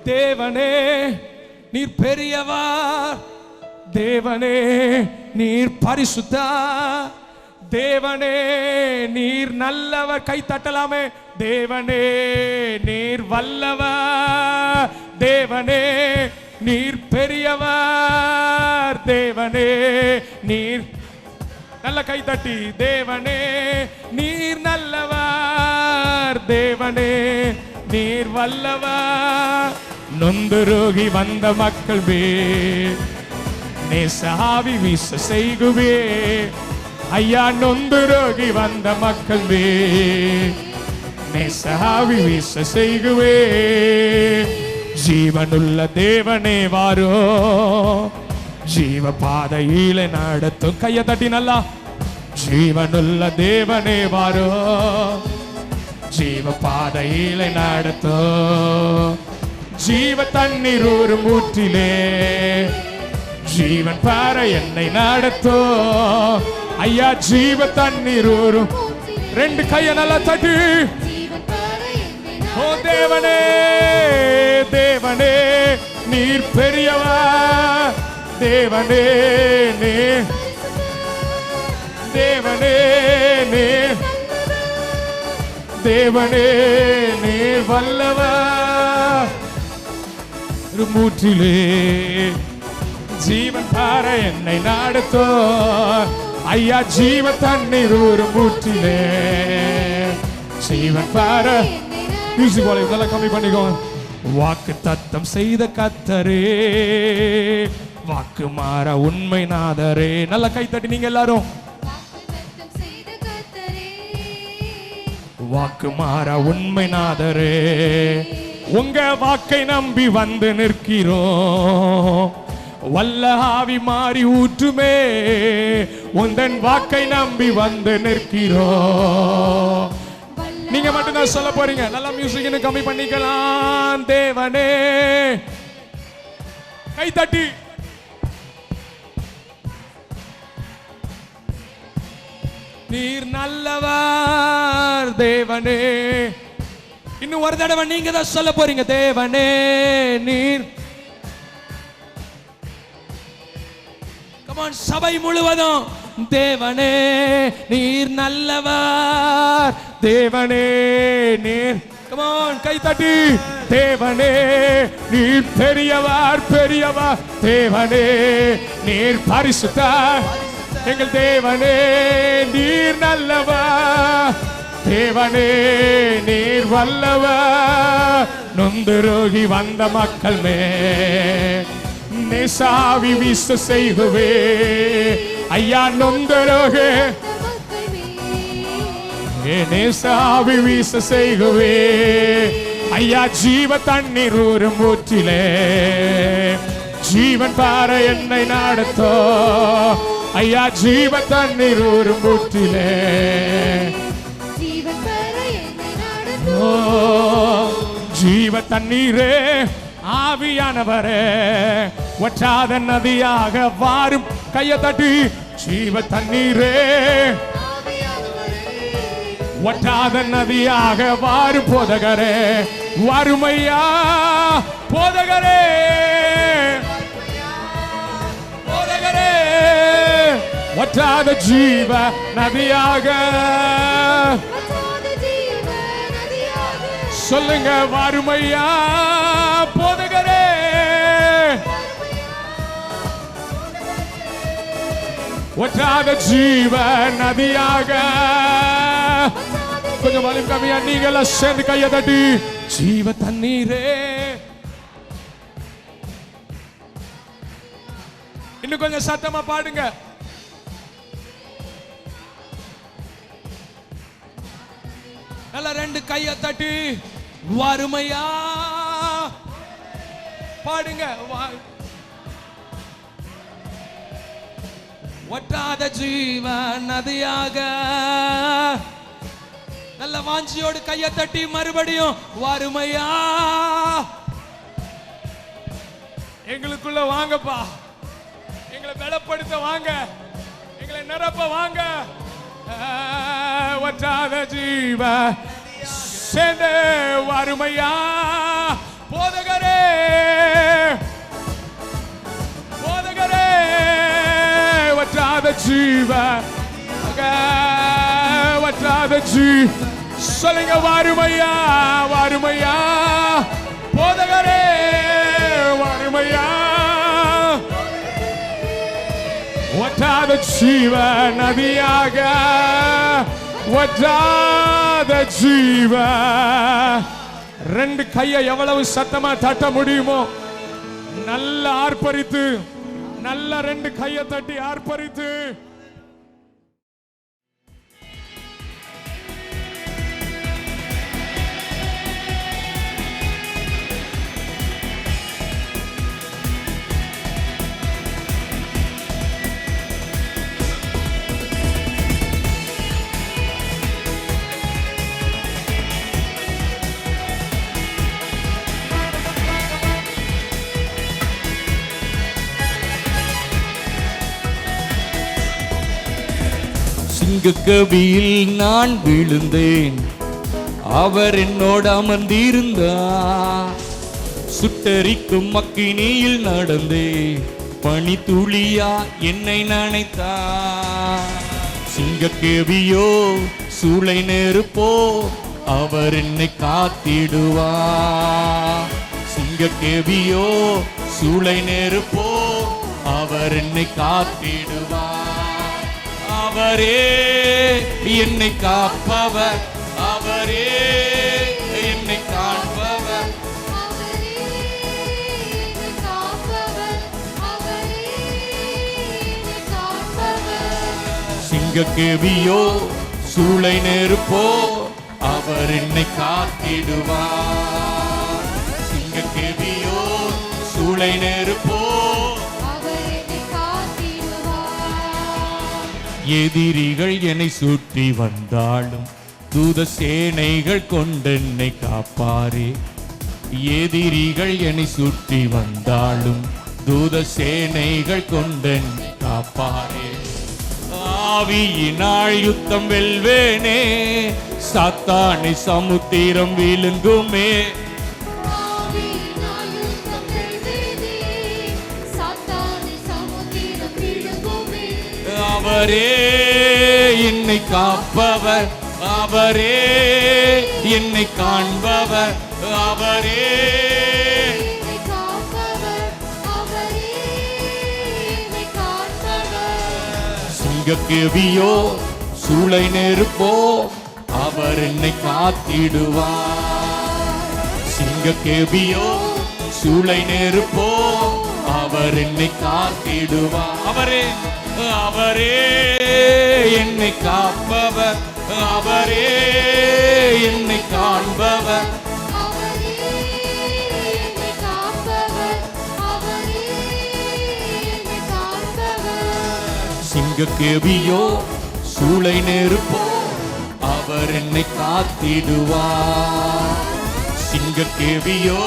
தேவனே நீர் பெரியவர், தேவனே நீர் பரிசுத்தர், தேவனே நீர் நல்லவர். கை தட்டலாமே. தேவனே நீர் வல்லவர், தேவனே நீர் பெரியவர், தேவனே நீர் நல்ல கை தட்டி. தேவனே நீர் நல்லவர், தேவனே நீர் வல்லவர். நொந்துருகி வந்த மக்கள் நேசாவி வீச செய்குவே. ஐயா நொந்துருகி வந்த மக்கள் நேசாவி வீச செய்குவே. ஜீவனுள்ள தேவனே வாரோ, ஜீவ பாதையில நடத்தும். கைய தட்டி நல்லா. ஜீவனுள்ள தேவனே வாரோ, ஜீவ பாதையில நடத்தும். ஜீவ தண்ணீர் ஒரு ஊற்றிலே ஜீவன் பார என்னை நடத்தும். ஐயா ஜீவ தண்ணீர் ஒரு. ரெண்டு கைய நல்லா தட்டி. ஓ தேவனே, தேவனே நீர் பெரியவர், தேவனே நீர், தேவனே நீர், தேவனே நீர் வல்லவர். மூற்றிலே ஜீவன் பார என்னை நடத்தோ. ஐயா ஜீவ தண்ணீர் ஒரு மூற்றிலே ஜீவன் பார. மியூசிக் வால்யூம் இதெல்லாம் கம்மி பண்ணிக்கோ. வாக்கு தத்தம் செய்த கர்த்தரே, வாக்கு மாற உண்மை நாதரே. நல்லா கை தட்டி நீங்க எல்லாரும். வாக்கு மாற உண்மை நாதரே, உங்க வாக்கை நம்பி வந்து நிற்கிறோம். வல்ல ஆவி மாறி ஊற்றுமே, உந்தன் வாக்கை நம்பி வந்து நிற்கிறோம். நீங்க மட்டும்தான் சொல்ல போறீங்க. நல்லா மியூசிக் கம்மி பண்ணிக்கலாம். தேவனே கை தட்டி. நீர் நல்லவர், தேவனே. இன்னும் ஒரு தடவை நீங்க தான் சொல்ல போறீங்க. தேவனே நீர். கமான் சபை முழுவதும். தேவனே நீர் நல்லவர், தேவனே நீர். கமான் கை தட்டி. தேவனே நீர் பெரியவர், பெரியவர், தேவனே நீர் பரிசுத்தர். எங்கள் தேவனே நீர் நல்லவர், தேவனே நீர் வல்லவர். நொந்துருகி வந்த மக்கள் நேசாவி வீச செய்குவே. ஐயா நொந்துருகி நேசாவி வீச செய்குவே. ஐயா ஜீவ தண்ணீர் ஒரு மூற்றிலே ஜீவன் பார என்னை நடத்தோ. ஐயா ஜீவ தண்ணீர் ஒரு மூற்றிலே ஜீவ தண்ணீரே ஆவியானவரே வற்றாத நதியாக வாரும். கைய தட்டி. ஜீவ தண்ணீரே வற்றாத நதியாக வாரும் போதகரே. வறுமையா போதகரே, போதகரே வற்றாத ஜீவ நதியாக சொல்லுங்க. வறுமையா போதகரே, வற்றாத ஜீவ நதியாக. கொஞ்சம் வலிம் கம்மியா நீங்கள சேர்ந்து கைய தட்டி. ஜீவ தண்ணீரே. இன்னும் கொஞ்சம் சத்தமா பாடுங்க. நல்லா ரெண்டு கைய தட்டி. வறுமையா பாடுங்க. வற்றாத ஜீவ நதியாக. நல்ல வாஞ்சியோடு கைய தட்டி மறுபடியும். வறுமையா எங்களுக்குள்ள வாங்கப்பா. எங்களை பலப்படுத்த வாங்க, எங்களை நிரப்ப வாங்க. வற்றாத ஜீவ சேர்ந்த வறுமையா போதகரே, போதகரே வற்றாத ஜீவ வற்றாத சொல்லுங்க வாருமையா வாருமையா போதகரே வாருமையா வற்றாத ஜீவ நதியாக வற்றாத ஜீவ. ரெண்டு கையை எவ்வளவு சத்தமா தட்ட முடியுமோ நல்ல ஆர்ப்பரித்து, நல்ல ரெண்டு கையை தட்டி ஆர்ப்பரித்து சிங்கக்கவியில் நான் விழுந்தேன், அவர் என்னோடு அமர்ந்திருந்தார். சுட்டரிக்கும் அக்கினியில் நடந்தே பனி துளியா என்னை நனைத்தார். சிங்கக்கேவியோ சூளை நெருப்போ அவர் என்னை காத்திடுவார். சிங்கக்கேவியோ சூளை நெருப்போ அவர் என்னை காத்திடுவார். அவரே என்னை காப்பவர், அவரே என்னை காண்பவர், சிங்கக்கேவியோ சூளை நெருப்போ அவர் என்னை காத்திடுவார். சிங்கக்கேவியோ சூளை நெருப்போ எதிரிகள் என்னை சுற்றி வந்தாலும் தூத சேனைகள் கொண்டென்னை காப்பாரே. எதிரிகள் என்னை சுற்றி வந்தாலும் தூத சேனைகள் கொண்டென்னை காப்பாரே. ஆவியினால் யுத்தம் வெல்வேனே, சாத்தானை சமுத்திரம் விழுங்குமே. அவரே என்னை காப்பவர், அவரே என்னை காண்பவர், அவரே சிங்கக்கேவியோ சூளை நெருப்போ அவர் என்னை காத்திடுவார். சிங்கக்கேவியோ சூளை நெருப்போ அவர் என்னை காத்திடுவார். அவரே அவரே என்னை காப்பவர், அவரே என்னை காண்பவர், சிங்கக்கேவியோ சூளை நெருப்போ அவர் என்னை காத்திடுவார். சிங்கக்கேவியோ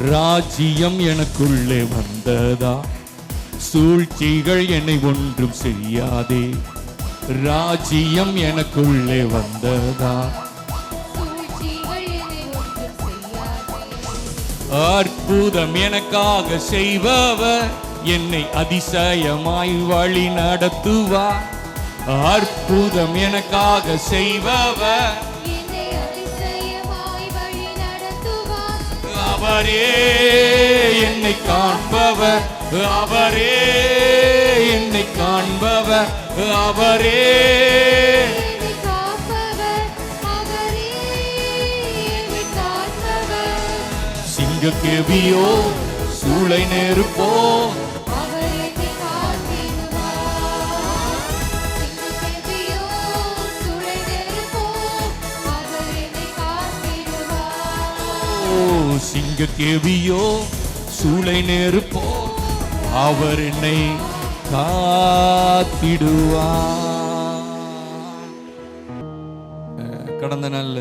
ராஜ்யம் எனக்குள்ளே வந்ததா, சூழ்ச்சிகள் என்னை ஒன்றும் செய்யாதே. ராஜ்யம் எனக்குள்ளே வந்ததா, அற்புதம் எனக்காக செய்பவர் என்னை அதிசயமாய் வழி நடத்துவார். அற்புதம் எனக்காக செய்பவர் அவரே என்னை காண்பவர், அவரே என்னை காண்பவர், அவரே சிங்கக்கேவியோ சூளை நெருப்போ சிங்கக்கேவியோ சூளை நெருப்போ அவர் என்னை காத்திடுவார். கடந்த நாள்ல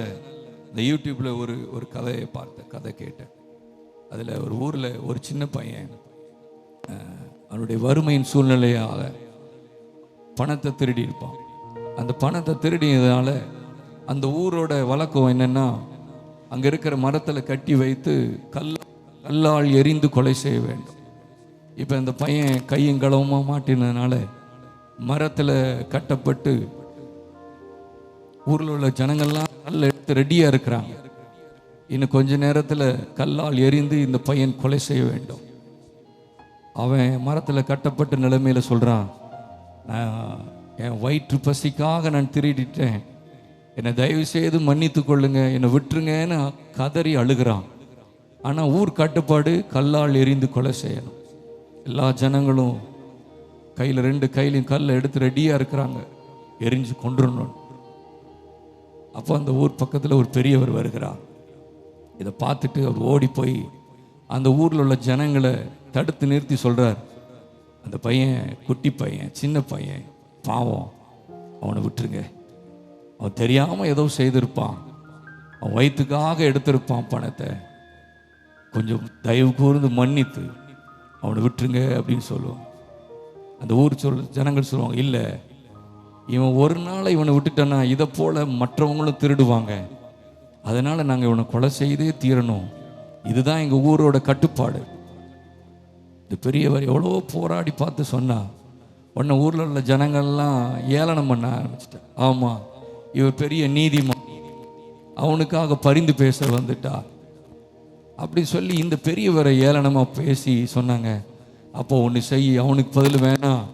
இந்த யூடியூப்ல ஒரு கதையை பார்த்தேன், கதை கேட்டேன். அதுல ஒரு ஊர்ல ஒரு சின்ன பையன் அவனுடைய வறுமையின் சூழ்நிலையால பணத்தை திருடி இருப்பான். அந்த பணத்தை திருடியதுனால அந்த ஊரோட வழக்கம் என்னன்னா, அங்கே இருக்கிற மரத்தில் கட்டி வைத்து கல்லால் எரிந்து கொலை செய்ய வேண்டும். இப்போ இந்த பையன் கையும் களவுமா மாட்டினதுனால மரத்தில் கட்டப்பட்டு ஊரில் உள்ள ஜனங்கள்லாம் கல்லை எடுத்து ரெடியாக இருக்கிறாங்க. இன்னும் கொஞ்ச நேரத்தில் கல்லால் எரிந்து இந்த பையன் கொலை செய்ய வேண்டும். அவன் மரத்தில் கட்டப்பட்ட நிலைமையில் சொல்கிறான், நான் என் வயிற்று பசிக்காக நான் திருடிட்டேன், என்னை தயவு செய்து மன்னித்து கொள்ளுங்க, என்னை விட்டுருங்கன்னு கதறி அழுகிறான். ஆனால் ஊர் கட்டுப்பாடு கல்லால் எரிந்து கொலை செய்யணும். எல்லா ஜனங்களும் கையில் 2 கையிலையும் கல்லை எடுத்து ரெடியாக இருக்கிறாங்க, எரிஞ்சு கொண்டுடணும். அப்போ அந்த ஊர் பக்கத்தில் ஒரு பெரியவர் வருகிறார். இதை பார்த்துட்டு அவர் ஓடி போய் அந்த ஊரில் உள்ள ஜனங்களை தடுத்து நிறுத்தி சொல்கிறார், அந்த பையன் குட்டி பையன், சின்ன பையன், பாவம், அவனை விட்டுருங்க. அவன் தெரியாமல் ஏதோ செய்திருப்பான், அவன் வயிற்றுக்காக எடுத்திருப்பான் பணத்தை, கொஞ்சம் தயவு கூர்ந்து மன்னித்து அவனை விட்டுருங்க அப்படின்னு சொல்லுவோம். அந்த ஊர் ஜனங்கள் சொல்லுவாங்க, இல்லை, இவன் ஒரு நாளை இவனை விட்டுட்டானா இதை போல மற்றவங்களும் திருடுவாங்க, அதனால் நாங்கள் இவனை கொலை செய்தே தீரணும், இதுதான் எங்கள் ஊரோட கட்டுப்பாடு. இந்த பெரியவர் எவ்வளோ போராடி பார்த்து சொன்னா, உடனே ஊரில் உள்ள ஜனங்கள்லாம் ஏளனம் பண்ண ஆரம்பிச்சிட்டேன். ஆமாம், இவர் பெரிய நீதிமான், அவனுக்காக பரிந்து பேச வந்துட்டா அப்படி சொல்லி இந்த பெரியவரை ஏளனமாக பேசி சொன்னாங்க. அப்போ ஒன்று செய், அவனுக்கு பதில் வேணாம்,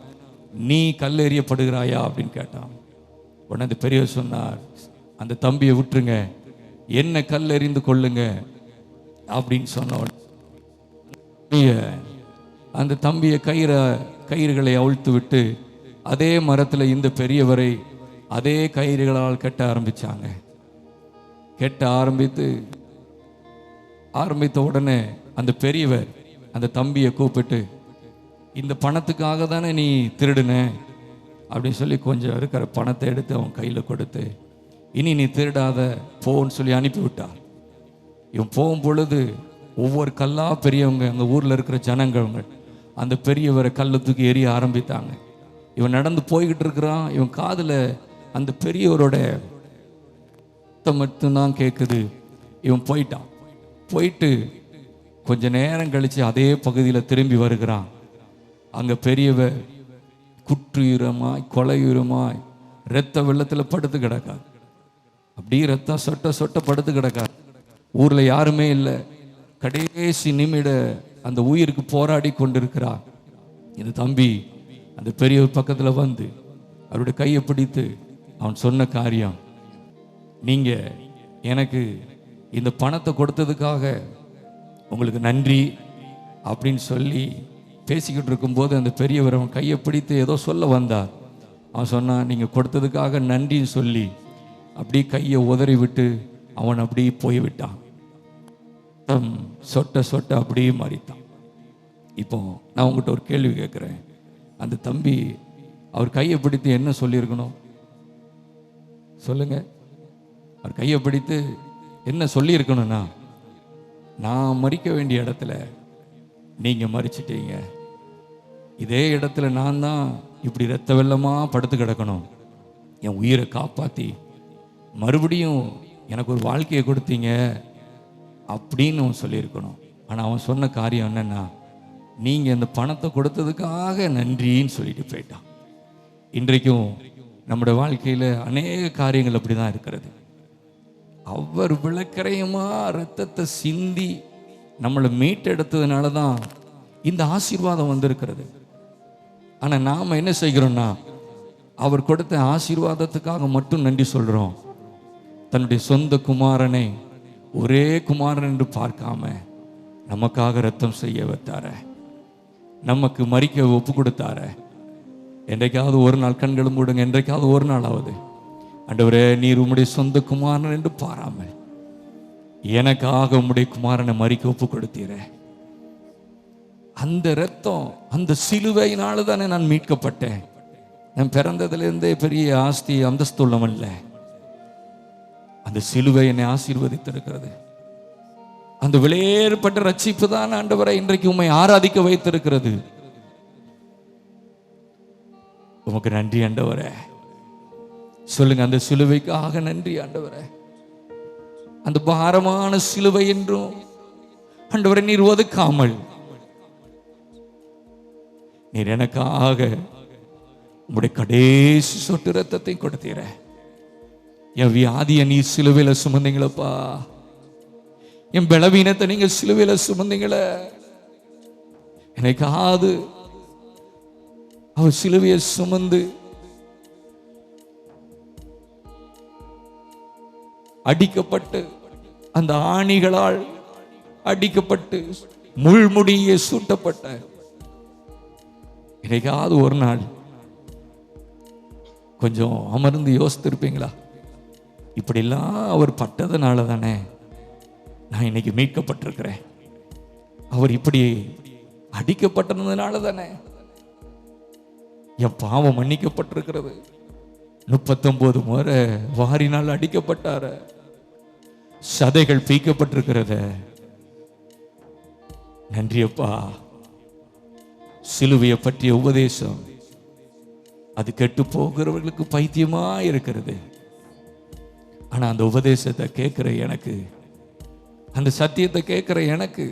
நீ கல்லெறியப்படுகிறாயா அப்படின்னு கேட்டான். உடனே அந்த பெரியவர் சொன்னார், அந்த தம்பியை விட்டுருங்க, என்ன கல்லெறிந்து கொள்ளுங்க அப்படின்னு சொன்ன அந்த தம்பியை கயிறுகளை அவிழ்த்து விட்டு அதே மரத்தில் இந்த பெரியவரை அதே கயிறுகளால் கட்ட ஆரம்பிச்சாங்க. கெட்ட ஆரம்பித்த உடனே அந்த பெரியவர் அந்த தம்பியை கூப்பிட்டு, இந்த பணத்துக்காக தானே நீ திருடுன அப்படின்னு சொல்லி கொஞ்சம் இருக்கிற பணத்தை எடுத்து அவன் கையில் கொடுத்து, இனி நீ திருடாத போன்னு சொல்லி அனுப்பிவிட்டார். இவன் போகும் பொழுது ஒவ்வொரு கல்லா பெரியவங்க அந்த ஊரில் இருக்கிற ஜனங்க அந்த பெரியவரை கல்லை தூக்கி எரிய ஆரம்பித்தாங்க. இவன் நடந்து போய்கிட்டு இருக்கிறான், இவன் காதில் அந்த பெரியவரோட மட்டும்தான் கேட்குது. இவன் போயிட்டு கொஞ்ச நேரம் கழித்து அதே பகுதியில் திரும்பி வருகிறான். அங்கே பெரியவர் குற்றுயிரமாய் கொலையுரமாய் இரத்த வெள்ளத்தில் படுத்து கிடக்கா. அப்படியே ரத்தம் சொட்ட படுத்து கிடக்கா. ஊரில் யாருமே இல்லை. கடைசி நிமிட அந்த உயிருக்கு போராடி கொண்டிருக்கிறார். இந்த தம்பி அந்த பெரியவர் பக்கத்தில் வந்து அவருடைய கையை பிடித்து அவன் சொன்ன காரியம், நீங்கள் எனக்கு இந்த பணத்தை கொடுத்ததுக்காக உங்களுக்கு நன்றி அப்படின்னு சொல்லி பேசிக்கிட்டு இருக்கும்போது அந்த பெரியவர் அவன் கையை பிடித்து ஏதோ சொல்ல வந்தார். அவன் சொன்னான், நீங்கள் கொடுத்ததுக்காக நன்றின்னு சொல்லி அப்படி கையை உதறி விட்டு அவன் அப்படி போய்விட்டான். சொட்ட அப்படியே மாறித்தான். இப்போ நான் உங்கள்கிட்ட ஒரு கேள்வி கேட்குறேன். அந்த தம்பி அவர் கையை பிடித்து என்ன சொல்லியிருக்கணும் சொல்லுங்க? அவர் கையை பிடித்து என்ன சொல்லியிருக்கணும்னா, நான் மறிக்க வேண்டிய இடத்துல நீங்கள் மறிச்சிட்டீங்க, இதே இடத்துல நான் தான் இப்படி இரத்த வெள்ளமாக படுத்து கிடக்கணும், என் உயிரை காப்பாற்றி மறுபடியும் எனக்கு ஒரு வாழ்க்கையை கொடுத்தீங்க அப்படின்னு அவன் சொல்லியிருக்கணும். ஆனால் அவன் சொன்ன காரியம் என்னன்னா, நீங்கள் இந்த பணத்தை கொடுத்ததுக்காக நன்றின்னு சொல்லிட்டு போயிட்டான். இன்றைக்கும் நம்முடைய வாழ்க்கையில் அநேக காரியங்கள் அப்படி தான் இருக்கிறது. அவர் விளக்கரையுமா ரத்தத்தை சிந்தி நம்மளை மீட்டெடுத்ததுனால தான் இந்த ஆசீர்வாதம் வந்திருக்கிறது. ஆனால் நாம் என்ன செய்கிறோம்னா, அவர் கொடுத்த ஆசீர்வாதத்துக்காக மட்டும் நன்றி சொல்கிறோம். தன்னுடைய சொந்த குமாரனை ஒரே குமாரன் என்று பார்க்காம நமக்காக ரத்தம் செய்ய வைத்தார, நமக்கு மறிக்க ஒப்பு கொடுத்தார. என்றைக்காவது ஒரு நாள் கண்களும் மூடுங்க, என்றைக்காவது ஒரு நாளாவது, ஆண்டவரே நீர் உம்முடைய சொந்த குமாரன் என்று பாராமல் எனக்காக உம்முடைய குமாரனை மறிக்க ஒப்பு கொடுத்தீர. அந்த ரத்தம், அந்த சிலுவையினால தானே நான் மீட்கப்பட்டேன். நான் பிறந்ததுலேருந்தே பெரிய ஆஸ்தி அந்தஸ்துள்ளவன் இல்லை. அந்த சிலுவை என்னை ஆசீர்வதித்திருக்கிறது. அந்த விலையேறப்பட்ட ரட்சிப்பு தான் ஆண்டவரை இன்றைக்கு உம்மை ஆராதிக்க வைத்திருக்கிறது. உமக்கு நன்றி ஆண்டவரே. சொல்லுங்க, அந்த சிலுவைக்காக நன்றி ஆண்டவரே. அந்த பாரமான சிலுவை என்றும் ஆண்டவரே நீர் ஒதுக்காமல் நீர் எனக்காக உங்களுடைய கடைசி சொட்டு ரத்தத்தை கொடுத்தீர. என் வியாதியை நீ சிலுவையில சுமந்தீங்களப்பா. என் பலவீனத்தை நீங்க சிலுவையில சுமந்தீங்கள. எனக்காவது அவர் சிலுவையை சுமந்து அடிக்கப்பட்டு, அந்த ஆணிகளால் அடிக்கப்பட்டு முள்முடியை சூட்டப்பட்ட எனக்காவது ஒரு நாள் கொஞ்சம் அமர்ந்து யோசித்திருப்பீங்களா? இப்படிலாம் அவர் பட்டதுனால தானே நான் இன்னைக்கு மீட்கப்பட்டிருக்கிறேன். அவர் இப்படி அடிக்கப்பட்டதுனால தானே என் பாவம் மன்னிக்கப்பட்டிருக்கிறது. 39 முறை வாரினால் அடிக்கப்பட்டார, சதைகள் பீக்கப்பட்டிருக்கிறத. நன்றியப்பா. சிலுவையை பற்றிய உபதேசம் அது கெட்டு போகிறவர்களுக்கு பைத்தியமா இருக்கிறது. ஆனா அந்த உபதேசத்தை கேட்கிற எனக்கு, அந்த சத்தியத்தை கேட்கிற எனக்கு,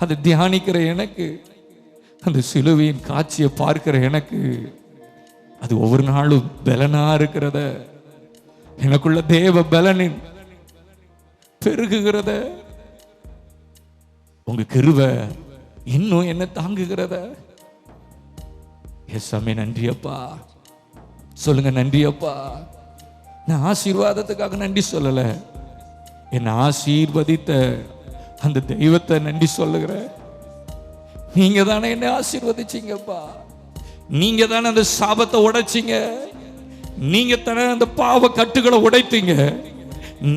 அதை தியானிக்கிற எனக்கு, அந்த சிலுவையின் காட்சியை பார்க்கிற எனக்கு, அது ஒவ்வொரு நாளும் பலனா இருக்கிறத, எனக்குள்ள தேவ பலனின் பெருகுகிறத, உங்க கிருபை இன்னும் என்ன தாங்குகிறத. ஏசாமி நன்றியப்பா. சொல்லுங்க, நன்றியப்பா. நான் ஆசீர்வாதத்துக்காக நன்றி சொல்லல, என்னை ஆசீர்வதித்த அந்த தெய்வத்தை நன்றி சொல்லுகிற. நீங்க தானே என்னை ஆசீர்வதிச்சீங்கப்பா. நீங்க தானே அந்த சாபத்தை உடைச்சீங்க. நீங்க தானே அந்த பாவ கட்டுகளை உடைத்தீங்க.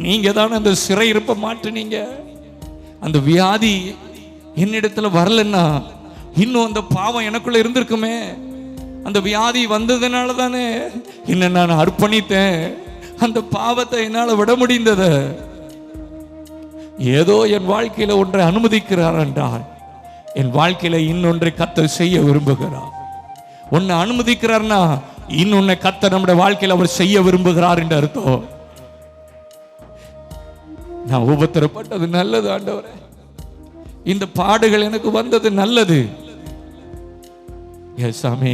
நீங்க தானே அந்த சிறையிருப்பை மாற்றினீங்க. அந்த வியாதி என்னிடத்துல வரலன்னா இன்னும் அந்த பாவம் எனக்குள்ள இருந்திருக்குமே. அந்த வியாதி வந்ததுனால தானே என்ன நான் அர்ப்பணித்தேன். அந்த பாவத்தை என்னால விட முடிந்தது. ஏதோ என் வாழ்க்கையில ஒன்றை அனுமதிக்கிறார் என்றால் என் வாழ்க்கையில இன்னொன்றை கர்த்தர் செய்ய விரும்புகிறார். ஒன்னு அனுமதிக்கிறார்னா இன்னொன்னை கர்த்தர் நம்முடைய வாழ்க்கையில அவர் செய்ய விரும்புகிறார் என்று அர்த்தம். நான் உபத்திரப்பட்டது நல்லது ஆண்டவரே. இந்த பாடுகள் எனக்கு வந்தது நல்லது. சாமி,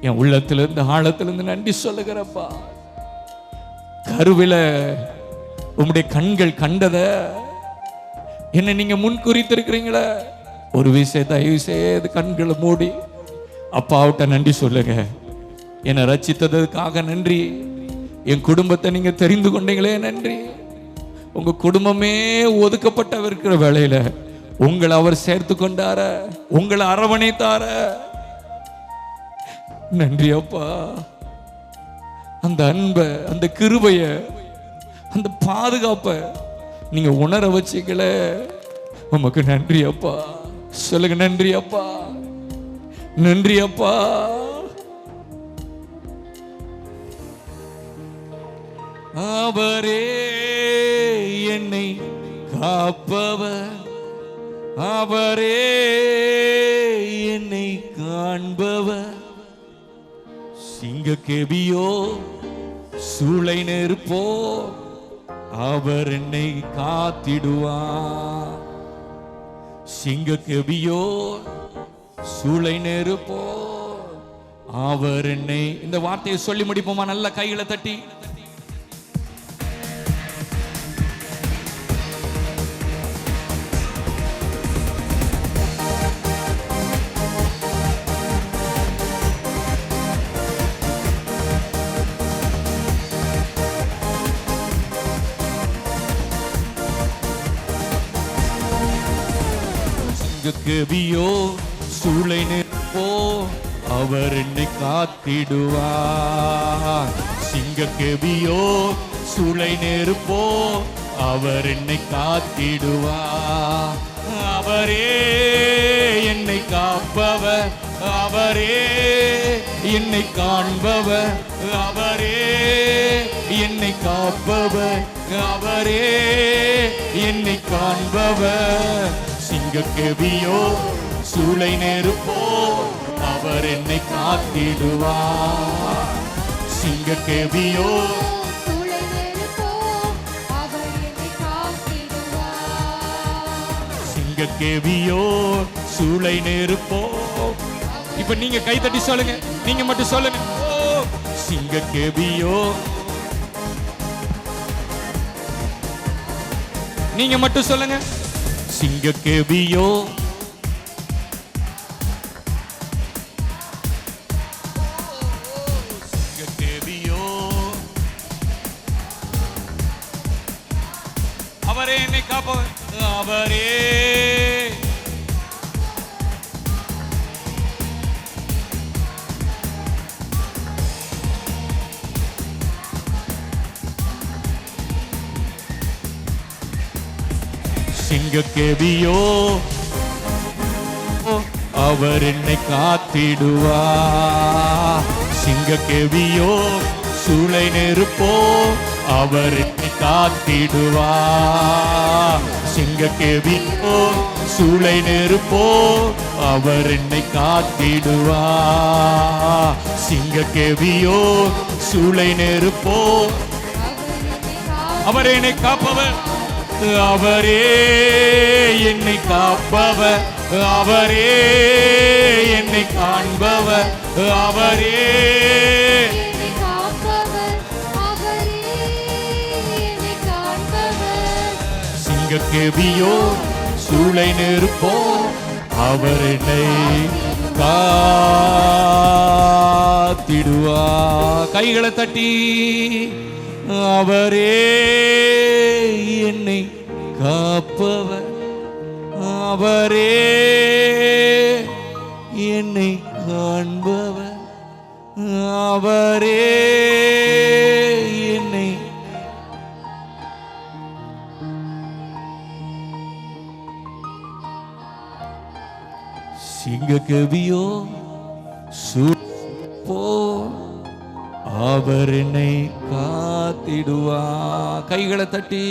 என் உள்ளத்திலிருந்து ஆழத்திலிருந்து நன்றி சொல்லுகிறப்பா. கருவில உம்முடைய கண்கள் கண்டத என்ன நீங்க முன் குறித்திருக்கிறீங்களே. ஒரு விஷயம் தயவு செய்து கண்களை மூடி அப்பாவிட்ட நன்றி சொல்லுங்க. என்னை ரட்சித்ததுக்காக நன்றி. என் குடும்பத்தை நீங்க தெரிந்து கொண்டீங்களே நன்றி. உங்க குடும்பமே ஒதுக்கப்பட்ட இருக்கிற வேளையில உங்களை அவர் சேர்த்து கொண்டார, உங்களை அரவணைத்தார. நன்றி அப்பா. அந்த அன்பை, அந்த கிருபைய, அந்த பாதுகாப்பை நீங்க உணர வச்சீங்களே, உமக்கு நன்றி அப்பா. சொல்லுங்க, நன்றி அப்பா, நன்றி அப்பா. அவரே என்னை காப்பவர், அவரே என்னை காண்பவர். சிங்கக்கெபியோ சூளை நெருப்போ அவர் என்னை காத்திடுவார். சிங்கக்கெபியோ சூளை நெருப்போ அவர் என்னை. இந்த வார்த்தையை சொல்லி முடிப்போமா? நல்ல கைகளை தட்டி. சிங்கக்கெபியோ சூளை நெருப்போ அவர் என்னை காத்திடுவார். சிங்கக்கெபியோ சூளை நெருப்போ அவர் என்னை காத்திடுவார். அவரே என்னை காப்பவர், அவரே என்னை காண்பவர், அவரே என்னை காப்பவர், அவரே என்னை காண்பவர். சிங்கக்கெபியோ சூளை நெருப்போ அவர் என்னை காத்திடுவார். சிங்கக்கேவியோ சூளை நெருப்போ அவர் என்னை காத்திடுவார். சிங்கக்கேவியோ சூளை நெருப்போ. இப்ப நீங்க கை தட்டி சொல்லுங்க, நீங்க மட்டும் சொல்லுங்க. ஓ சிங்கக்கேவியோ, நீங்க மட்டும் சொல்லுங்க. சிங்கக்கேவியோ சிங்கக்கேவியோ அவரே என்னை காப்பவர், அவரே சிங்கக்கேவியோ அவர் என்னை காத்திடுவார். சிங்கக்கேவியோ சூளை நெருப்போ அவர் என்னை காத்திடுவார். சிங்கக்கேவியோ சூளை நெருப்போ அவர் என்னை காத்திடுவார். சிங்கக்கேவியோ சூளை நெருப்போ அவர் என்னை காப்பவர், அவரே என்னை காப்பவர், அவரே என்னை காண்பவர், அவரே என்னை காப்பவர், அவரே என்னை காண்பவர். சிங்கக்கேவியோ சூளை நெருப்போ அவர் என்னை காத்திடுவார். கைகளை தட்டி அவரே என்னை காப்பவர், அவரே என்னை காண்பவர், அவரே என்னை சிங்கக்கேவியோ சூப்போ அவர் என்னை காத்திடுவா. கைகளை தட்டி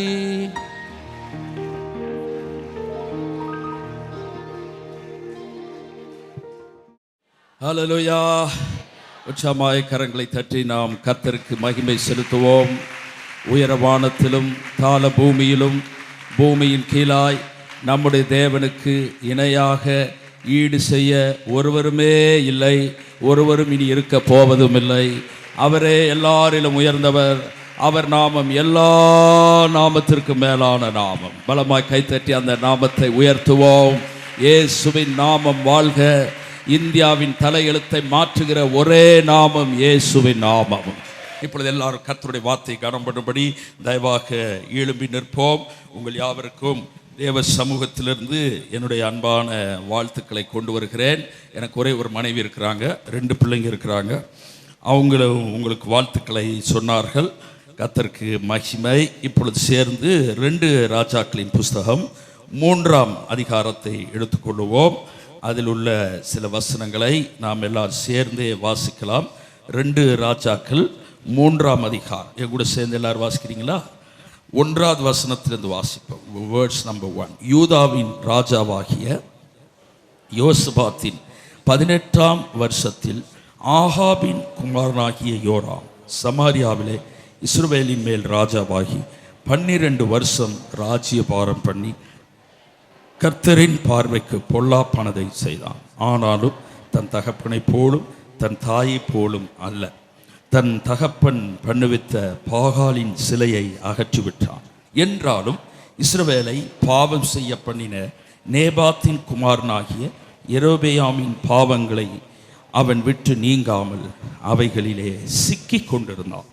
ஹல்லேலூயா. உற்சாகமாய் கரங்களை தட்டி நாம் கர்த்தருக்கு மகிமை செலுத்துவோம். உயரவானத்திலும் தாள பூமியிலும் பூமியின் கீழாய் நம்முடைய தேவனுக்கு இணையாக ஈடு செய்ய ஒருவருமே இல்லை, ஒருவரும் இனி இருக்க போவதும் இல்லை. அவரே எல்லாரிலும் உயர்ந்தவர். அவர் நாமம் எல்லா நாமத்திற்கு மேலான நாமம். பலமாய் கைத்தட்டி அந்த நாமத்தை உயர்த்துவோம். இயேசுவின் நாமம் வாழ்க. இந்தியாவின் தலையெழுத்தை மாற்றுகிற ஒரே நாமம் இயேசுவின் நாமம். இப்பொழுது எல்லாரும் கர்த்தருடைய வார்த்தை கனம் பண்ணும்படி தயவாக எழும்பி நிற்போம். உங்கள் யாவருக்கும் தேவ சமூகத்திலிருந்து என்னுடைய அன்பான வாழ்த்துக்களை கொண்டு வருகிறேன். எனக்கு ஒரே ஒரு மனைவி இருக்கிறாங்க, 2 பிள்ளைங்க இருக்கிறாங்க. அவங்களும் உங்களுக்கு வாழ்த்துக்களை சொன்னார்கள். கர்த்தருக்கு மகிமை. இப்பொழுது சேர்ந்து 2 ராஜாக்களின் புஸ்தகம் 3ஆம் அதிகாரத்தை எடுத்துக்கொள்வோம். அதில் உள்ள சில வசனங்களை நாம் எல்லாரும் சேர்ந்தே வாசிக்கலாம். 2 ராஜாக்கள் 3ஆம் அதிகாரம். என் கூட சேர்ந்து எல்லாரும் வாசிக்கிறீங்களா? 1வது வசனத்திலிருந்து வாசிப்போம். Words number 1. யூதாவின் ராஜாவாகிய யோசபாத்தின் 18ஆம் வருஷத்தில் ஆகாபின் குமாரனாகிய யோராம் சமாரியாவிலே இஸ்ரவேலின் மேல் ராஜாவாகி 12 வருஷம் ராஜ்யபாரம் பண்ணி கர்த்தரின் பார்வைக்கு பொல்லாப்பானதை செய்தான். ஆனாலும் தன் தகப்பனை போலும் தன் தாயை போலும் அல்ல. தன் தகப்பன் பண்ணுவித்த பாகாலின் சிலையை அகற்றிவிட்டான். என்றாலும் இஸ்ரவேலை பாவம் செய்ய பண்ணின நேபாத்தின் குமாரனாகிய யெரொபெயாமின் பாவங்களை அவன் விட்டு நீங்காமல் அவைகளிலே சிக்கி கொண்டிருந்தான்.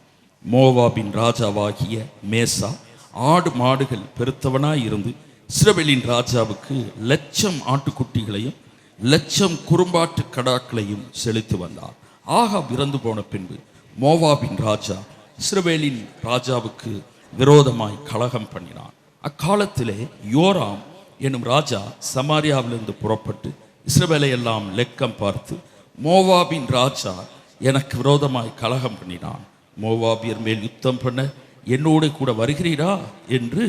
மோவாபின் ராஜாவாகிய மேசா ஆடு மாடுகள் பெருத்தவனாய் இருந்து இஸ்ரவேலின் ராஜாவுக்கு 1,00,000 ஆட்டுக்குட்டிகளையும் 1,00,000 குறும்பாட்டு கடாக்களையும் செலுத்தி வந்தார். ஆகாப் இறந்து போன பின்பு மோவாபின் ராஜா இஸ்ரவேலின் ராஜாவுக்கு விரோதமாய் கலகம் பண்ணினான். அக்காலத்திலே யோராம் என்னும் ராஜா சமாரியாவிலிருந்து புறப்பட்டு இஸ்ரவேலை எல்லாம் லெக்கம் பார்த்து, மோவாபின் ராஜா எனக்கு விரோதமாய் கலகம் பண்ணினான், மோவாபியர் மேல் யுத்தம் பண்ண என்னோடு கூட வருகிறீரா என்று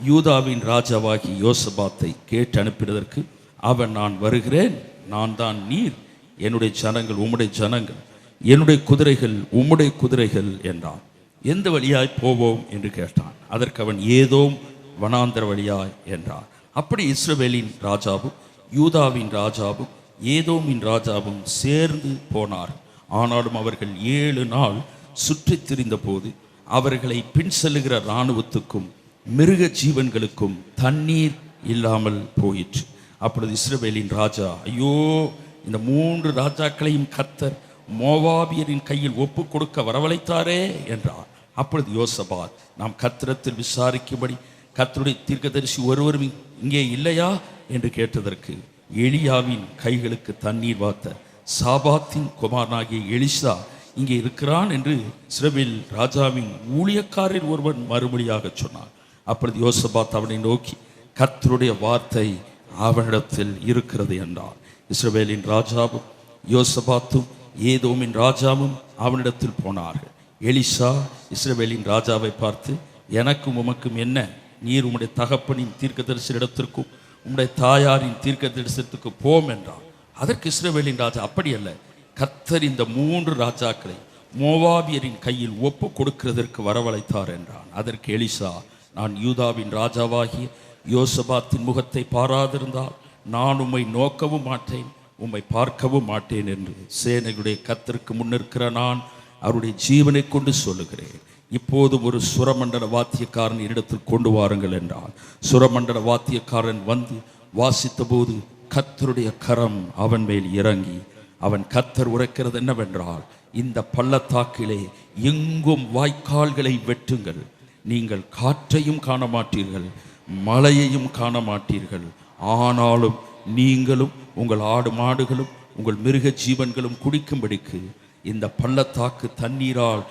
யூதாவின் ராஜாவாகி யோசபாத்தை கேட்டு அனுப்பினதற்கு அவன், நான் வருகிறேன், நான் தான் நீர், என்னுடைய ஜனங்கள் உம்முடைய ஜனங்கள். என்னுடைய குதிரைகள் உம்முடைய குதிரைகள் என்றான். எந்த வழியாய் போவோம் என்று கேட்டான். அதற்கு அவன் ஏதோம் வனாந்தர வழியாய் என்றான். அப்படி இஸ்ரவேலின் ராஜாவும் யூதாவின் ராஜாவும் ஏதோமின் ராஜாவும் சேர்ந்து போனார். ஆனாலும் அவர்கள் 7 நாள் சுற்றி திரிந்த போது அவர்களை பின் செல்லுகிற இராணுவத்துக்கும் மிருக ஜீவன்களுக்கும் தண்ணீர் இல்லாமல் போயிற்று. அப்பொழுது இஸ்ரவேலின் ராஜா, ஐயோ, இந்த 3 ராஜாக்களையும் கர்த்தர் மோவாபியரின் கையில் ஒப்பு கொடுக்க வரவழைத்தாரே என்றார். அப்பொழுது யோசபாத், நாம் கர்த்தரிடத்தில் விசாரிக்கும்படி கர்த்தருடைய தீர்க்கதரிசி ஒருவரும் இங்கே இல்லையா என்று கேட்டதற்கு, எலியாவின் கைகளுக்கு தண்ணீர் வார்த்த சாபாத்தின் குமாரனாகிய எலிசா இங்கே இருக்கிறான் என்று இஸ்ரவேல் ராஜாவின் ஊழியக்காரர் ஒருவன் மறுமொழியாக சொன்னார். அப்பொழுது யோசபாத் அவனை நோக்கி, கர்த்தருடைய வார்த்தை அவனிடத்தில் இருக்கிறது என்றார். இஸ்ரவேலின் ராஜாவும் யோசபாத்தும் ஏதோமின் ராஜாவும் அவனிடத்தில் போனார்கள். எலிசா இஸ்ரவேலின் ராஜாவை பார்த்து, எனக்கும் உமக்கும் என்ன? நீர் உம்முடைய தகப்பனின் தீர்க்கதரிசனத்திற்கும் உம்முடைய தாயாரின் தீர்க்கதரிசனத்துக்கு போம் என்றார். அதற்கு இஸ்ரவேலின் ராஜா, அப்படி அல்ல, கர்த்தர் இந்த 3 ராஜாக்களை மோவாபியரின் கையில் ஒப்பு கொடுக்கிறதற்கு வரவழைத்தார் என்றான். அதற்கு எலிசா, நான் யூதாவின் ராஜாவாகிய யோசபாத்தின் முகத்தை பாராதிருந்தால் நான் உம்மை நோக்கவும் மாட்டேன், உம்மை பார்க்கவும் மாட்டேன் என்று சேனைகளுடைய கர்த்தருக்கு முன்னிருக்கிற நான் அவருடைய ஜீவனை கொண்டு சொல்லுகிறேன். இப்போதும் ஒரு சுரமண்டல வாத்தியக்காரன் இடத்தில் கொண்டு வாருங்கள் என்றான். சுரமண்டல வாத்தியக்காரன் வந்து வாசித்த போது கர்த்தருடைய கரம் அவன் மேல் இறங்கி, அவன் கர்த்தர் உரைக்கிறது என்னவென்றால், இந்த பள்ளத்தாக்கிலே எங்கும் வாய்க்கால்களை வெட்டுங்கள், நீங்கள் காற்றையும் காண மாட்டீர்கள், மழையையும் காண மாட்டீர்கள், ஆனாலும் நீங்களும் உங்கள் ஆடு மாடுகளும் உங்கள் மிருக ஜீவன்களும் குடிக்கும்படிக்கு இந்த பள்ளத்தாக்கு தண்ணீரால்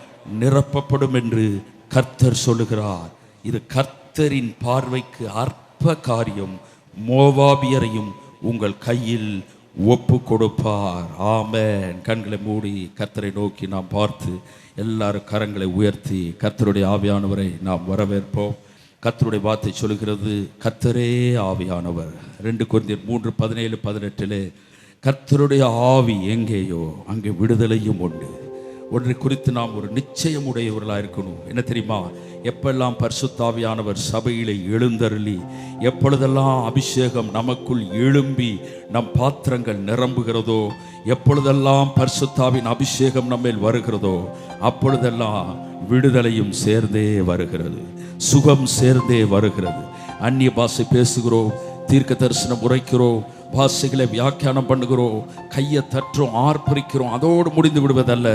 நிரப்பப்படும் என்று கர்த்தர் சொல்லுகிறார். இது கர்த்தரின் பார்வைக்கு அற்ப காரியம். மோவாபியரையும் உங்கள் கையில் ஒப்பு கொடுப்பார். ஆமென். கண்களை மூடி கர்த்தரை நோக்கி நாம் பார்த்து எல்லாரும் கரங்களை உயர்த்தி கர்த்தருடைய ஆவியானவரை நாம் வரவேற்போம். கர்த்தருடைய வார்த்தை சொல்கிறது, கர்த்தரே ஆவியானவர். 2 கொரிந்தியர் 3:17-18 கர்த்தருடைய ஆவி எங்கேயோ அங்கே விடுதலையும் உண்டு. ஒன்றை குறித்து நாம் ஒரு நிச்சயம் உடையவர்களாக இருக்கணும். என்ன தெரியுமா? எப்பெல்லாம் பரிசுத்தாவியானவர் சபையிலே எழுந்தருளி, எப்பொழுதெல்லாம் அபிஷேகம் நமக்குள் எழும்பி நம் பாத்திரங்கள் நிரம்புகிறதோ, எப்பொழுதெல்லாம் பரிசுத்தாவின் அபிஷேகம் நம்மேல் வருகிறதோ, அப்பொழுதெல்லாம் விடுதலையும் சேர்ந்தே வருகிறது, சுகம் சேர்ந்தே வருகிறது. அந்நிய பாஷை பேசுகிறோம், தீர்க்க தரிசனம் உரைக்கிறோம், பாஷைகளை வியாக்கியானம் பண்ணுகிறோம், கையை தட்டுறோம், ஆர்ப்பரிக்கிறோம். அதோடு முடிந்து விடுவதல்ல.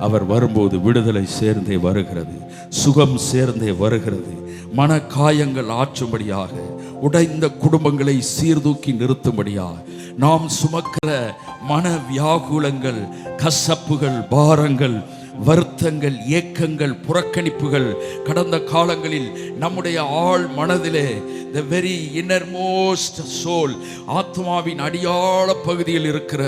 அவர் வரும்போது விடுதலை சேர்ந்தே வருகிறது, சுகம் சேர்ந்தே வருகிறது. மன காயங்கள் ஆற்றும்படியாக, உடைந்த குடும்பங்களை சீர்தூக்கி நிறுத்தும்படியாக, நாம் சுமக்கிற மன வியாகுலங்கள், கசப்புகள், பாரங்கள், வருத்தங்கள், ஏக்கங்கள், புறக்கணிப்புகள், கடந்த காலங்களில் நம்முடைய ஆழ் மனதிலே the very innermost soul, ஆத்மாவின் அடியாள பகுதியில் இருக்கிற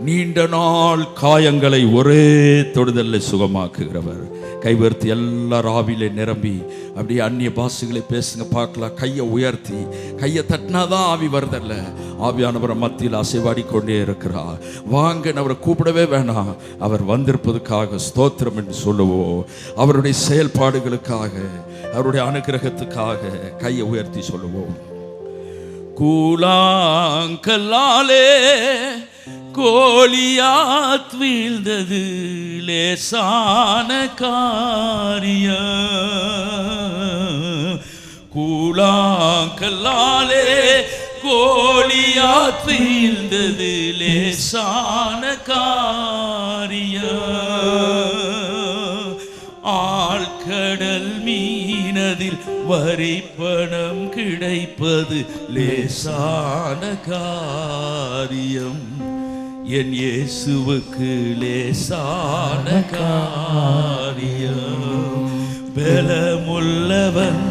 நீண்ட நாள் காயங்களை ஒரே தொடுதலில் சுகமாக்குகிறவர். கைவர்த்தி எல்லாரும் ஆவிலே நிரம்பி அப்படியே அந்நிய பாஷைகளை பேசுங்க பார்க்கலாம். கையை உயர்த்தி, கையை தட்டினாதான் ஆவி வருதல்ல. ஆவியானவரை மத்தியில் அசைவாடி கொண்டே இருக்கிறார். வாங்க, அவரை கூப்பிடவே வேணாம், அவர் வந்திருப்பதுக்காக ஸ்தோத்திரம் என்று சொல்லுவோம். அவருடைய செயல்பாடுகளுக்காக, அவருடைய அனுகிரகத்துக்காக கையை உயர்த்தி சொல்லுவோம். கூழாங்கல்லாலே கோலியாத் வீழ்ந்தது லேசான காரியம். கூழாங்கல்லாலே கோலியாத் வீழ்ந்தது லேசான காரியம். ஆழ்கடல் மீனதில் வரிப்பணம் கிடைப்பது லேசான காரியம். என் இயேசுவுக்கு லேசான காரியம். பலமுள்ளவன்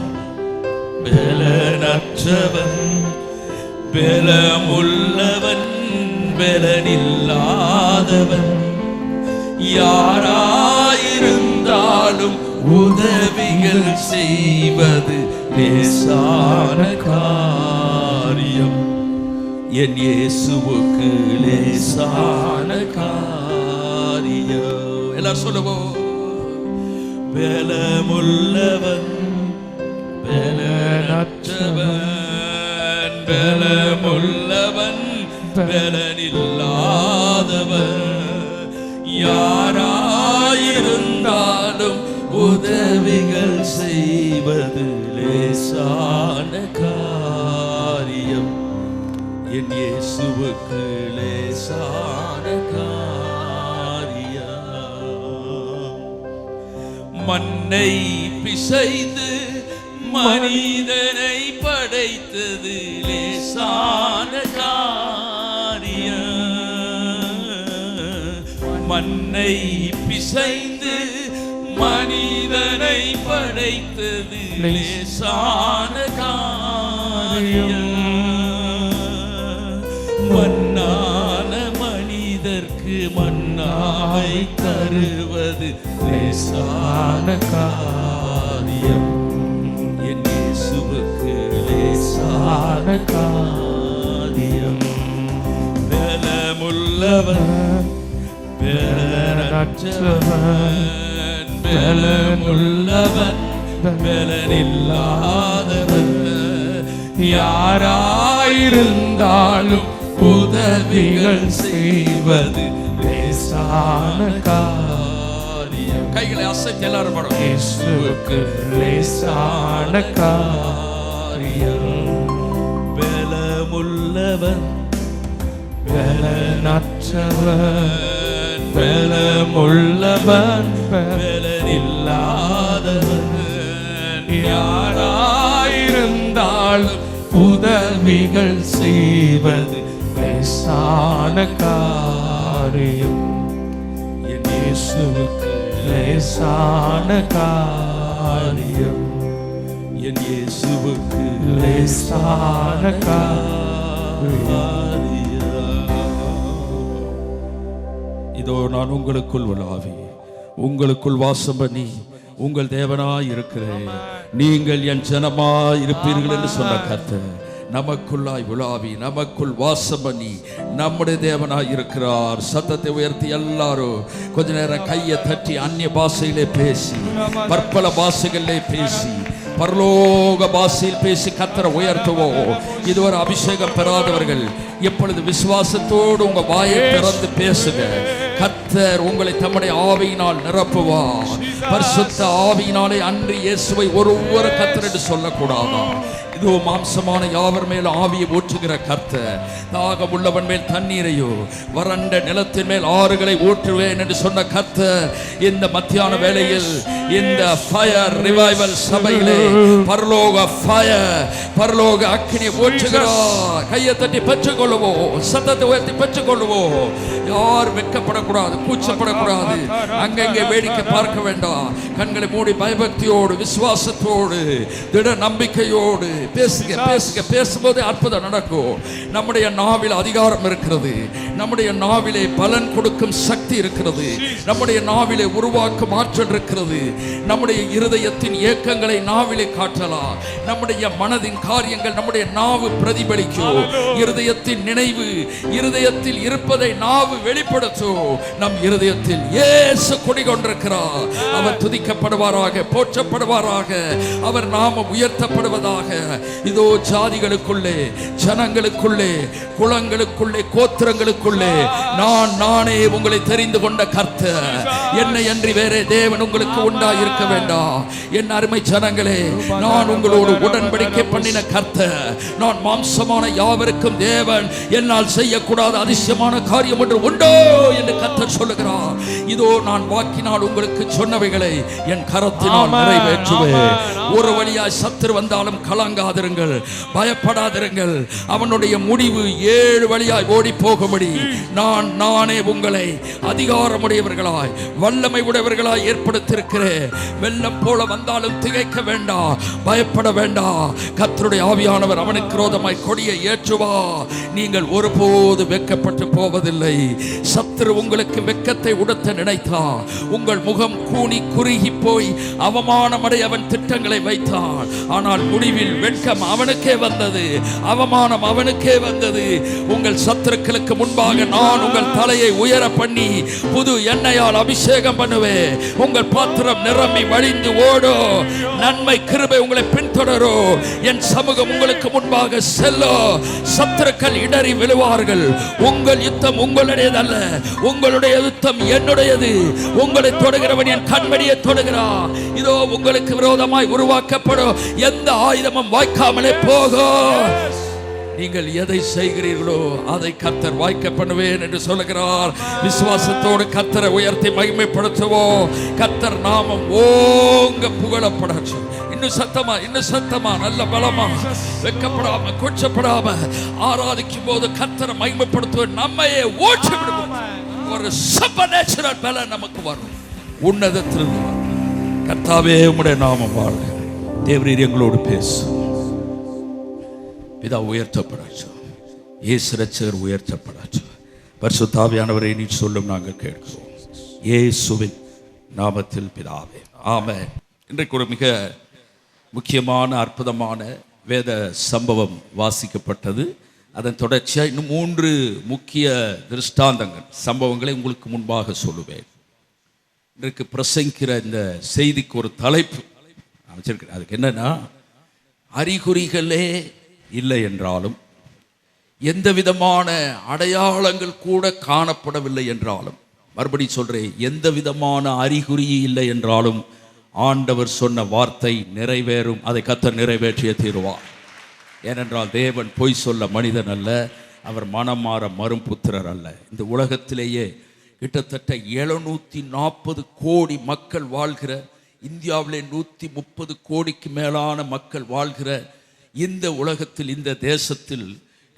பலனற்றவன், பலமுள்ளவன் பலனில்லாதவன், யாராயிருந்தாலும் உதவிகள் செய்வது லேசான காரியம். என் இயேசுவுக்கு லேசான காரியம். எல்லாரும் சொல்லுவோம். பலமுள்ளவன் பலனற்றவன், பலமுள்ளவன் பலனில்லாதவன், யாராயிருந்தாலும் உதவிகள் செய்வது லேசான காரியம். என் இயேசுவுக்கு லேசான காரியம். மண்ணை பிசைந்து மனிதனை படைத்தது லேசான காரியம். மண்ணை பிசைந்து மனிதனை படைத்தது லேசான காரியம். மண்ணான மனிதர்க்கு மண்ணாய் தருவது லேசான காரியம். என் இயேசுவுக்கு லேசான காரியம். பலமுள்ளவன் பலனற்றவன், பலமுள்ளவன் பலனில்லாதவன், யாராயிருந்தாலும் உதவிகள் செய்வது லேசான காரியம். கைகளை அசைத்து எல்லாரும் பாடுவோம். இயேசுவுக்கு லேசான காரியம். பலமுள்ளவன் பலனற்றவன், பலமுள்ளவன் பலனில்லாதவன், யாராயிருந்தாலும் உதவிகள் செய்வது லேசான காரியம். என் இயேசுவுக்கு லேசான காரியம். என் இயேசுவுக்கு லேசான காரியம். இதோ நான் உங்களுக்குள் உலாவி உங்களுக்குள் வாசம் பண்ணி உங்கள் தேவனாய் இருக்கிறேன். நீங்கள் என் ஜனமாய் இருப்பீர்கள் என்று சொன்ன கர்த்தர் நமக்குள்ளாய் உலாவி நமக்குள் வாசம் பண்ணி நம்முடைய தேவனாய் இருக்கிறார். சத்தத்தை உயர்த்தி எல்லாரும் கொஞ்ச நேரம் கையை தட்டி அந்நிய பாஷையிலே பேசி, பற்பல பாஷைகளிலே பேசி, பரலோக பாஷையில் பேசி கர்த்தரை உயர்த்துவோம். இதுவரை அபிஷேகம் பெறாதவர்கள் எப்பொழுது விசுவாசத்தோடு உங்க வாயை திறந்து பேசுங்க. கர்த்தர் உங்களை தம்முடைய ஆவியினால் நிரப்புவார். பரிசுத்த ஆவியினாலே அன்று இயேசுவை ஒருவர கர்த்தர் என்று சொல்லக்கூடாதா? இதோ மாம்சமான யாவர் மேல் ஆவியை ஊற்றுகிற கர்த்தர், தாகம் உள்ளவன் மேல் தண்ணீரையோ வறண்ட நிலத்தின் மேல் ஆறுகளை ஊற்றுவேன் என்று சொன்ன கர்த்தர் இந்த மத்தியான வேளையில் இந்த ஃபயர் ரிவைவல் சபையிலே பரலோக ஃபயர், பரலோக அக்கினியை ஊற்றுகிறார். கையை தட்டி பெற்றுக்கொள்ளுவோம், சத்தத்தை உயர்த்தி பெற்றுக்கொள்ளுவோம். யார் வெட்கப்படக்கூடாது, கூச்சப்படக்கூடாது, அங்கங்கே வேடிக்கை பார்க்க வேண்டாம். கண்களை மூடி பயபக்தியோடு விசுவாசத்தோடு திட நம்பிக்கையோடு பேசுங்க பேசுங்க. பேசும்போது அற்புதம் நடக்கும். நம்முடைய நாவில் அதிகாரம் இருக்கிறது. நம்முடைய நாவிலே பலன் கொடுக்கும் சக்தி இருக்கிறது. நம்முடைய நாவிலே உருவாக்கும் ஆற்றல் இருக்கிறது. நம்முடைய இருதயத்தின் ஏக்கங்களை நாவிலே காட்டலாம். நம்முடைய மனதின் காரியங்கள் நம்முடைய நாவு பிரதிபலிக்கும். இருதயத்தின் நினைவு இருதயத்தில் இருப்பதை நாவு வெளிப்படுத்தும். நம் இருதயத்தில் இயேசு குடிகொண்டிருக்கிறார். அவர் துதிக்கப்படுவாராக, போற்றப்படுவாராக, அவர் நாமம் உயர்த்தப்படுவதாக. இதோ ஜாதிகளுக்குள்ளே, ஜனங்களுக்குள்ளே, குலங்களுக்குள்ளே, கோத்திரங்களுக்குள்ளே நானே உங்களை தெரிந்து கொண்ட கர்த்தர். என்னை அன்றி வேறே தேவன் உங்களுக்கு உண்டாயிருக்க வேண்டாம். என் அருமை ஜனங்களே, நான் உங்களோடு உடன்படிக்கை பண்ணின கர்த்தர். நான் மாம்சமான யாவருக்கும் தேவன். என்னால் செய்யக்கூடாத அதிசயமான காரியம் ஒன்று உண்டோ என்று கர்த்தர் சொல்லுகிறார். இதோ நான் வாக்கினால் உங்களுக்கு சொன்னவைகளை என் கரத்தினால் நிறைவேற்றுவேன். ஒரு வழியாய் சத்துரு வந்தாலும் கலங்காதிருங்கள், பயப்படாதிருங்கள். அவனுடைய முடிவு 7 வழியாய் ஓடி போகும்படி நானே உங்களை அதிகாரமுடையவர்களாய், வல்லமை உடையவர்களாய் ஏற்படுத்தியிருக்கிறேன். வெள்ளம் போல வந்தாலும் திகைக்க வேண்டாம், பயப்பட வேண்டாம். கர்த்தருடைய ஆவியானவர் அவனுக்கு விரோதமாய் கொடியை ஏற்றுவா. நீங்கள் ஒருபோது வெட்கப்பட்டு போவதில்லை. சத்துரு உங்களுக்கு வெட்கத்தை உடுத்த நினைத்தான். உங்கள் முகம் கூனி குறுகி போய் அவமானமடைய அவன் திட்டங்களை வைத்தான். ஆனால் முடிவில் வெட்கம் அவனுக்கே வந்தது, அவமானம் அவனுக்கே வந்தது. உங்கள் சத்துருக்களுக்கு முன்பாக முன்பாக நான் உங்கள் தலையை உயர பண்ணி புது எண்ணெயால் அபிஷேகம் பண்ணுவேன். உங்கள் பாத்திரம் நிரம்பி வழிந்து ஓடும். நன்மை கிருபை உங்களை பின்தொடரும். என் சமூகம் உங்களுக்கு முன்பாக செல்லும். சத்துருக்கள் இடறி விழுவார்கள். உங்கள் யுத்தம் உங்களுடையதல்ல, உங்களுடைய யுத்தம் என்னுடையது. உங்களை தொடுகிறவன் என் கண்மணியை தொடுகிறான். இதோ உங்களுக்கு விரோதமாய் உருவாக்கப்படும் எந்த ஆயுதமும் வாய்க்காமலே போகும். நீங்கள் எதை செய்கிறீர்களோ அதை கர்த்தர் வாய்க்க பண்ணுவேன் என்று சொல்லுகிறார். விசுவாசத்தோடு கர்த்தரை உயர்த்தி மகிமைப்படுத்துவோம். கர்த்தர் நாமம் ஓங்க புகழப்படட்டும். இன்னும் சத்தமா நல்ல பலமா, வெட்கப்படாம கூச்சப்படாம ஆராதிக்கும் போது கர்த்தரை மகிமைப்படுத்துவோம். நம்மையே ஓட்டி விடுவோம். ஒரு சூப்பர் நேச்சுரல் பலன் நமக்கு வரும். உன்னதத்திலிருந்து வரும். கர்த்தாவே உம்முடைய நாமம் வாழ்க. தேவரீர் எங்களோடு பேசும். பிதா உயர்த்தப்படாச்சும். இயேசு ரட்சகர் உயர்த்தப்படாச்சும். பரிசுத்த ஆவியானவரை நீ சொல்லும் நாங்கள் கேட்கிறோம். இயேசுவின் நாமத்தில் பிதாவே, ஆமென். இன்றைக்கு ஒரு மிக முக்கியமான அற்புதமான வேத சம்பவம் வாசிக்கப்பட்டது. அதன் தொடர்ச்சியாக இன்னும் 3 முக்கிய திருஷ்டாந்தங்கள் சம்பவங்களை உங்களுக்கு முன்பாக சொல்லுவேன். இன்றைக்கு பிரசங்கிக்கிற இந்த செய்திக்கு ஒரு தலைப்பு அமைச்சிருக்கிறேன். அதுக்கு என்னன்னா, அறிகுறிகளே இல்லை என்றாலும், எந்த விதமான அடையாளங்கள் கூட காணப்படவில்லை என்றாலும், மறுபடி சொல்றேன், எந்த விதமான அறிகுறி இல்லை என்றாலும் ஆண்டவர் சொன்ன வார்த்தை நிறைவேறும். அதை கர்த்தர் நிறைவேற்றிய தீருவார். ஏனென்றால் தேவன் பொய் சொல்ல மனிதன் அல்ல, அவர் மனம் மாற மரும் புத்திரர் அல்ல. இந்த உலகத்திலேயே கிட்டத்தட்ட 740 கோடி மக்கள் வாழ்கிற, இந்தியாவிலே 130 கோடிக்கு மேலான மக்கள் வாழ்கிற இந்த உலகத்தில், இந்த தேசத்தில்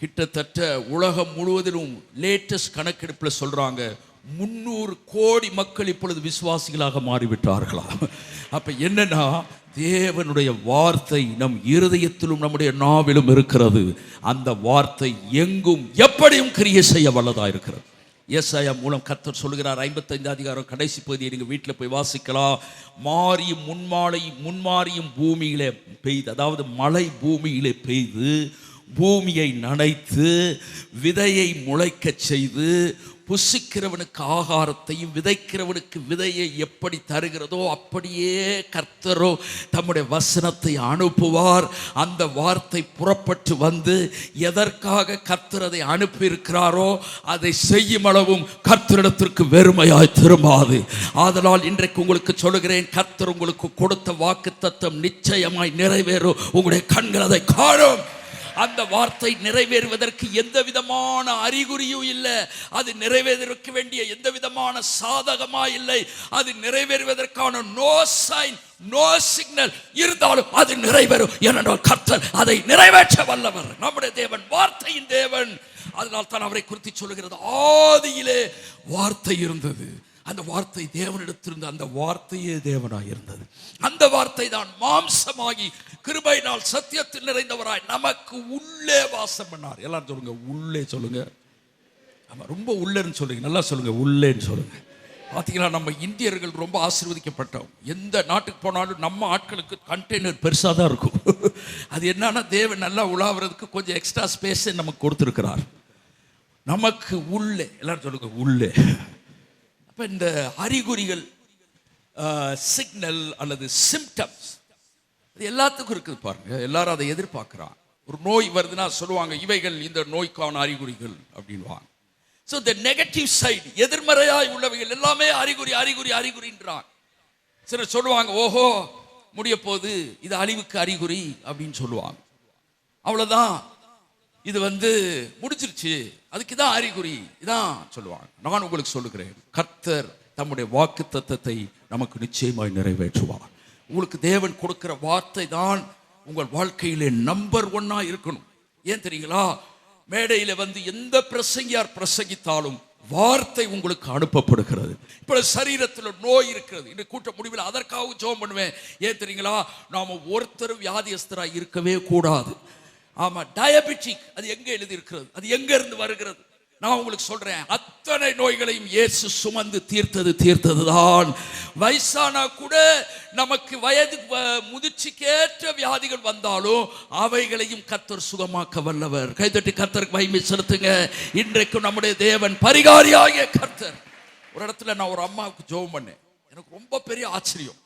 கிட்டத்தட்ட உலகம் முழுவதிலும் லேட்டஸ்ட் கணக்கெடுப்பில் சொல்றாங்க 300 கோடி மக்கள் இப்பொழுது விசுவாசிகளாக மாறிவிட்டார்களாம். அப்ப என்னன்னா, தேவனுடைய வார்த்தை நம் இருதயத்திலும் நம்முடைய நாவிலும் இருக்கிறது. அந்த வார்த்தை எங்கும் எப்படியும் கிரியை செய்ய வல்லதா இருக்கிறது. ஏசாயா மூலம் கர்த்தர் சொல்லுகிறார். 55 அதிகாரம் கடைசி பகுதியை நீங்க வீட்டில் போய் வாசிக்கலாம். மாரியும் முன்மாரியும் பூமியிலே பெய்து, அதாவது மழை பூமியிலே பெய்து பூமியை நனைத்து விதையை முளைக்க செய்து, புசிக்கிறவனுக்கு ஆகாரத்தையும் விதைக்கிறவனுக்கு விதையை எப்படி தருகிறதோ அப்படியே கர்த்தரோ தம்முடைய வசனத்தை அனுப்புவார். அந்த வார்த்தை புறப்பட்டு வந்து எதற்காக கர்த்தர் அதை அனுப்பியிருக்கிறாரோ அதை செய்யும் அளவும் கர்த்தரிடத்திற்கு வெறுமையாய் திரும்பாது. ஆதலால் இன்றைக்கு உங்களுக்கு சொல்லுகிறேன், கர்த்தர் உங்களுக்கு கொடுத்த வாக்குத்தத்தம் நிச்சயமாய் நிறைவேறும். உங்களுடைய கண்கள் அதை காணும். அந்த வார்த்தை நிறைவேறுவதற்கு எந்த விதமான அறிகுறியும் இல்லை. அது நிறைவேறக்க வேண்டிய எந்த விதமான சாதகமா இல்லை. அது நிறைவேறுவதற்கான நோ சைன், நோ சிக்னல் இருந்தாலும் அது நிறைவேறும். ஏனென்றால் கர்த்தர் அதை நிறைவேற்ற வல்லவர். நம்முடைய தேவன் வார்த்தையின் தேவன். அதனால் தான் அவரை குறித்து சொல்லுகிறது, ஆதியிலே வார்த்தை இருந்தது, அந்த வார்த்தை தேவனிடத்திலிருந்து, அந்த வார்த்தையே தேவனாய் இருந்தது. அந்த வார்த்தை தான் மாம்சமாகி கிருபையினால் சத்தியத்தில் நிறைந்தவராய் நமக்கு உள்ளே வாசம் பண்ணார். எல்லாரும் சொல்லுங்க உள்ளே. சொல்லுங்க. ஆமா, ரொம்ப உள்ளேன்னு சொல்லுங்க. நல்லா சொல்லுங்க, உள்ளேன்னு சொல்லுங்க. பார்த்தீங்களா, நம்ம இந்தியர்கள் ரொம்ப ஆசீர்வதிக்கப்பட்டோம். எந்த நாட்டுக்கு போனாலும் நம்ம ஆட்களுக்கு கண்டெய்னர் பெருசாக தான் இருக்கும். அது என்னன்னா, தேவன் நல்லா உலாவுறதுக்கு கொஞ்சம் எக்ஸ்ட்ரா ஸ்பேஸ் நமக்கு கொடுத்துருக்கிறார். நமக்கு உள்ளே. எல்லாரும் சொல்லுங்க உள்ளே. அப்போ இந்த அறிகுறிகள், சிக்னல் அல்லது சிம்டம்ஸ், அது எல்லாத்துக்கும் இருக்குது பாருங்க. எல்லாரும் அதை எதிர்பார்க்குறாங்க. ஒரு நோய் வருதுன்னா சொல்லுவாங்க, இவைகள் இந்த நோய்க்கான அறிகுறிகள் அப்படின்வாங்க. ஸோ த நெகட்டிவ் சைடு, எதிர்மறையாய் உள்ளவைகள் எல்லாமே அறிகுறின்றாங்க. சிலர் சொல்லுவாங்க, ஓஹோ முடிய போது, இது அழிவுக்கு அறிகுறி அப்படின்னு சொல்லுவாங்க. அவ்வளோதான், இது முடிச்சிருச்சு, அதுக்கு தான் அறிகுறி, இதான் சொல்லுவாங்க. நான் உங்களுக்கு சொல்லுகிறேன், கர்த்தர் தம்முடைய வாக்குத்தத்தத்தை நமக்கு நிச்சயமாய் நிறைவேற்றுவார். உங்களுக்கு தேவன் கொடுக்கிற வார்த்தை தான் உங்கள் வாழ்க்கையிலே நம்பர் 1 இருக்கணும். ஏன் தெரியுங்களா? மேடையில் எந்த பிரசங்கியார் பிரசங்கித்தாலும் வார்த்தை உங்களுக்கு அனுப்பப்படுகிறது. இப்போ சரீரத்தில் நோய் இருக்கிறது, இந்த கூட்ட முடிவில் அதற்காக ஜெபம் பண்ணுவேன். ஏன் தெரியுங்களா? நாம ஒருத்தரும் வியாதியஸ்தராக இருக்கவே கூடாது. ஆமா, டயபெட்டிக், அது எங்க எழுதி இருக்கிறது? அது எங்க இருந்து வருகிறது? நான் உங்களுக்கு சொல்றேன், அத்தனை நோய்களையும் இயேசு சுமந்து தீர்த்ததுதான். வயசானா கூட நமக்கு வயது முதிர்ச்சிக்கேற்ற வியாதிகள் வந்தாலும் அவைகளையும் கர்த்தர் சுகமாக்க வல்லவர். கைதட்டி கர்த்தருக்கு மகிமை செலுத்துங்க. இன்றைக்கும் நம்முடைய தேவன் பரிகாரியாகிய கர்த்தர். ஒரு இடத்துல நான் ஒரு அம்மாவுக்கு ஜெபம் பண்ணேன். எனக்கு ரொம்ப பெரிய ஆச்சரியம்.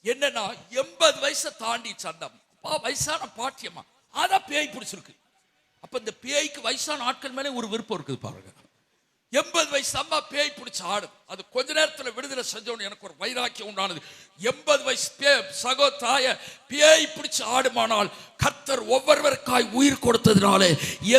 என்னன்னா 80 வயசை தாண்டி சண்டம் வயசான பாட்டியம்மா, அதான் பேய் பிடிச்சிருக்கு. அப்ப இந்த பேய்க்கு வயசான ஆட்கள் மேலே ஒரு விருப்பம் இருக்குது பாருங்க. 80 வயசு அம்மா பேய் பிடிச்ச ஆடு, அது கொஞ்ச நேரத்தில் விடுதலை செஞ்சோன்னு எனக்கு ஒரு வைராக்கியம் உண்டானது. 80 வயசு சகோ தாய பேய் பிடிச்ச ஆடுமானால் கர்த்தர் ஒவ்வொருவருக்காய் உயிர் கொடுத்ததுனாலே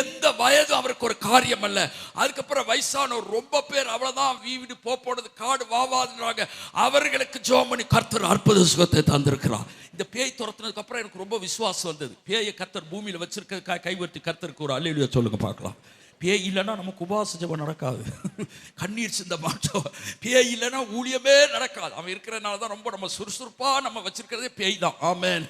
எந்த வயது அவருக்கு ஒரு காரியம் அல்ல. அதுக்கப்புறம் வயசானவர் ரொம்ப பேர் அவ்வளவுதான் வீடு போனது காடு வாவாதுன்றாங்க. அவர்களுக்கு ஜெபம் பண்ணி கர்த்தர் அற்புத சுகத்தை தந்திருக்கிறார். இந்த பேய் துரத்துனதுக்கு அப்புறம் எனக்கு ரொம்ப விசுவாசம் வந்தது. பேயை கர்த்தர் பூமியில வச்சிருக்க கைவற்றி கர்த்தருக்கு ஒரு அல்லேலூயா சொல்லுங்க பார்க்கலாம். பேய் இல்லைன்னா நமக்கு உபவாச ஜெபம் நடக்காது, கண்ணீர் சிந்த மாட்டோம். பேய் இல்லைன்னா ஊழியமே நடக்காது. அவன் இருக்கிறனால தான் ரொம்ப நம்ம சுறுசுறுப்பா நம்ம வச்சிருக்கிறதே பேய் தான். ஆமென்.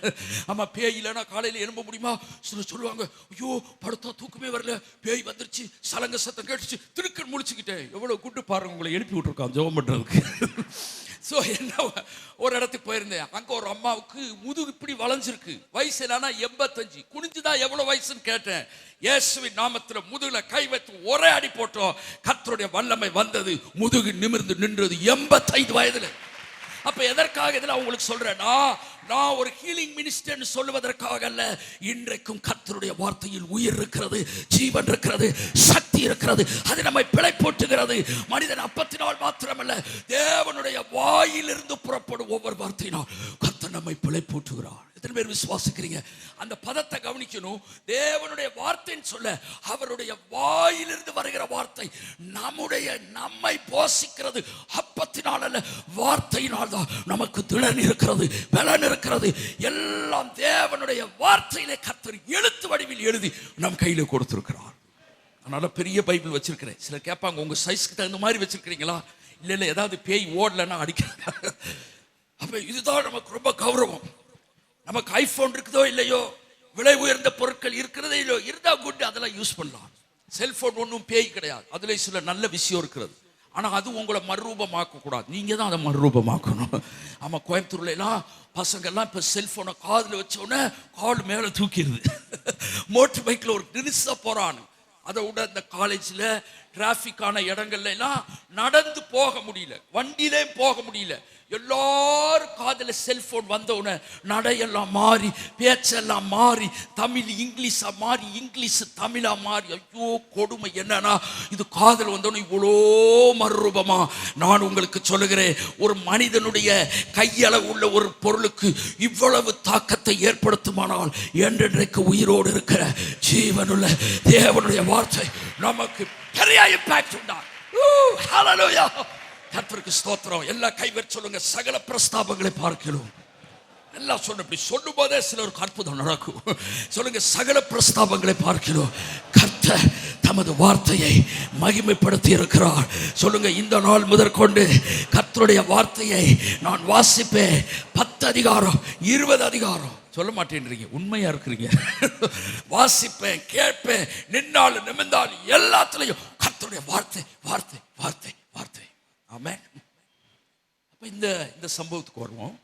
ஆமா, பேய் இல்லைன்னா காலையில் எழும்ப முடியுமா? சொல்லுவாங்க, ஐயோ படுத்தா தூக்கமே வரல, பேய் வந்துருச்சு, சலங்க சத்தம் கேட்டுச்சு, திருக்கன் முழிச்சுக்கிட்டேன். எவ்வளவு குட்டு பாருங்க, உங்களை எழுப்பி விட்டுருக்கான் ஜெபம் பண்றதுக்கு. ஸோ என்ன, ஒரு இடத்துக்கு போயிருந்தேன். அங்கே ஒரு அம்மாவுக்கு முதுகு இப்படி வளைஞ்சிருக்கு. வயசு என்னன்னா 85. குனிஞ்சுதான் எவ்வளோ வயசுன்னு கேட்டேன். இயேசுவின் நாமத்தில் முதுகுல கை வைத்து ஒரே அடி போட்டோம். கர்த்தருடைய வல்லமை வந்தது. முதுகு நிமிர்ந்து நின்றது 85 வயதுல. அப்ப எதற்காக இதில் உங்களுக்கு சொல்றேன்னா, நான் ஒரு ஹீலிங் மினிஸ்டர்னு சொல்லுவதற்காக அல்ல. இன்றைக்கும் கர்த்தருடைய வார்த்தையில் உயிர் இருக்கிறது, ஜீவன் இருக்கிறது, சக்தி இருக்கிறது. அது நம்மை பிழைப்பூட்டுகிறது. மனிதன் அப்பத்தினால் மாத்திரமல்ல, தேவனுடைய வாயிலிருந்து புறப்படும் ஒவ்வொரு வார்த்தையினால் கர்த்தர் நம்மை பிழைப்பூட்டுகிறார். எத்தனை பேர் விசுவாசிக்கிறீங்க? அந்த பதத்தை கவனிக்கணும். தேவனுடைய வார்த்தைன்னு சொல்ல, அவருடைய வாயிலிருந்து வருகிற வார்த்தை நம்மை போஷிக்கிறது. அப்பத்தினால் அல்ல, வார்த்தையினால் தான் நமக்கு திறன் இருக்கிறது, பலன் இருக்கிறது. எல்லாம் தேவனுடைய வார்த்தையிலே கர்த்தர் எழுத்து வடிவில் எழுதி நம் கையில கொடுத்திருக்கிறார். அதனால பெரிய பைபிள் வச்சிருக்கிறேன். சிலர் கேட்பாங்க, உங்க சைஸ்க்கு தகுந்த மாதிரி வச்சிருக்கிறீங்களா? இல்ல ஏதாவது பேய் ஓடலன்னா அடிக்கிறாங்க. அப்ப இதுதான் நமக்கு ரொம்ப கௌரவம். நமக்கு ஐபோன் இருக்குதோ இல்லையோ, விலை உயர்ந்த பொருட்கள் இருக்கிறதே இல்லையோ, இருந்தா குட், அதெல்லாம் யூஸ் பண்ணலாம். செல்போன் ஒன்றும் பேய் கிடையாது. அதுல சில நல்ல விஷயம் இருக்கிறது. ஆனா அது உங்களை மறுரூபமாக்க கூடாது, நீங்க தான் அதை மறுரூபமாக்கணும். ஆமா, கோயம்புத்தூர்ல எல்லாம் பசங்க எல்லாம் இப்ப செல்போனை காதுல வச்ச உடனே கால் மேல தூக்கிடுது. மோட்டர் பைக்ல ஒரு நிமிஷம் போறான். அதை விட இந்த காலேஜ்ல டிராபிக்கான இடங்கள்ல எல்லாம் நடந்து போக முடியல, வண்டியிலே போக முடியல. எல்லாரும் காதல செல்போன் வந்தவுடனே நடையெல்லாம் மாறி, பேச்செல்லாம் மாறி, தமிழ் இங்கிலீஷா மாறி, இங்கிலீஷ் தமிழா மாறி. ஐயோ கொடுமை! என்னன்னா, இது காதல் வந்தோடனே இவ்வளோ மறுரூபமா. நான் உங்களுக்கு சொல்லுகிறேன், ஒரு மனிதனுடைய கையளவு உள்ள ஒரு பொருளுக்கு இவ்வளவு தாக்கத்தை ஏற்படுத்துமானால், என்றென்றைக்கு உயிரோடு இருக்கிற ஜீவனுள்ள தேவனுடைய வார்த்தை நமக்கு பெரிய இம்பாக்ட் உண்டா. ஹல்லேலூயா! கர்த்தருக்கு ஸ்தோத்திரம். எல்லா கைவர் சொல்லுங்க, சகல பிரஸ்தாபங்களை பார்க்கிறோம். எல்லாம் சொன்ன சொல்லும் போதே சிலருக்கு அற்புதம் நடக்கும். சொல்லுங்க, சகல பிரஸ்தாபங்களை பார்க்கிறோம். கர்த்தர் தமது வார்த்தையை மகிமைப்படுத்தி இருக்கிறார். சொல்லுங்க, இந்த நாள் முதற்கொண்டு கர்த்தருடைய வார்த்தையை நான் வாசிப்பேன். 10 அதிகாரம் 20 அதிகாரம் சொல்ல மாட்டேன்றீங்க, உண்மையா இருக்கிறீங்க. வாசிப்பேன், கேட்பேன், நின்னாலும் நிமிர்ந்தாலும் எல்லாத்துலயும் கர்த்தருடைய வார்த்தை வார்த்தை வார்த்தை வார்த்தை. ஆமென். அப்ப இந்த சம்பவத்துக்கு வருவோம்.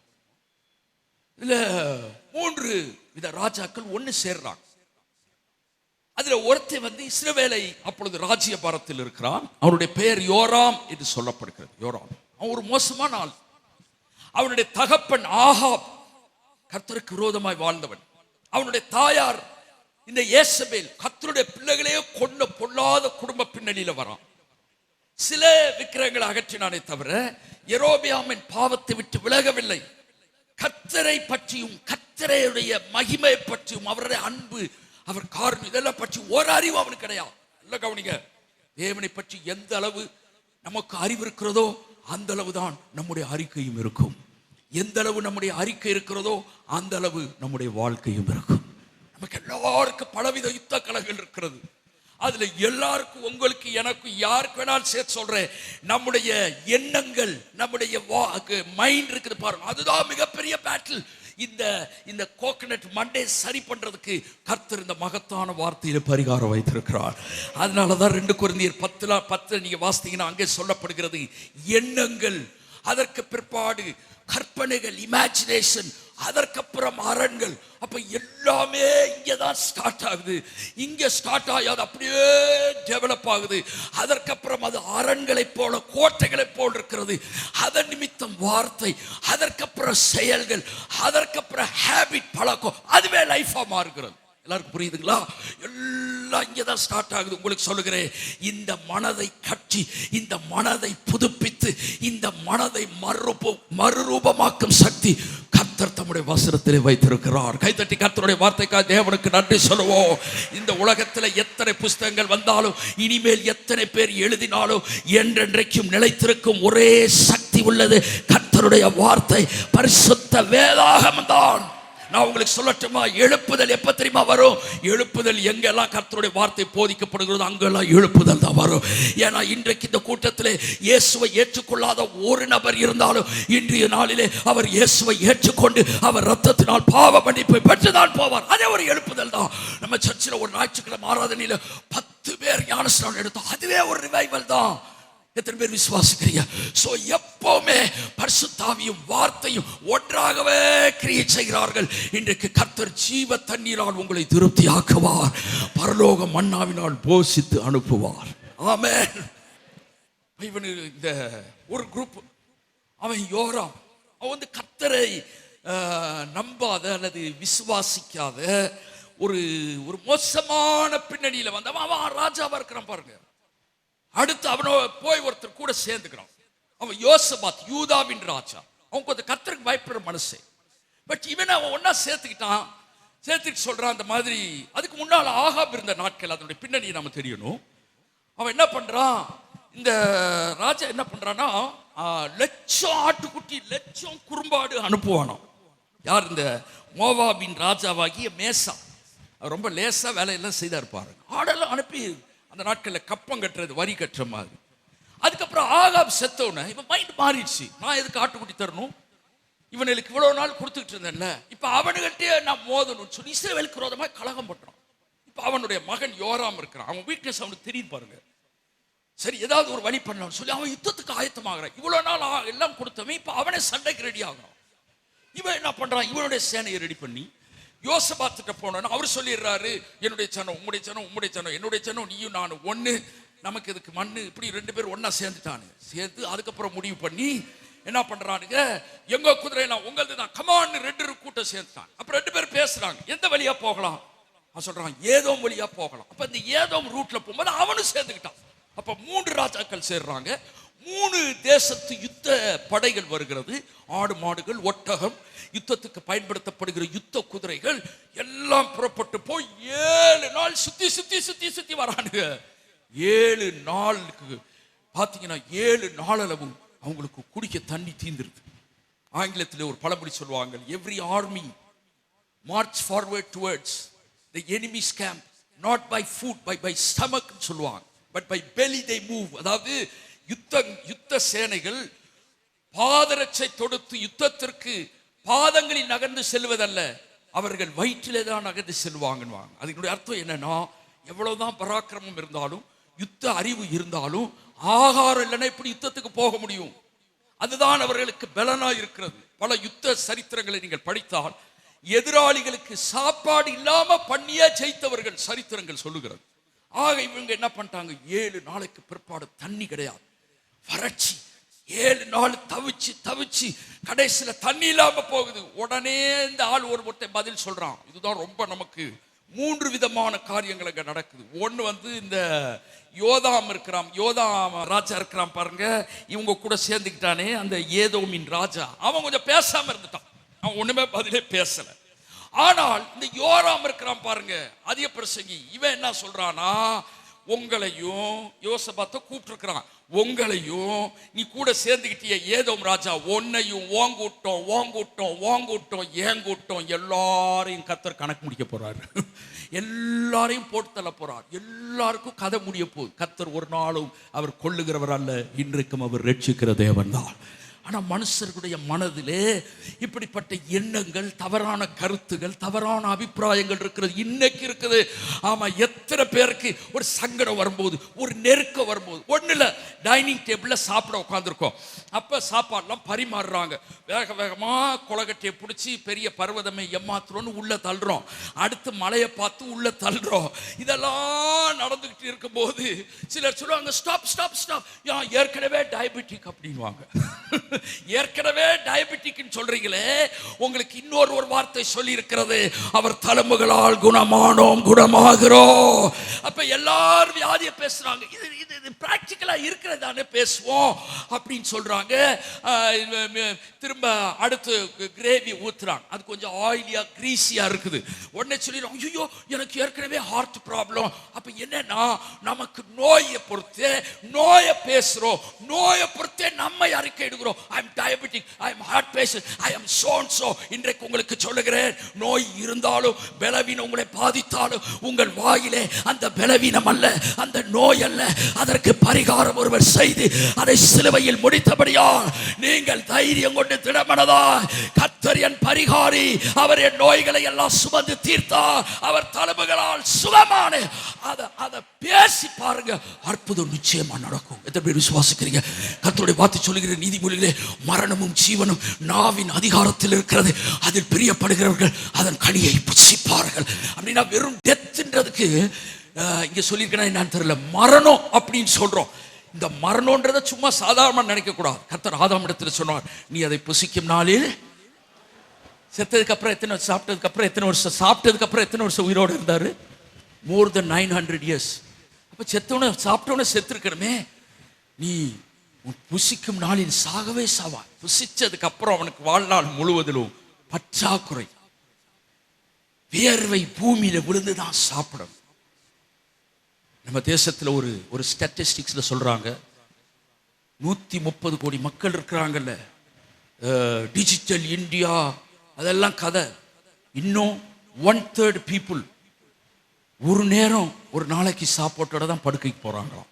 இதுல 3 வித ராஜாக்கள் ஒன்னு சேர்றாங்க. அதுல ஒருத்தன் இஸ்ரவேலை அப்பொழுது ராஜ்யபாரத்தில் இருக்கிறான். அவனுடைய பெயர் யோராம் என்று சொல்லப்படுகிறது. யோராம் அவன் ஒரு மோசமான ஆள். அவனுடைய தகப்பன் ஆகாப் கர்த்தருக்கு விரோதமாய் வாழ்ந்தவன். அவனுடைய தாயார் இந்த ஏசபேல் கர்த்தருடைய பிள்ளைகளே கொண்ட பொல்லாத குடும்ப பின்னணியில வரான். சில விக்கிரகங்களை அகற்றினானே தவிர யெரொபெயாமின் பாவத்தை விட்டு விலகவில்லை. கர்த்தரை பற்றியும் கர்த்தருடைய மகிமை பற்றியும் அவருடைய அன்பு, அவர் காரணம், இதெல்லாம் பற்றி ஒரு அறிவு அவனுக்கு கிடையாது. நல்ல கவனிங்க, தேவனை பற்றி எந்த அளவு நமக்கு அறிவு இருக்கிறதோ அந்த அளவு தான் நம்முடைய அறிக்கையும் இருக்கும். எந்த அளவு நம்முடைய அறிக்கை இருக்கிறதோ அந்த அளவு நம்முடைய வாழ்க்கையும் இருக்கும். நமக்கு எல்லாருக்கும் பலவித யுத்த கலங்கள் இருக்கிறது. அதுல எல்லாருக்கும், உங்களுக்கு எனக்கு யாருக்கு வேணாலும் சேர்த்து சொல்றேன், நம்முடைய எண்ணங்கள், நம்முடைய மைண்ட் இருக்குது பாருங்க, அதுதான் மிகப்பெரிய பேட்டில். இந்த இந்த கோகனட் மண்டே சரி பண்றதுக்கு கர்த்தர் இந்த மகத்தான வார்த்தையில பரிகாரம் வைத்திருக்கிறார். அதனாலதான் 2 கொரிந்தியர் 10 நீங்க வாசித்தீங்கன்னா அங்கே சொல்லப்படுகிறது, எண்ணங்கள், அதற்கு பிற்பாடு கற்பனைகள், இமேஜினேஷன், அதற்கப்புறம் அரண்கள். அப்ப எல்லாமே இங்கதான் ஸ்டார்ட் ஆகுது. இங்க ஸ்டார்ட் ஆகி அது அப்படியே டெவலப் ஆகுது. அதற்கப்புறம் அது அரண்களை போல, கோட்டைகளை போல் இருக்கிறது. அதன் நிமித்தம் வார்த்தை, அதற்கப்புறம் செயல்கள், அதற்கப்புறம் ஹேபிட், பழக்கம், அதுவே லைஃபா மாறுகிறது. எல்லாருக்கும் புரியுதுங்களா? எல்லாம் இங்கதான் ஸ்டார்ட் ஆகுது. உங்களுக்கு சொல்லுகிறேன், இந்த மனதை கட்டி, இந்த மனதை புதுப்பித்து, இந்த மனதை மறுரூபமாக்கும் சக்தி கர்த்தர் தம்முடைய வசனத்திலே வைத்திருக்கிறார். கைத்தட்டி கர்த்தருடைய வார்த்தைக்காக தேவனுக்கு நன்றி சொல்லுவோம். இந்த உலகத்தில் எத்தனை புஸ்தகங்கள் வந்தாலும், இனிமேல் எத்தனை பேர் எழுதினாலும், என்றென்றைக்கும் நிலைத்திருக்கும் ஒரே சக்தி உள்ளது கர்த்தருடைய வார்த்தை, பரிசுத்த வேதாகமம் தான். நான் உங்களுக்கு சொல்லட்டுமா, எழுப்புதல் எப்ப தெரியுமா வரும்? எழுப்புதல் எங்கெல்லாம் கர்த்தருடைய வார்த்தை போதிக்கப்படுகிறதோ அங்கெல்லாம் எழுப்புதல் தான் வரும். ஏன்னா இன்றைக்கு இந்த கூட்டத்திலே இயேசுவை ஏற்றுக்கொள்ளாத ஒரு நபர் இருந்தாலும், இன்றைய நாளிலே அவர் இயேசுவை ஏற்றுக்கொண்டு அவர் ரத்தத்தினால் பாவ மன்னிப்பை பெற்றுதான் போவார். அதே ஒரு எழுப்புதல் தான். நம்ம சர்ச்சில் ஒரு ஞாயிற்றுக்கிழமை ஆராதனையில 10 பேர் ஞானஸ்நானம் எடுத்தோம். அதுவே ஒரு ரிவைவல் தான். எத்தனை பேர் விசுவாசிக்கிறீங்க? சோ எப்பவுமே பரிசுத்தாவியும் வார்த்தையும் ஒன்றாகவே கிரியை செய்கிறார்கள். இன்றைக்கு கர்த்தர் ஜீவ தண்ணீரால் உங்களை திருப்தி ஆக்குவார், பரலோக மன்னாவினால் போஷித்து அனுப்புவார். ஆமென். இவனு இந்த ஒரு குரூப், அவன் யோராம், அவன் கர்த்தரை நம்பாத அல்லது விசுவாசிக்காத ஒரு மோசமான பின்னணியில வந்தவன். அவன் ராஜாவா இருக்கிறான் பாருங்க. அடுத்து அவனோ போய் ஒருத்தர் கூட சேர்ந்துக்கிறான். அவன் யோசபாத், யூதாவின் ராஜா. அவன் கொஞ்சம் கர்த்தருக்கு பயப்படுற மனசு. பட் இவனை அவன் ஒன்னா சேர்த்துக்கிட்டு சொல்றான் அந்த மாதிரி. அதுக்கு முன்னால் ஆகாப் இருந்த நாட்கள், அதனுடைய பின்னணியை நம்ம தெரியணும். அவன் என்ன பண்றான், இந்த ராஜா என்ன பண்றான்னா, 1,00,000 ஆட்டுக்குட்டி, 1,00,000 குறும்பாடு அனுப்புவானாம். யார்? இந்த மோவாபின் ராஜாவாகிய மேசா. அவர் ரொம்ப லேசா வேலையெல்லாம் செய்தா இருப்பாரு. ஆடெல்லாம் அனுப்பி அந்த நாட்களில் கப்பம் கட்டுறது, வரி கட்டுற மாதிரி. அதுக்கப்புறம் ஆகாப் செத்தவன இவன் மைண்ட் மாறிடுச்சு. நான் எதுக்கு ஆட்டுக்குட்டி தரணும், இவனுக்கு இவ்வளவு நாள் கொடுத்துக்கிட்டு இருந்தேன்ல, இப்ப அவனுகிட்டே நான் மோதணும்னு சொல்லி இஸ்ரவேலுக்கு விரோதமா கலகம் பண்றான். இப்ப அவனுடைய மகன் யோராம் இருக்கிறான். அவன் வீக்னஸ் அவனுக்கு தெரியுது பாருங்க. சரி, ஏதாவது ஒரு வழி பண்ணலாம்னு சொல்லி அவன் யுத்தத்துக்கு ஆயத்தமாகறான். இவ்வளவு நாள் எல்லாம் கொடுத்தவன் இப்ப அவனே சண்டைக்கு ரெடி ஆகிறான். இவன் என்ன பண்றான், இவனுடைய சேனையை ரெடி பண்ணி யோசபாத்திட்ட போனோன்னு அவர் சொல்லிடுறாரு, என்னுடைய சனம் உம்முடைய சனம், உம்முடைய சனம் என்னுடைய சனம், நீயும் நானும் ஒன்று, நமக்கு இதுக்கு மண்ணு. இப்படி 2 பேர் ஒன்னா சேர்ந்து அதுக்கப்புறம் முடிவு பண்ணி என்ன பண்றானுங்க, எங்க குதிரை உங்களது தான், கமான்னு 2 கூட்டம் சேர்ந்துட்டான். அப்புறம் 2 பேர் பேசுறாங்க, எந்த வழியா போகலாம்? அவன் சொல்றான், ஏதோம் வழியா போகலாம். அப்ப இந்த ஏதோம் ரூட்ல போகும்போது அவனும் சேர்ந்துக்கிட்டான். அப்ப 3 ராஜாக்கள் சேர்றாங்க. 3 தேசத்து யுத்த படைகள் வருகிறது. ஆடு மாடுகள், ஒட்டகம், யுத்தத்துக்கு பயன்படுத்தப்படுகிற யுத்த குதிரைகள் எல்லாம் புறப்பட்டு போய் 7 நாள் சுத்தி வரானுங்க. 7 நாளுக்கு பாத்தீங்கன்னா 7 நாளளவு அவங்களுக்கு குடிக்க தண்ணி தீந்துருது. ஆங்கிலத்தில் ஒரு பழமொழி சொல்லுவாங்க, every army march forward towards the enemies camp not by foot by stomach சொல்லுவாங்க, but by belly they move. அதாவது யுத்த சேனைகள் பாதரட்சை தொடுத்து யுத்தத்திற்கு பாதங்களில் நகர்ந்து செல்வதல்ல, அவர்கள் வயிற்றிலே தான் நகர்ந்து செல்வாங்க. அதனுடைய அர்த்தம் என்னன்னா, எவ்வளவுதான் பராக்கிரமம் இருந்தாலும், யுத்த அறிவு இருந்தாலும், ஆகாரம் இல்லைன்னா எப்படி யுத்தத்துக்கு போக முடியும்? அதுதான் அவர்களுக்கு பலனா இருக்கிறது. பல யுத்த சரித்திரங்களை நீங்கள் படித்தால் எதிராளிகளுக்கு சாப்பாடு இல்லாம பண்ணியே ஜெயித்தவர்கள் சரித்திரங்கள் சொல்லுகிறது. ஆக இவங்க என்ன பண்ணிட்டாங்க, 7 நாளைக்கு பிற்பாடு தண்ணி கிடையாது, வறட்சி. 7 நாள் தவிச்சு கடைசியில தண்ணி இல்லாம போகுது. உடனே இந்த ஆள் ஒருத்தன் பதில் சொல்றான். இதுதான் ரொம்ப நமக்கு 3 விதமான காரியங்கள் அங்க நடக்குது. ஒன்னு இந்த யோதாம் இருக்கிறான், யோதாம் ராஜா இருக்கிறான் பாருங்க, இவங்க கூட சேர்ந்துக்கிட்டானே அந்த ஏதோமின் ராஜா, அவன் கொஞ்சம் பேசாம இருந்துட்டான். அவன் ஒண்ணுமே பதிலே பேசல. ஆனால் இந்த யோராம் இருக்கிறான் பாருங்க, அதிக பிரசங்கி, இவன் என்ன சொல்றானா, உங்களையும் யோசபாத்தை கூப்பிட்டு இருக்கிறான், உங்களையும் நீ கூட சேர்ந்துக்கிட்டிய ஏதோம் ராஜா, உன்னையும் ஓங்கூட்டம் எல்லாரையும் கர்த்தர் கணக்கு முடிக்க போறாரு. எல்லாரையும் போட்டு தள்ள போறார். எல்லாருக்கும் கதை முடிய போகுது. கர்த்தர் ஒரு நாளும் அவர் கொள்ளுகிறவர் அல்ல, இன்றைக்கும் அவர் ரட்சிக்கிற தேவன் தான். ஆனா மனுஷர்களுடைய மனதிலே இப்படிப்பட்ட எண்ணங்கள், தவறான கருத்துகள், தவறான அபிப்பிராயங்கள் இருக்கிறது, இன்னைக்கு இருக்குது. ஆமா, எத்தனை பேருக்கு ஒரு சங்கடம் வரும்போது, ஒரு நெருக்கம் வரும்போது, ஒண்ணு இல்ல, டைனிங் டேபிள்ல சாப்பிட உட்காந்துருக்கோம், அப்ப சாப்பாடுலாம் பரிமாறுறாங்க, வேக வேகமா கொலகட்டியை பிடிச்சி பெரிய பர்வதமே ஏமாத்துறோன்னு உள்ள தள்ளுறோம், அடுத்து மலையை பார்த்து உள்ள தள்ளுறோம். இதெல்லாம் நடந்துகிட்டு இருக்கும்போது சிலர் சொல்லுவாங்க, ஸ்டாப் ஸ்டாப் ஸ்டாப், ஏற்கனவே டயபெட்டிக் அப்படின்வாங்க. ஏற்கனவே டயபெட்டிக் சொல்றீங்களே, உங்களுக்கு இன்னொரு வார்த்தை சொல்லி இருக்கிறது, அவர் தழும்புகளால் குணமானோம், குணமாகிறோம். அப்ப எல்லாரும் வியாதியை பேசுறாங்க, இது பிராக்டிக்கலா இருக்கிறதானே பேசுவோம் அப்படின்னு சொல்றாங்க. திரும்ப அடுத்து கிரேவி ஊத்துறாங்க, அது கொஞ்சம் ஆயிலியா கிரீசியா இருக்குது. உடனே சொல்லிடுறோம், ஐயோ எனக்கு ஏற்கனவே ஹார்ட் ப்ராப்ளம். அப்ப என்னன்னா, நமக்கு நோயை பொறுத்து நோயை பேசுறோம், நோயை பொறுத்தே நம்மை அறிக்கை எடுக்கிறோம். I am diabetic, I am heart patient, I am so and so. இன்றைக்கு உங்களுக்கு சொல்லுகிறேன், நோய் இருந்தாலும் பலவீனம் உங்களை பாதித்தாலும் உங்கள் வாயிலே அந்த பலவீனம் அல்ல, அந்த நோய் அல்ல, அதற்கு பரிகாரம் ஒருவர் செய்து அதை சிலுவையில் முடித்தபடியால் நீங்கள் தைரியம் கொண்டு திடமனதாய், கர்த்தர் என் பரிகாரி, அவர் என் நோய்களை எல்லாம் சுமந்து தீர்த்தார், அவர் தழும்புகளால் சுகமான, அதை பேசி பாருங்க, அற்புதம் நிச்சயமா நடக்கும். எத்தனை பேர் விசுவாசிக்கிறீங்க? கர்த்தருடைய வார்த்தை சொல்லுகிற நீதிமொழிகளே, மரணமும் ஜீவனும் நாவின் அதிகாரத்தில் இருக்கிறது, அதில் பிரியப்படுகிறவர்கள் அதன் கனியை புசிப்பார்கள். அப்படின்னா வெறும் டெத்ன்றதுக்கு இங்க சொல்லியிருக்கேன் என்னன்னு தெரியல, மரணம் அப்படின்னு சொல்றோம். இந்த மரணம்ன்றதை சும்மா சாதாரண நினைக்க கூடாது. கர்த்தர் ஆதாம் இடத்துல சொன்னார், நீ அதை புசிக்கும் நாளில், செத்ததுக்கு அப்புறம் எத்தனை வருஷம், சாப்பிட்டதுக்கு அப்புறம் எத்தனை வருஷம், சாப்பிட்டதுக்கு அப்புறம் எத்தனை வருஷம் உயிரோடு இருந்தாரு? more than 900 years. அப்ப செத்தவன சாப்பிட்டவன செத்துருக்கணுமே, நீ புசிக்கும் நாளில் சாகவே சாவா. புசிச்சதுக்கு அப்புறம் அவனுக்கு வாழ்நாள் முழுவதிலும் பற்றாக்குறை, வியர்வை பூமியில விழுந்துதான் சாப்பிடணும். நம்ம தேசத்துல ஒரு ஸ்டாட்டிஸ்டிக்ஸ்ல சொல்றாங்க, 130 கோடி மக்கள் இருக்கிறாங்கல்ல, டிஜிட்டல் இந்தியா அதெல்லாம் கதை. இன்னும் 1/3 பீப்புள் ஒரு நேரம் ஒரு நாளைக்கு சாப்பாட்டோட தான் படுக்கைக்கு போறாங்களாம்.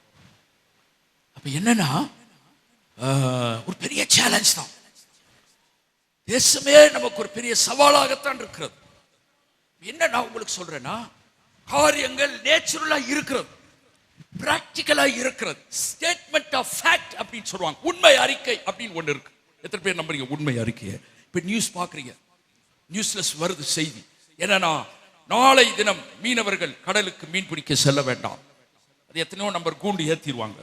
அப்ப என்னன்னா, ஒரு பெரிய சேலஞ்ச் தான். தேசமே நமக்கு ஒரு பெரிய சவாலாகத்தான் இருக்கிறது. என்ன நான் உங்களுக்கு சொல்றேன்னா, காரியங்கள் நேச்சுரலா இருக்கிறது, பிராக்டிக்கலா இருக்கிறது. ஸ்டேட்மெண்ட் ஆஃப் ஃபேக்ட் அப்படின்னு சொல்லுவாங்க, உண்மை அறிக்கை அப்படின்னு ஒண்ணு இருக்கு. எத்தனை பேர் நம்புறீங்க உண்மை அறிக்கையை? இப்ப நியூஸ் பாக்குறீங்க, நியூஸ்ல வருது செய்தி என்னன்னா, நாளை தினம் மீனவர்கள் கடலுக்கு மீன் பிடிக்க செல்ல வேண்டாம். அது எத்தனையோ நம்பர் கூண்டு ஏத்திடுவாங்க.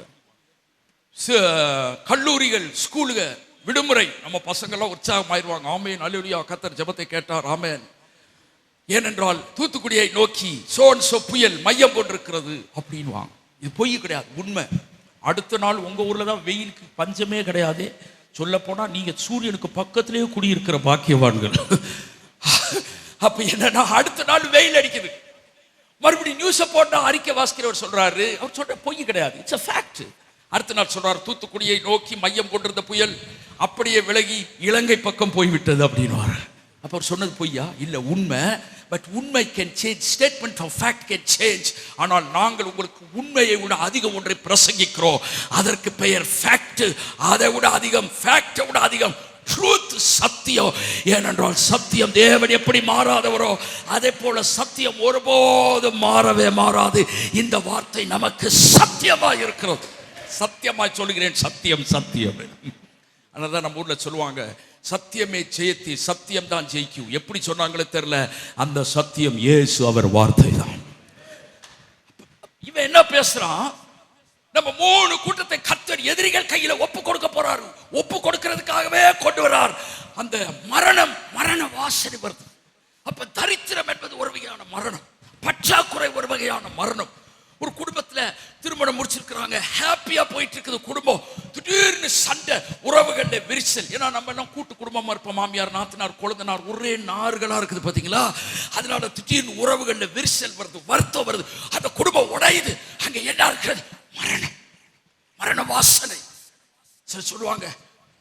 கல்லூரிகள், ஸ்கூலுக விடுமுறை. நம்ம பசங்கள்லாம் உற்சாகமாயிருவாங்க, ஆமேன் அல்லேலூயா, கர்த்தர் ஜெபத்தை கேட்டார், ஆமேன். ஏனென்றால் தூத்துக்குடியை நோக்கி சோ புயல் மையம் கொண்டிருக்கிறது அப்படின்வாங்க. இது பொய் கிடையாது, உண்மை. அடுத்த நாள் உங்க ஊர்ல தான் வெயிலுக்கு பஞ்சமே கிடையாது. சொல்ல போனா நீங்க சூரியனுக்கு பக்கத்திலேயே குடியிருக்கிற பாக்கியவான்கள். அப்ப என்னன்னா, அடுத்த நாள் வெயில் அடிக்குது, மறுபடியும் நியூஸை போட்டா அறிக்கை வாசிக்கிறவர் சொல்றாரு, அவர் சொல்ற பொய் கிடையாது, இட்ஸ் a fact. அடுத்த நாள் சொல்றாரு, தூத்துக்குடியை நோக்கி மையம் கொண்டிருந்த புயல் அப்படியே விலகி இலங்கை பக்கம் போய்விட்டது அப்படின்னு. அப்ப அவர் சொன்னது பொய்யா? இல்ல, உண்மை. பட் உண்மை can change, statement of fact can change. ஆனால் நாங்கள் உங்களுக்கு உண்மையை விட அதிகம் ஒன்றை பிரசங்கிக்கிறோம், அதற்கு பெயர் ஃபேக்ட். அதை விட அதிகம், ஃபேக்டை விட அதிகம் ட்ரூத், சத்தியம். ஏனென்றால் சத்தியம், தேவன் எப்படி மாறாதவரோ அதே போல சத்தியம் ஒருபோதும் மாறவே மாறாது. இந்த வார்த்தை நமக்கு சத்தியமாய் இருக்கிறது. சத்தியமாய் சொல்லுகிறேன், சத்தியம் சத்தியம். அதனால நம்ம ஊர்ல சொல்லுவாங்க, சத்தியமே ஜெயத்தி, சத்தியம் தான் ஜெயிக்கும். எப்படி சொன்னாங்களே தெரியல, அந்த சத்தியம் இயேசு, அவர் வார்த்தை தான். இவன் என்ன பேசுறான்? நம்ம 3 கூட்டத்தை கர்த்தர் எதிரிகள் கையில ஒப்பு கொடுக்க போறாரு. ஒப்பு கொடுக்கிறதுக்காகவே கொண்டு வரார். அந்த மரண வாசனை வருது. அப்ப தரித்திரம் என்பது ஒரு வகையான மரணம், பற்றாக்குறை ஒரு வகையான மரணம். ஒரு குடும்பத்துல திருமணம் முடிச்சிருக்கிறாங்க, ஹாப்பியா போயிட்டு இருக்குது குடும்பம், திடீர்னு சண்டை, உறவுகள்ல விரிசல். ஏன்னா நம்ம எல்லாம் கூட்டு குடும்பமா இருப்போம், மாமியார் நாத்தனார் கொழுந்தனார் ஒரே நார்களா இருக்குது பாத்தீங்களா. அதனால திடீர்னு உறவுகள்ல விரிசல் வருது, வருத்தம் வருது, அந்த குடும்பம் உடையுது. அங்க என்ன இருக்கிறது? மரண வாசனை. சில சொல்லுவாங்க,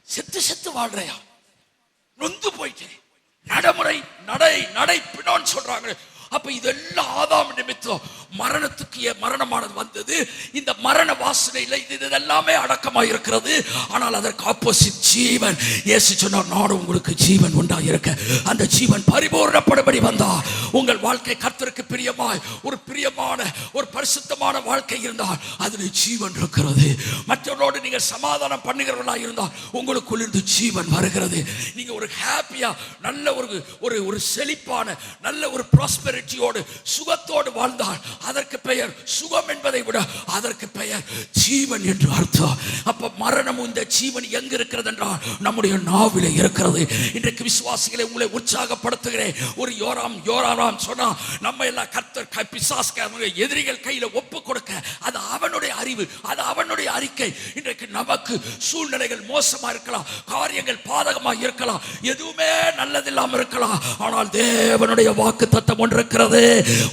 செத்து வாழ்றையா, நொந்து போயிட்டேன், நடைமுறை நடை பின்னோன்னு சொல்றாங்க. அப்ப இதெல்லாம் ஆதாம் நிமித்தம் மரணத்துக்கு மரணமானது வந்தது. இந்த மரண வாசனையில் இது எல்லாமே அடக்கமாக இருக்கிறது. ஆனால் அதற்கு ஆப்போசிட் ஜீவன். இயேசு சொன்னார், நானும் உங்களுக்கு ஜீவன் உண்டாயிருக்க அந்த ஜீவன் பரிபூர்ணப்படும்படி வந்தார். உங்கள் வாழ்க்கை கர்த்தருக்கு பிரியமாய் ஒரு பிரியமான ஒரு பரிசுத்தமான வாழ்க்கை இருந்தால் அதில் ஜீவன் இருக்கிறது. மற்றவர்களோடு நீங்கள் சமாதானம் பண்ணுகிறவர்களாக இருந்தால் உங்களுக்குள் இருந்து ஜீவன் வருகிறது. நீங்க ஒரு ஹாப்பியா நல்ல ஒரு செழிப்பான நல்ல ஒரு ப்ராஸ்பெரிட்டியோடு சுகத்தோடு வாழ்ந்தால் அதற்கு பெயர் சுகம் என்பதை விட அதற்கு பெயர் ஜீவன் என்று அர்த்தம். அப்ப மரணம் இந்த ஜீவன் எங்க இருக்கிறது என்றால் நம்முடைய நாவிலே இருக்கிறது. இன்றைக்கு விசுவாசிகளை உங்களை உற்சாகப்படுத்துகிறேன். ஒரு யோராம் சொன்னா நம்ம எல்லாம் கர்த்தர் பிசாசுக்கு எதிரிகள் கையில ஒப்பு கொடுக்க அது அவனுடைய அறிவு, அது அவனுடைய அறிக்கை. இன்றைக்கு நமக்கு சூழ்நிலைகள் மோசமா இருக்கலாம், காரியங்கள் பாதகமாக இருக்கலாம், எதுவுமே நல்லதில்லாம இருக்கலாம். ஆனால் தேவனுடைய வாக்குத்தத்தம் ஒன்று இருக்கிறது.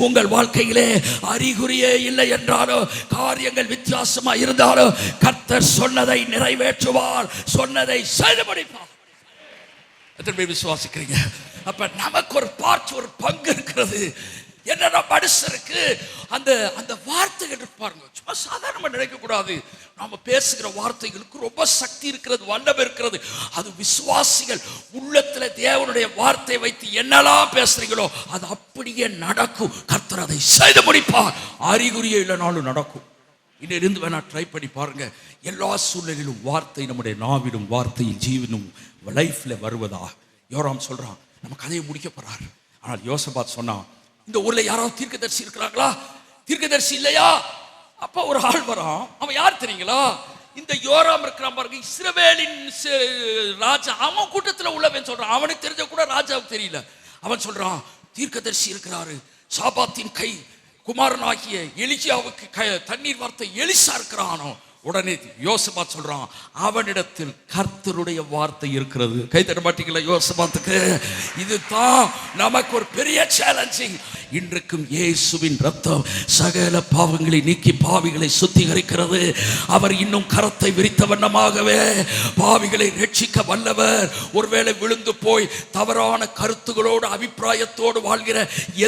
உங்கள் வாழ்க்கையிலே அறிகுறியே இல்லை என்றாலும் காரியங்கள் வித்தியாசமா இருந்தாலும் கர்த்தர் சொன்னதை நிறைவேற்றுவார், சொன்னதை செய்து முடிப்பார். எத்தனை பேர் விசுவாசிக்கிறீங்க? அப்ப நமக்கு ஒரு பார்ட், ஒரு பங்கு இருக்கிறது. என்னன்னா மனுஷருக்கு அந்த அந்த வார்த்தைகள் இருப்பாருங்க. சும்மா சாதாரணமா நினைக்க கூடாது. நாம பேசுகிற வார்த்தைகளுக்கு ரொம்ப சக்தி இருக்கிறது, வல்லமை இருக்கிறது. அது விசுவாசிகள் உள்ளத்துல தேவனுடைய வார்த்தை வைத்து என்னெல்லாம் பேசுறீங்களோ அது அப்படியே நடக்கும். கர்த்தர் அதை செய்து முடிப்பார். அறிகுறியே இல்லைனாலும் நடக்கும். இன்னிலிருந்து வேணா ட்ரை பண்ணி பாருங்க. எல்லா சூழ்நிலையிலும் வார்த்தை நம்முடைய நாவிலும் வார்த்தையில் ஜீவனும் லைஃப்ல வருவதா. யோராம் சொல்றான், நம்ம கதையை முடிக்க போறாரு. ஆனால் யோசபாத் சொன்னா, இந்த ஊர்ல யாராவது தீர்க்கதரிசி இருக்கிறாங்களா? தீர்க்கதரிசி இல்லையா? அப்ப ஒரு ஆள் வரான். அவன் யார் தெரியுங்களா? இந்த யோராம் இருக்கிறான் பாருங்க, இஸ்ரவேலின் ராஜா. அவன் கூட்டத்தில் உள்ளவன் சொல்றான். அவனுக்கு தெரிஞ்ச கூட ராஜாவுக்கு தெரியல. அவன் சொல்றான், தீர்க்கதரிசி இருக்கிறாரு. சாபாத்தின் கை குமாரனாகிய எலியாவுக்கு தண்ணீர் வார்த்தை எலிசா இருக்கிறானோ. உடனே யோசபாத் சொல்றான், அவனிடத்தில் கர்த்தருடைய வார்த்தை இருக்கிறது. கை தட்ட மாட்டீங்களா யோசபாத்துக்கு? இதுதான் நமக்கு ஒரு பெரிய சேலஞ்சிங். இன்றைக்கும் இயேசுவின் ரத்தம் சகல பாவங்களை நீக்கி பாவிகளை சுத்திகரிக்கிறது. அவர் இன்னும் கரத்தை விரித்த வண்ணமாகவே பாவிகளை ரட்சிக்க வல்லவர். ஒருவேளை விழுந்து போய் தவறான கருத்துகளோடு அபிப்பிராயத்தோடு வாழ்கிற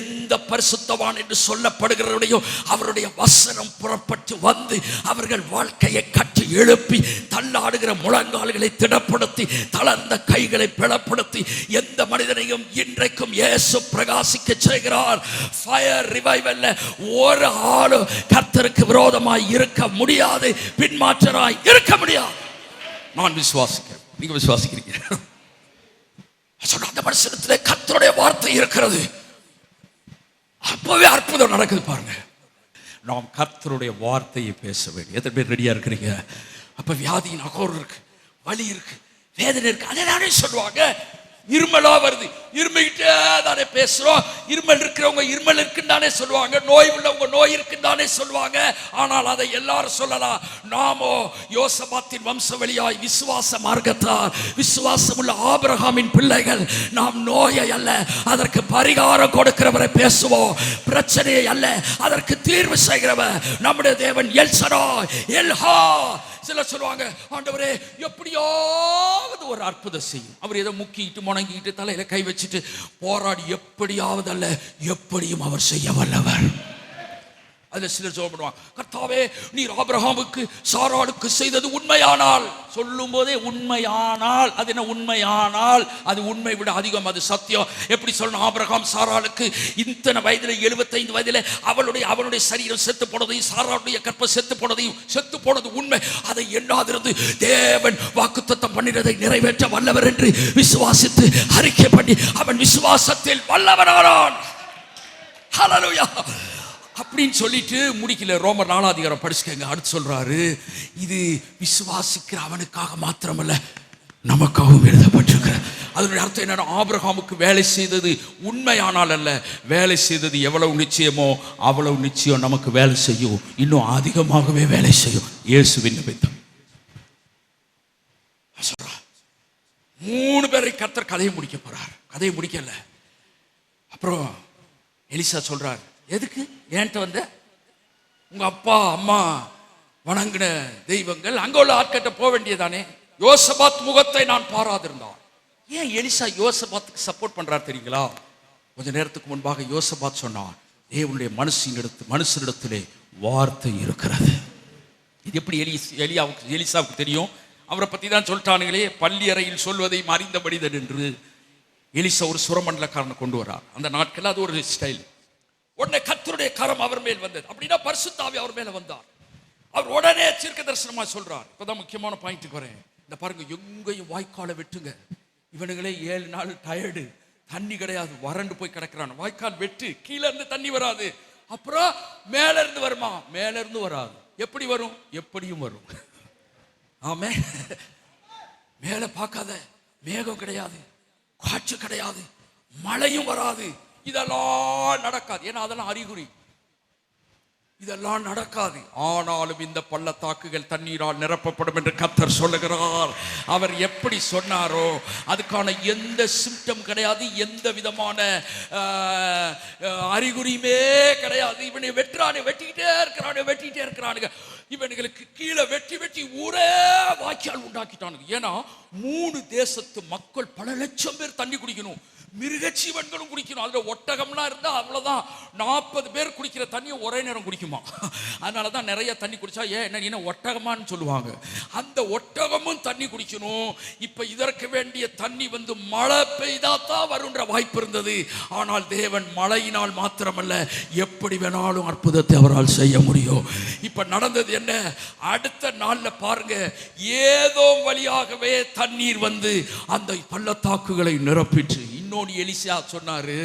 எந்த பரிசுத்தவான் என்று சொல்லப்படுகிறவரையும் அவருடைய வசனம் புறப்பட்டு வந்து அவர்கள் வாழ்க்கையை கட்டி எழுப்பி தள்ளாடுகிற முழங்கால்களை திடப்படுத்தி தளர்ந்த கைகளை பலப்படுத்தி எந்த மனிதனையும் இன்றைக்கும் இயேசு பிரகாசிக்க செய்கிறார். ஃபயர் ரிவைவல்ல ஒரு ஆளு கர்த்தருக்கு விரோதமாய் இருக்க முடியாது, பின்மாற்றராய் இருக்க முடியாது. நான் விசுவாசிக்கிறேன். நீங்க விசுவாசிக்கிறீங்க? அந்த மனுஷனத்திலே கர்த்தருடைய வார்த்தை இருக்கிறது. அப்பவே அற்புதம் நடக்குது பாருங்க. நாம் கர்த்தருடைய வார்த்தையை பேச வேண்டும். எத்தனை பேர் ரெடியா இருக்கிறீங்க? அப்ப வியாதியின் அகோரம் இருக்கு, வலி இருக்கு, வேதனை இருக்கு, அதை தானே சொல்லுவாங்க. இருமலா வருது, இருமிக்கிட்டே தானே பேசுறோம். இருமல் இருக்கிறவங்க இருமல் இருக்குன்னு தானே சொல்லுவாங்க. நோய் உள்ளவங்க நோய் இருக்குன்னு தானே சொல்லுவாங்க. ஆனால் அதை எல்லாரும் சொல்லலாம். நாமோ யோசபாத்தின் வம்ச வழியாய் விசுவாச மார்க்கத்தார் விசுவாசம் உள்ள ஆபிரகாமின் பிள்ளைகள். நாம் நோயை அல்ல அதற்கு பரிகாரம் கொடுக்கிறவரை பேசுவோம். பிரச்சனையை அல்ல அதற்கு தீர்வு செய்கிறவர் நம்முடைய தேவன். எல் சடாய், எல்ஹா. சிலர் சொல்லுவாங்க, ஆண்டவரே எப்படியாவது ஒரு அற்புதம் செய்யும். அவர் ஏதோ முக்கிட்டு முணங்கிட்டு தலையில கை வச்சுட்டு போராடி எப்படியாவது அல்ல எப்படியும் அவர் செய்ய வல்லவர். அதுல சிலர் சொல்லுவாங்க, கர்த்தாவே நீர் ஆபிரகாமுக்கு சாராளுக்கு செய்தது உண்மையானால். சொல்லும் போதே உண்மையானால், அது என்ன உண்மையானால்? அது உண்மை விட அதிகம், அது சத்தியம். எப்படி சொல்லணும்? ஆபிரகாம் சாராளுக்கு இத்தனை வயதில் 75 வயதில் அவனுடைய சரீரம் செத்து போனதையும் சாராளுடைய கற்ப செத்து போனது உண்மை. அதை எண்ணாதிருந்து தேவன் வாக்குத்தத்தம் பண்ணினதை நிறைவேற்ற வல்லவர் என்று விசுவாசித்து அறிக்கை பண்ணி அவன் விசுவாசத்தில் வல்லவனானான். ஹல்லேலூயா. அப்படின்னு சொல்லிட்டு முடிக்கல. ரோமர் 4ஆம் அதிகாரம் படிச்சுக்கங்க. அடுத்து சொல்றாரு, இது விசுவாசிக்கிற அவனுக்காக மாத்திரமல்ல நமக்காகவும் எழுதப்பட்டிருக்கிற. அதனுடைய அர்த்தம் என்னன்னா, ஆபிரகாமுக்கு வேலை செய்தது உண்மையானால் அல்ல, வேலை செய்தது எவ்வளவு நிச்சயமோ அவ்வளவு நிச்சயம் நமக்கு வேலை செய்யும், இன்னும் அதிகமாகவே வேலை செய்யும். இயேசுவின் நிமித்தம் சொல்றார். 3 பேரை கர்த்தர் கதையை முடிக்க போறார். கதையை முடிக்கல. அப்புறம் எலிசா சொல்றார், எதுக்கு ஏன்ட்ட வந்த? உங்க அப்பா அம்மா வணங்கின தெய்வங்கள் அங்க உள்ள ஆட்கிட்ட போக வேண்டியதானே? யோசபாத் முகத்தை நான் பாராதிருந்தான். ஏன் எலிசா யோசபாத்துக்கு சப்போர்ட் பண்றார் தெரியுங்களா? கொஞ்ச நேரத்துக்கு முன்பாக யோசபாத் சொன்னான், தேவனுடைய மனுஷனிடத்திலே வார்த்தை இருக்கிறது. இது எப்படி எலிசாவுக்கு தெரியும்? அவரை பத்தி தான் சொல்லிட்டானுங்களே, பள்ளி அறையில் சொல்வதையும் அறிந்த மனிதன் என்று. எலிசா ஒரு சுரமண்டலக்காரனை கொண்டு வரார். அந்த நாட்கள் அது ஒரு ஸ்டைல். உடனே கர்த்தருடைய கரம் அவர் மேல் வந்தது. அப்படின்னா பரிசுத்த ஆவி அவர் மேல வந்தார். அவர் உடனே தீர்க்க தரிசனமா சொல்றார். இப்பதான் முக்கியமான பாயிண்ட்டுக்கு வரேன். இந்த பாருங்க, எங்கேயும் வாய்க்காலை வெட்டுங்க. இவனுங்களே 7 நாள் டயர்டு, தண்ணி கிடையாது, வறண்டு போய் கிடக்கிறான். வாய்க்கால் வெட்டு, கீழே இருந்து தண்ணி வராது. அப்புறம் மேல இருந்து வருமா? மேல இருந்து வராது. எப்படி வரும்? எப்படியும் வரும். ஆமே. மேல பார்க்காத, மேகம் கிடையாது, காற்று கிடையாது, மழையும் வராது. இதெல்லாம் நடக்காது. ஏன்னா அதெல்லாம் அறிகுறி. இதெல்லாம் நடக்காது. ஆனாலும் இந்த பள்ளத்தாக்குகள் தண்ணீரால் நிரப்பப்படும் என்று கர்த்தர் சொல்லுகிறார். அவர் எப்படி சொன்னாரோ அதுக்கான எந்த சிம்டம் கிடையாது, எந்த விதமான அறிகுறியுமே கிடையாது. இவனை வெட்டிக்கிட்டே இருக்கிறானுங்க. இவனுங்களுக்கு கீழே வெட்டி ஊரே வாய்க்கால் உண்டாக்கிட்டானுங்க. ஏன்னா 3 தேசத்து மக்கள் பல லட்சம் பேர் தண்ணி குடிக்கணும், மிருகஜீவன்களும் குடிக்கணும். அதுல ஒட்டகம்லாம் இருந்தா அவ்வளவுதான். 40 பேர் குடிக்கிற தண்ணியை ஒரே நேரம் குடிக்குமா. அதனாலதான் நிறைய தண்ணி குடிச்சா என்ன ஒட்டகமான்னு சொல்லுவாங்க. அந்த ஒட்டகமும் தண்ணி குடிக்கணும். இப்ப இதற்கு வேண்டிய தண்ணி மழை பெய்தாதான் வருன்ற வாய்ப்பு இருந்தது. ஆனால் தேவன் மழையினால் மாத்திரமல்ல, எப்படி வேணாலும் அற்புதத்தை அவரால் செய்ய முடியும். இப்ப நடந்தது என்ன? அடுத்த நாள்ல பாருங்க, ஏதோ வழியாகவே தண்ணீர் அந்த பள்ளத்தாக்குகளை நிரப்பிட்டு. இன்னொன்று எலிசா சொன்னாரு,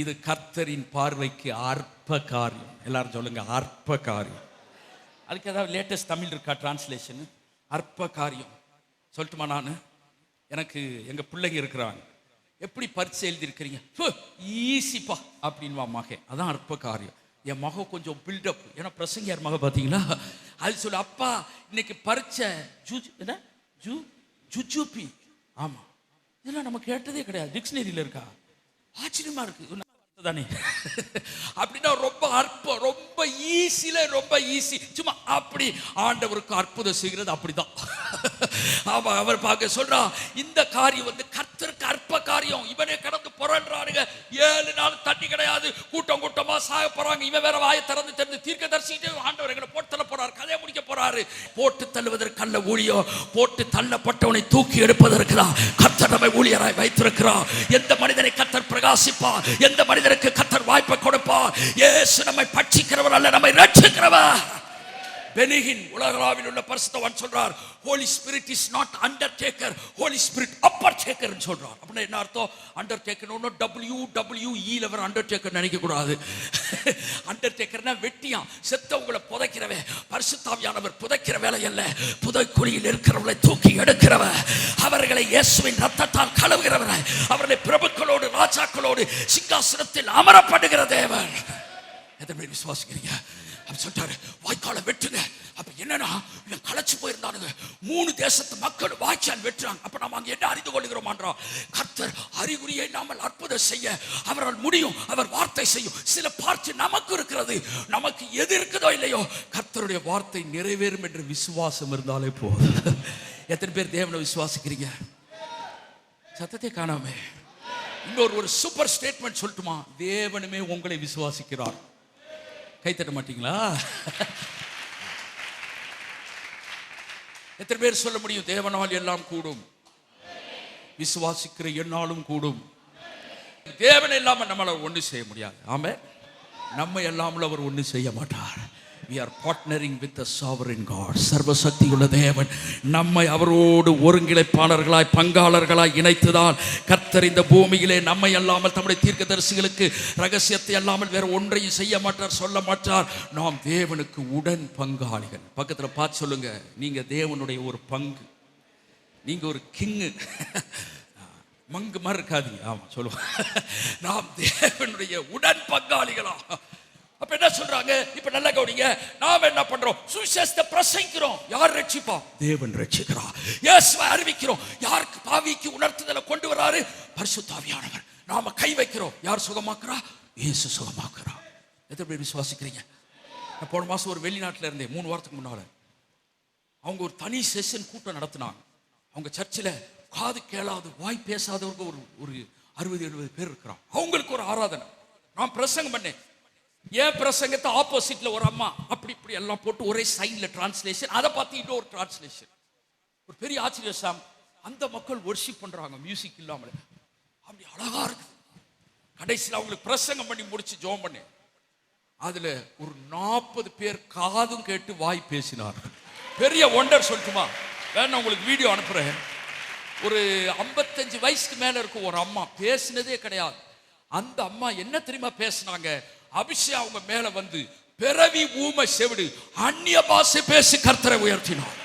இது கர்த்தரின் பார்வைக்கு அற்ப காரியம். எல்லாரும் சொல்லுங்க, அற்ப காரியம். அதுக்கு ஏதாவது லேட்டஸ்ட் தமிழ் இருக்கா டிரான்ஸ்லேஷன்? அற்ப காரியம் சொல்லட்டுமா? நான் எனக்கு எங்க பிள்ளைங்க இருக்கிறாங்க. எப்படி பரிச்சை எழுதியிருக்கிறீங்க? ஈஸிப்பா அப்படின்வா மகன். அதான் அற்ப காரியம். என் மகன் கொஞ்சம் பில்டப். ஏன்னா பிரசங்கியார் மக பார்த்தீங்களா, அது சொல்லு, அப்பா இன்னைக்கு பரிச்சை ஜுஜுபி. ஆமா, இதெல்லாம் நம்ம கேட்டதே கிடையாது. டிக்ஷனரியில் இருக்கா? ஆச்சரியமா இருக்கு தானே. அப்படின்னா ரொம்ப அற்பம், ரொம்ப ஈஸி. சும்மா அப்படி ஆண்டவருக்கு அற்புதம் செய்கிறது அப்படிதான். ஆமா, அவர் பார்க்க சொல்றா, இந்த காரியம் கர்த்தருக்கு அற்ப காரியம். இவனே கடந்து புரள்றானுங்க. 7 நாள் தண்ணி கிடையாது, கூட்டமா சாக போறாங்க. இவன் வேற வாயை திறந்து தீர்க்க தரிசிட்டு ஆண்டவர் எங்களை போட்டு தள்ள போறாரு, கதையை முடிக்க போறாரு. போட்டு தள்ளுவதற்கு அல்ல ஊழியம், போட்டு தள்ளப்பட்டவனை தூக்கி எடுப்பதற்கு தான் கர்த்தர் நம்மை ஊழியராய் வைத்திருக்கிறார். எந்த மனிதனை கர்த்தர் பிரகாசிப்பார், எந்த மனிதனுக்கு கர்த்தர் வாய்ப்பை கொடுப்பார். இயேசு நம்மை பட்சிக்கிறவர் அல்ல, நம்மை ரட்சிக்கிறவர். பெனிகின் உலகளாவில் உள்ள பரிசுத்தவான் சொல்றார், Holy Spirit is not undertaker, Holy Spirit upper taker சொல்றார். அப்படின்னா என்ன அர்த்தம்? அண்டர்டேக்கர் WWE லவர் அண்டர்டேக்கர் நினைக்க கூடாது. அண்டர்டேக்கர்னா வெட்டியான், செத்தவங்களை புதைக்கிறவன். பரிசுத்தாவியானவர் புதைக்கிற வேலை அல்ல, புதைக்குழியில் இருக்கிறவர்களை தூக்கி எடுக்கிறவர். அவர்களை இயேசுவின் ரத்தத்தால் கழுவுகிறவர். அவர்களை பிரபுக்களோடு ராஜாக்களோடு சிங்காசனத்தில் அமரப்படுகிற தேவன். எத்தனை விசுவாசிக்கிறீங்க? சொல்லிட்டாரு, வாய்க்காலை வெட்டுங்க. அப்ப என்னன்னா, களைச்சு போயிருந்தானுங்க. 3 தேசத்து மக்கள் வாய்க்கால் வெட்டுறாங்க. அப்ப நாம அங்க என்ன அறிந்து கொள்கிறோம்? கர்த்தர் அறிகுறியை நாமல் அற்புதம் செய்ய அவரால் முடியும். அவர் வார்த்தை செய்யும். சில பார்த்து நமக்கு இருக்கிறது. நமக்கு எது இருக்குதோ இல்லையோ, கர்த்தருடைய வார்த்தை நிறைவேறும் என்று விசுவாசம் இருந்தாலே போதும். எத்தனை பேர் தேவனை விசுவாசிக்கிறீங்க? சத்தத்தை காணாமே. இன்னொரு சூப்பர் ஸ்டேட்மெண்ட் சொல்லட்டுமா? தேவனுமே உங்களை விசுவாசிக்கிறார். கை தட்ட மாட்டீங்களா? எத்தனை பேர் சொல்ல முடியும், தேவனால் எல்லாம் கூடும், விசுவாசிக்கிற என்னாலும் கூடும்? தேவன் இல்லாம நம்மள ஒண்ணு செய்ய முடியாது. ஆமே, நம்ம இல்லாமல் அவர் ஒண்ணு செய்ய மாட்டார். We are partnering with the sovereign God. சர்வசக்தி உள்ள தேவன் நம்மை அவரோடு ஒருங்கிணைப்பாளர்களாய், பங்காளர்களாய் இணைத்துதான் கர்த்தர் இந்த பூமியிலே நம்மை அல்லாமல், தம்முடைய தீர்க்கதரிசிகளுக்கு ரகசியத்தை அல்லாமல் வேற ஒன்றையும் செய்ய மாட்டார், சொல்ல மாட்டார். நாம் தேவனுக்கு உடன் பங்காளிகள். பக்கத்துல பார்த்து சொல்லுங்க, நீங்க தேவனுடைய ஒரு பங்கு, நீங்க ஒரு கிங்கு. மங்கு மாதிரி இருக்காதீங்க. ஆமா சொல்லுவோம், நாம் தேவனுடைய உடன் பங்காளிகளா. அப்ப என்ன சொல்றாங்க? இப்ப நல்லா கவனிங்க. நாம என்ன பண்றோம்? சுவிசேஷத்தை பிரசங்கிக்கிறோம். யார் ரட்சிப்பா? தேவன் ரட்சிக்கிறார். இயேசுவை அறிவிக்கிறோம். யாருக்கு பாவிக்கு உணர்த்துதலை கொண்டு வராரு? பரிசுத்த ஆவியானவர். நாம கை வைக்கிறோம். யார் சுகமாக்குறா? இயேசு சுகமாக்குறா. எத்தனை பேர் விசுவாசிக்கிறீங்க? நான் போன மாசம் ஒரு வெளிநாட்டுல இருந்தேன், 3 வாரத்துக்கு முன்னால. அவங்க ஒரு தனி செஷன் கூட்டம் நடத்தினாங்க. அவங்க சர்ச்சில் காது கேளாது, வாய் பேசாதவர்கள் ஒரு 60-70 பேர் இருக்கிறான். அவங்களுக்கு ஒரு ஆராதனை. நான் பிரசங்கம் பண்ணேன். ஏன் பிரசங்கத்தை ஆப்போசிட்ல ஒரு அம்மா அப்படி இப்படி எல்லாம் போட்டு ஒரே சைன்ல டிரான்ஸ்லேஷன், அதை பார்த்து இன்னொரு டிரான்ஸ்லேஷன். ஒரு பெரிய ஆச்சரிய சாம். அந்த மக்கள் வொர்ஷிப் பண்றாங்க மியூசிக் இல்லாமல், அப்படி அழகா இருக்கு. கடைசியில் அவங்களுக்கு பிரசங்கம் பண்ணி முடிச்சு ஜெபம் பண்ணேன். அதுல ஒரு 40 பேர் காதும் கேட்டு வாய் பேசினார்கள். பெரிய ஒண்டர் சொல்லட்டுமா? வேணா உங்களுக்கு வீடியோ அனுப்புறேன். ஒரு 55 வயசுக்கு மேல இருக்கும் ஒரு அம்மா, பேசினதே கிடையாது. அந்த அம்மா என்ன தெரியுமா பேசினாங்க? அபிஷேகம் அவங்க மேல வந்து பிறவி ஊமை செவிடு அந்நிய பாஷை பேசி கர்த்தரை உயர்த்தினார்.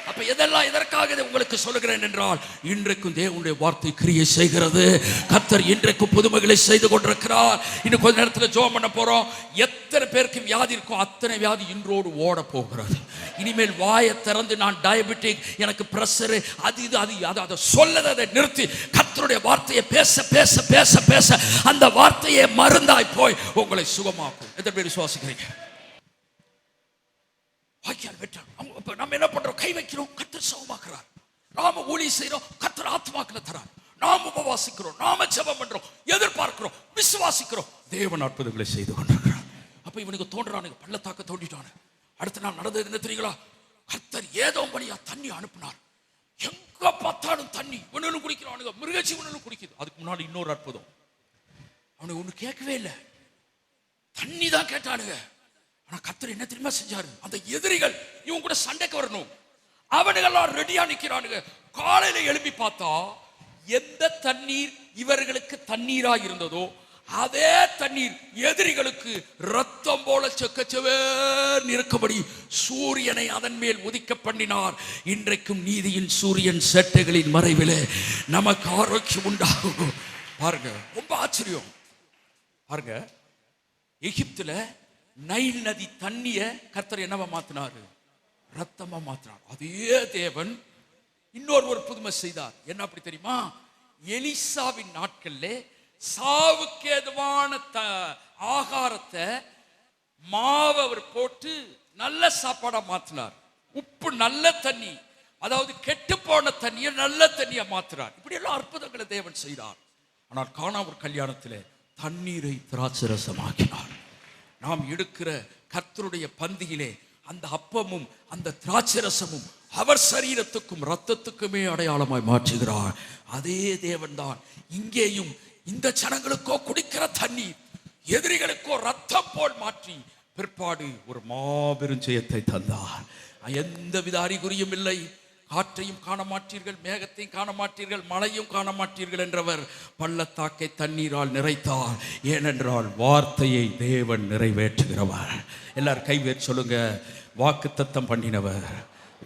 அப்ப இதெல்லாம் எதற்காக உங்களுக்கு சொல்லுகிறேன் என்றால், இன்றைக்கும் தேவனுடைய வார்த்தை கிரியை செய்கிறது. கர்த்தர் இன்றைக்கும் புதுமைகளை செய்து கொண்டிருக்கிறார். இன்னும் கொஞ்ச நேரத்தில் ஜெபம் பண்ண போறோம். எத்தனை பேருக்கு வியாதி இருக்கும், அத்தனை வியாதி இன்றோடு ஓட போகிறது. இனிமேல் வாயை திறந்து நான் டயபெட்டிக், எனக்கு பிரஷர், அது இது அது அதை சொல்லதை நிறுத்தி கர்த்தருடைய வார்த்தையை பேச பேச பேச பேச அந்த வார்த்தையை மருந்தாய் போய் உங்களை சுகமாக்கும். எத்தனை பேர் விசுவாசிக்கிறீங்க? நம்ம என்ன பண்றோம்? கை வைக்கிறோம், கர்த்தர் சுகமாக்குறார். நாம ஊழியம் செய்யறோம், கர்த்தர் ஆத்மாக்களை தரார். நாம உபவாசிக்கிறோம், நாம ஜெபம் பண்றோம், எதிர்பார்க்கிறோம், விசுவாசிக்கிறோம், தேவன் அற்புதங்களை செய்து கொண்டிருக்கிறார். அப்ப இவனுக்கு தோன்றானுங்க, பள்ளத்தாக்க தோண்டிட்டானு. அடுத்த நாள் நடந்தது என்ன தெரியுங்களா? கர்த்தர் ஏதோ வழியா தண்ணி அனுப்பினார். எங்க பார்த்தாலும் தண்ணி, இவனும் குடிக்கிறானுங்க, மிருகஜீவனும் குடிக்குது. அதுக்கு முன்னாடி இன்னொரு அற்புதம். அவனுக்கு ஒண்ணு கேட்கவே இல்லை, தண்ணி தான் கேட்டானுங்க. ஆனா கர்த்தர் என்ன தெரியுமா செஞ்சாரு? அந்த எதிரிகள் இவங்க கூட சண்டைக்கு வரணும், அவனுங்கெல்லாம் ரெடியா நிக்கிறானுங்க. காலையில எழுப்பி பார்த்தா எந்த தண்ணீர் இவர்களுக்கு தண்ணீரா இருந்ததோ அதே தண்ணீர் எதிரிகளுக்கு ரத்தம் போல செக்கச்சவே இருக்கும்படி சூரியனை அதன் மேல் உதிக்க பண்ணினார். இன்றைக்கும் நீதியின் சூரியன் சேட்டைகளின் மறைவிலே நமக்கு ஆரோக்கியம் உண்டாகும். பாருங்க, ரொம்ப ஆச்சரியம். பாருங்க, எகிப்துல நைல் நதி தண்ணிய கர்த்தர் என்னவா மாத்தினாரு? ரத்தமா மாத்தினார். அதே தேவன் இன்னொரு புதுமை செய்தார். என்ன அப்படி தெரியுமா? எலிசாவின் நாட்கள்ல சாவுக்கு ஏதுவான ஆகாரத்தை மாவை அவர் போட்டு நல்ல சாப்பாடா மாத்தினார். உப்பு நல்ல தண்ணி, அதாவது கெட்டு போன தண்ணியை நல்ல தண்ணியா மாத்தினார். இப்படி எல்லாம் அற்புதங்களை தேவன் செய்தார். ஆனால் கானா ஒரு கல்யாணத்தில் தண்ணீரை திராட்சரசமாக்கினார். நாம் எடுக்கிற கர்த்தருடைய பந்தியிலே அந்த அப்பமும் அந்த திராட்சரசமும் அவர் சரீரத்துக்கும் ரத்தத்துக்குமே அடையாளமாய் மாற்றுகிறார். அதே தேவன் தான் இங்கேயும் இந்த ஜனங்களுக்கோ குடிக்கிற தண்ணீர் எதிரிகளுக்கோ ரத்தம் போல் மாற்றி பிற்பாடு ஒரு மாபெரும் ஜெயத்தை தந்தார். எந்தவித அறிகுறியும் இல்லை. காற்றையும் காண மாட்டீர்கள், மேகத்தையும் காண மாட்டீர்கள், மழையும் காண மாட்டீர்கள் என்றவர் பள்ளத்தாக்கை தண்ணீரால் நிறைத்தார். ஏனென்றால் வார்த்தையை தேவன் நிறைவேற்றுகிறவர். எல்லாரும் கைவேற்று சொல்லுங்க, வாக்குத்தத்தம் பண்ணினவர்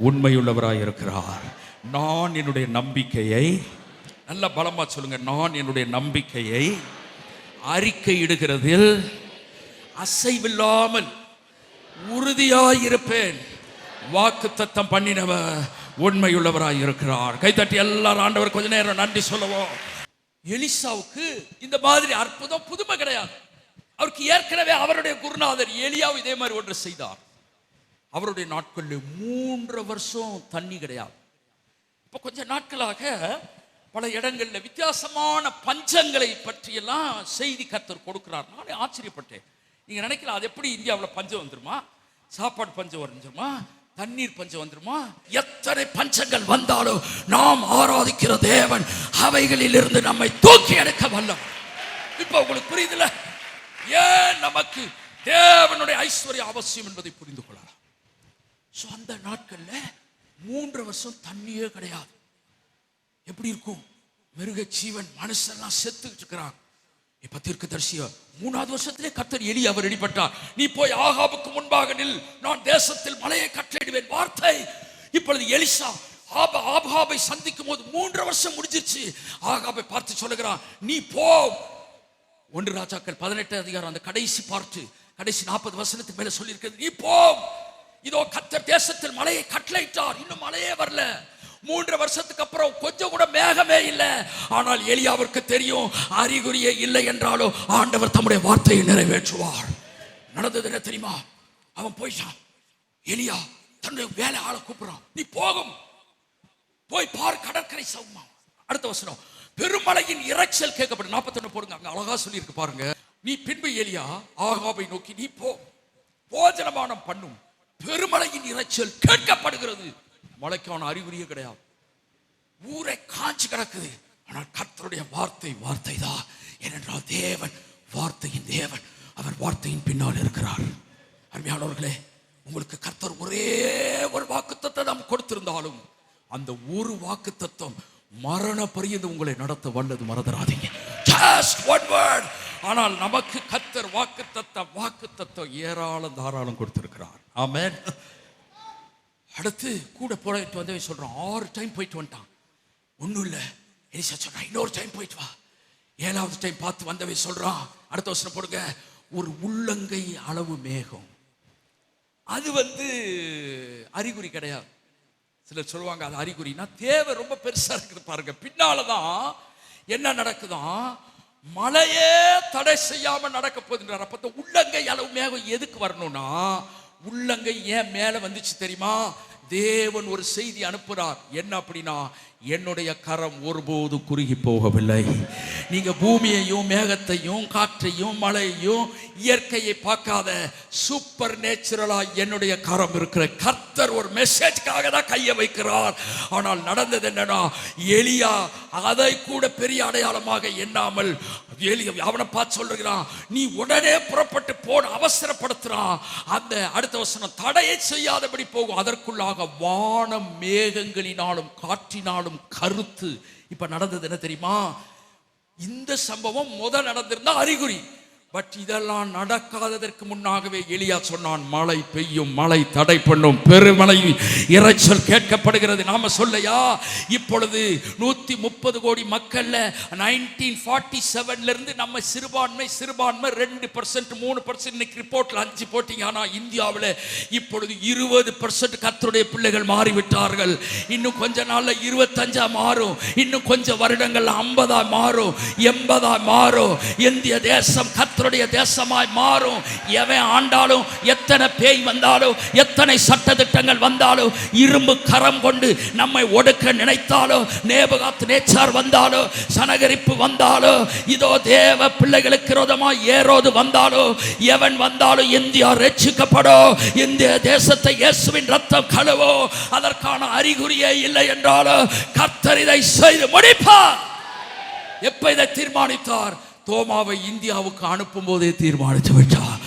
உண்மையுள்ளவராய் இருக்கிறார். நான் என்னுடைய நம்பிக்கையை, நல்ல பலமா சொல்லுங்க, நான் என்னுடைய நம்பிக்கையை அறிக்கை இடுகிறதில் அசைவில்லாமல் உறுதியாயிருப்பேன். வாக்குத்தத்தம் பண்ணினவர் உண்மையுள்ளவராய் இருக்கிறார். கைத்தட்டி எல்லாரும் ஆண்டவர் கொஞ்ச நேரம் நன்றி சொல்லுவோம். எலிசாவுக்கு இந்த மாதிரி அற்புதம் புதுமை கிடையாது. அவருக்கு ஏற்கனவே அவருடைய குருநாதர் எலியாவும் இதே மாதிரி ஒன்று செய்தார். அவருடைய நாட்களில் 3 வருஷம் தண்ணி கிடையாது. இப்ப கொஞ்ச நாட்களாக பல இடங்கள்ல வித்தியாசமான பஞ்சங்களை பற்றியெல்லாம் செய்தி கர்த்தர் கொடுக்கிறார். நானே ஆச்சரியப்பட்டேன். நீங்க நினைக்கலாம், அது எப்படி இந்தியாவில் பஞ்சம் வந்துருமா? சாப்பாடு பஞ்சம் வந்துருமா? தண்ணீர் பஞ்சம் வந்துருமா? எத்தனை பஞ்சங்கள் வந்தாலும் நாம் ஆராதிக்கிற தேவன் அவைகளில் இருந்து நம்மை தூக்கி எடுக்க வல்லவர். இப்ப உங்களுக்கு புரியுதுல ஏன் நமக்கு தேவனுடைய ஐஸ்வர்யம் அவசியம் என்பதை புரிந்து கொள்ளலாம். அந்த நாட்கள்ல 3 வருஷம் தண்ணியே கிடையாது. எப்படி இருக்கும்? மிருக ஜீவன் மனுஷெல்லாம் செத்துக்கிட்டு இருக்கிறாங்க. இப்ப தீர்க்கதரிசியா 3வது வருஷத்திலே கர்த்தர் எலியாவை ரெடிப்பட்டார். நீ போய் ஆகாபுக்கு முன்பாக நில், நான் தேசத்தில் மலையை கட்டளையிடுவேன். வார்த்தை. இப்பொழுது எலிசா ஆகாபை சந்திக்கும் போது 3 வருஷம் முடிஞ்சிருச்சு. ஆகாபை பார்த்து சொல்லுகிறான், நீ போ. 1 ராஜாக்கள் 18 அதிகாரம் அந்த கடைசி பார்த்து கடைசி 40 வசனத்துக்கு மேல சொல்லி இருக்கிறது. நீ போ, இதோ கர்த்தர் தேசத்தில் மலையை கட்டளையிட்டார். இன்னும் மலையே வரல. 3 வருஷத்துக்கு அப்புறம் கொஞ்சம் கூட மேகமே இல்லை. ஆனால் எலியாவிற்கு தெரியும், அறிகுறியே இல்லை என்றாலும் ஆண்டவர் தம்முடைய வார்த்தையை நிறைவேற்றுவார். நடந்தது என்ன தெரியுமா? அவன் போயிட்டான். எலியா தன்னுடைய வேலை ஆளை கூப்பிடுறான், நீ போகும், போய் பார் கடற்கரை சவுமா. அடுத்த வசனம், பெருமழையின் இரைச்சல் கேட்கப்படும். 41 போடுங்க, அங்க அழகா சொல்லி இருக்கு பாருங்க. நீ பின்பு எலியா ஆகாபை நோக்கி, நீ போ, போஜனமானம் பண்ணும், பெருமழையின் இரைச்சல் கேட்கப்படுகிறது. மழைக்கான அறிகுறியே கிடையாது, ஊரை காஞ்சி கிடக்குது. ஆனால் கர்த்தருடைய வார்த்தை தான். ஏனென்றால் தேவன் வார்த்தையின் தேவன், அவர் வார்த்தையின் பின்னால் இருக்கிறார். அருமையானவர்களே, உங்களுக்கு கர்த்தர் ஒரே ஒரு வாக்குத்தத்தம் கொடுத்திருந்தாலும் அந்த ஒரு வாக்குத்தத்தம் மரண பரியந்தம் உங்களை நடத்த வல்லது, மறந்துடாதீங்க. Just one word. ஆனால் நமக்கு கர்த்தர் வாக்குத்தத்தம் ஏராளம் தாராளம் கொடுத்திருக்கிறார். ஆமென். அடுத்து கூட போயிட்டு வந்தவன் சொல்றான், 6 டைம் போயிட்டு வந்துட்டான், ஒன்றும் இல்லை. எலிசா சொல்றான், இன்னொரு டைம் போயிட்டு வா. 7வது டைம் பார்த்து வந்தவன் சொல்றான், அடுத்த வசனம் போடுங்க, ஒரு உள்ளங்கை அளவு மேகம். அது அறிகுறி கிடையாது. சிலர் சொல்லுவாங்க அது அறிகுறினா தேவை ரொம்ப பெருசா இருக்குது பாருங்க. பின்னாலதான் என்ன நடக்குதான், மழையே தடை செய்யாம நடக்க போகுதுன்றார். அப்ப உள்ளங்கை அளவு மேகம் எதுக்கு வரணும்னா, உள்ளங்கை ஏன் மேல வந்துச்சு தெரியுமா? தேவன் ஒரு செய்தி அனுப்புறார். என்ன அப்படின்னா, என்னுடைய கரம் ஒருபோது குறுகி போகவில்லை. நீங்க பூமியையும் மேகத்தையும் காற்றையும் மழையையும் இயற்கையை பார்க்காத சூப்பர் நேச்சுரலா என்னுடைய கரம் இருக்கிற கர்த்தர் ஒரு மெசேஜ்காக தான் கையை வைக்கிறார். ஆனால் நடந்தது என்னன்னா, எலியா அதை கூட பெரிய அடையாளமாக எண்ணாமல் அவனை பார்த்து சொல்றான், நீ உடனே புறப்பட்டு போன அவசரப்படுத்துறான். அந்த அடுத்த வசனம், தடையை செய்யாதபடி போகும். அதற்குள்ளாக வானம் மேகங்களினாலும் காற்றினாலும் கருத்து. இப்ப நடந்தது என்ன தெரியுமா? இந்த சம்பவம் நடந்திருந்தா அறிகுறி. பட் இதெல்லாம் நடக்காததற்கு முன்னாகவே எலியா சொன்னான், மழை பெய்யும், மழை தடை பண்ணும், பெருமழை இரைச்சல் கேட்கப்படுகிறது. நாம சொல்லையா, இப்பொழுது 130 கோடி மக்கள்ல 1947 இருந்து நம்ம சிறுபான்மை 2% 3% இன்னைக்கு ரிப்போர்ட்ல 5 போட்டீங்க. ஆனா இந்தியாவில் இப்பொழுது 20% கர்த்தருடைய பிள்ளைகள் மாறிவிட்டார்கள். இன்னும் கொஞ்ச நாள்ல 25 மாறும், இன்னும் கொஞ்சம் வருடங்கள்ல 50 மாறும், 80 மாறும். இந்திய தேசம் கர்த்தருடைய தேசமாய் மாறும். எவன் ஆண்டாலும், எத்தனை பேய் வந்தாலும், எத்தனை சட்ட திட்டங்கள் வந்தாலும், இரும்பு கரம் கொண்டு நம்மை ஒடுக்க நினைத்தாலும், நேபுகாத்நேச்சார் வந்தாலும், சனகரிப்பு வந்தாலும், இதோ தேவ பிள்ளைகளுக்கு விரோதமாய் ஏரோது வந்தாலும், எவன் வந்தாலும் இந்தியா ரட்சிக்கப்படும். இந்திய தேசத்தை இயேசுவின் ரத்தம் கழுவோ. அதற்கான அறிகுறியே இல்லை என்றாலும் கர்த்தர் இதை செய்து முடிப்பார். எப்ப இதை தீர்மானித்தார்? தோமாவை இந்தியாவுக்கு அனுப்பும் போதே தீர்மானித்து விட்டார்.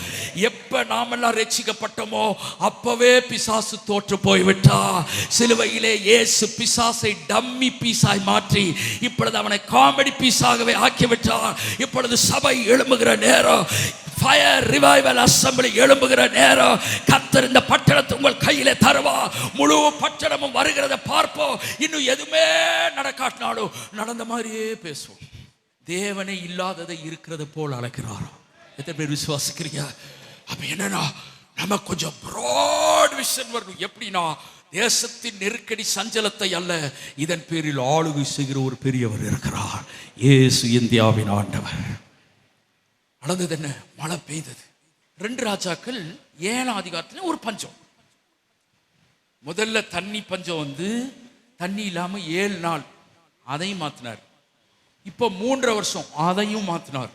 எப்ப நாமெல்லாம் ரட்சிக்கப்பட்டோமோ அப்பவே பிசாசு தோற்று போய்விட்டா. சிலுவையிலே இயேசு பிசாசை டம்மி பீஸாய் மாற்றி இப்பொழுது அவனை காமெடி பீஸாகவே ஆக்கிவிட்டார். இப்பொழுது சபை எழும்புகிற நேரம், ஃபயர் ரிவைவல் அசெம்பிளி எழும்புகிற நேரம். கர்த்தர் இந்த பட்டணத்தை உங்கள் கையிலே தருவா. முழு பட்டணமும் வருகிறத பார்ப்போம். இன்னும் எதுவுமே நடக்காட்டினாலும் நடந்த மாதிரியே பேசுவோம். தேவனை இல்லாததை இருக்கிறது போல் அழைக்கிறாரோ. எத்தனை பேர் விசுவாசிக்கிறீங்க? அப்ப என்னன்னா, நம்ம கொஞ்சம் பிராட் விஷன் வரணும். எப்படின்னா, தேசத்தின் நெருக்கடி சஞ்சலத்தை அல்ல, இதன் பேரில் ஆளுகை செய்கிற ஒரு பெரியவர் இருக்கிறார். இயேசு இந்தியாவின் ஆண்டவர். நடந்தது என்ன? மழை பெய்தது. 2 ராஜாக்கள் 7ஆம் அதிகாரத்துல ஒரு பஞ்சம். முதல்ல தண்ணி பஞ்சம் தண்ணி இல்லாம 7 நாள், அதையும் மாத்தினார். இப்ப 3 வருஷம் அதையும் மாத்தினார்.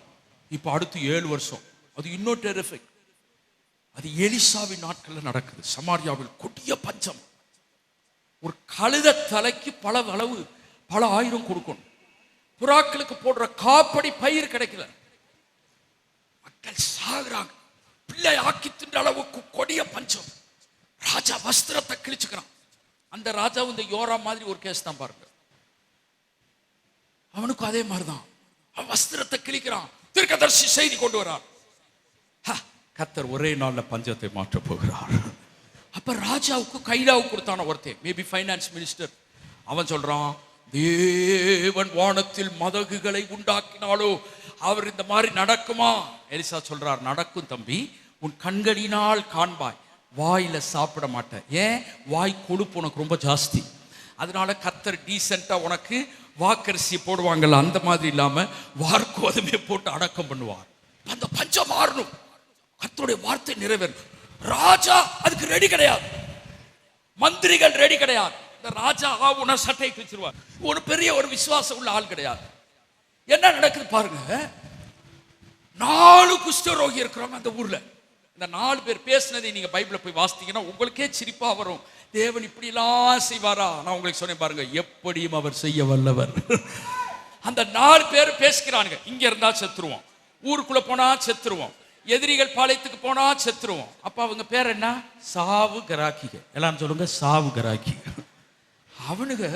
இப்ப அடுத்து 7 வருஷம். அது இன்னும் டெரிஃபிக். அது எலிசாவின் நாட்கள்ல நடக்குது. சமாரியாவில் கொடிய பஞ்சம். ஒரு கழுத தலைக்கு பல ஆயிரம் கொடுக்கணும். புறாக்களுக்கு போடுற காப்படி பயிர் கிடைக்கல. மக்கள் சாகுறாங்க. பிள்ளை ஆக்கி தின்ற அளவுக்கு கொடிய பஞ்சம். ராஜா வஸ்திரத்தை கிழிச்சுக்கிறான். அந்த ராஜா இந்த யோரா மாதிரி ஒரு கேஸ் தான் பாருங்க. அவனுக்கும் அதே மாதிரிதான். அவன் வஸ்திரத்தை கிழிக்கிறான். தீர்க்கதரிசி செய்தி கொண்டு வரான். கர்த்தர் ஒரே நாள்ல பஞ்சத்தை மாற்ற போகிறார். அப்ப ராஜாவுக்கு கைலாவுக்கு கொடுத்தான ஒருத்தன், மேபி ஃபைனான்ஸ் மினிஸ்டர். அவன் சொல்றான், தேவன் வானத்தில் மதகுகளை உண்டாக்கினாலோ அவர் இந்த மாதிரி நடக்குமா? எலிசா சொல்றார், நடக்கும் தம்பி, உன் கண்களினால் காண்பாய், வாயில சாப்பிட மாட்டேன். ஏன்? வாய் கொழுப்பு உனக்கு ரொம்ப ஜாஸ்தி. அதனால கர்த்தர் டீசெண்டா உனக்கு வாக்கரிசி போடுவாங்கல்ல, அந்த மாதிரி இல்லாம வார்கோதுமே போட்டு அடக்கம் பண்ணுவார். அந்த பஞ்சம் மாறணும். கர்த்தருடைய வார்த்தை நிறைவேறும். ராஜா அதுக்கு ரெடி கிடையாது, மந்திரிகள் ரெடி கிடையாது, இந்த ராஜா ஆவுனா சட்டையை கிழிச்சிருவார். ஒரு பெரிய ஒரு விசுவாசம் உள்ள ஆள் கிடையாது. என்ன நடக்குது பாருங்க, 4 குஷ்டரோகி இருக்கிறாங்க அந்த ஊர்ல. இந்த 4 பேர் பேசினதை நீங்க பைபிள போய் வாசித்தீங்கன்னா உங்களுக்கே சிரிப்பா வரும். தேவன் இப்படி எல்லாம் செய்வாரா? நான் உங்களுக்கு சொன்னேன் பாருங்க, எப்படியும் அவர் செய்ய வல்லவர். அந்த 4 பேர் பேசிக்கிறானுங்க. இங்க இருந்தா செத்துருவோம், ஊருக்குள்ள போனா செத்துருவோம், எதிரிகள் பாளையத்துக்கு போனா செத்துருவோம். அப்ப அவங்க பேர் என்ன? சாவு கராக்கிக. எல்லாரும் சொல்லுங்க, சாவு கராக்கி. அவனுங்க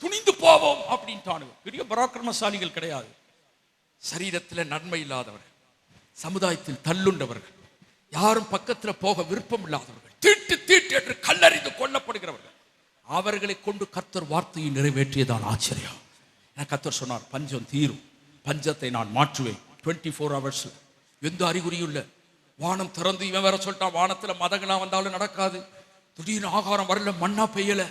துணிந்து போவோம் அப்படின்ட்டானுங்க. பெரிய பராக்கிரமசாலிகள் கிடையாது, சரீரத்தில் நன்மை இல்லாதவர்கள், சமுதாயத்தில் தள்ளுண்டவர்கள், யாரும் பக்கத்தில் போக விருப்பம் இல்லாதவர்கள், தீட்டு தீட்டு என்று கல்லறிந்து கொல்லப்படுகிறவர்கள். அவர்களை கொண்டு கர்த்தர் வார்த்தையை நிறைவேற்றியதான் ஆச்சரியம். கர்த்தர் சொன்னார், பஞ்சம் தீரும், பஞ்சத்தை நான் மாற்றுவேன் 24 hours. எந்த அறிகுறியும் இல்லை. வானம் திறந்து, இவன் வேற சொல்லிட்டான் வானத்துல மதங்களா வந்தாலும் நடக்காது, திடீர்னு ஆகாரம் வரல, மண்ணா பெய்யல,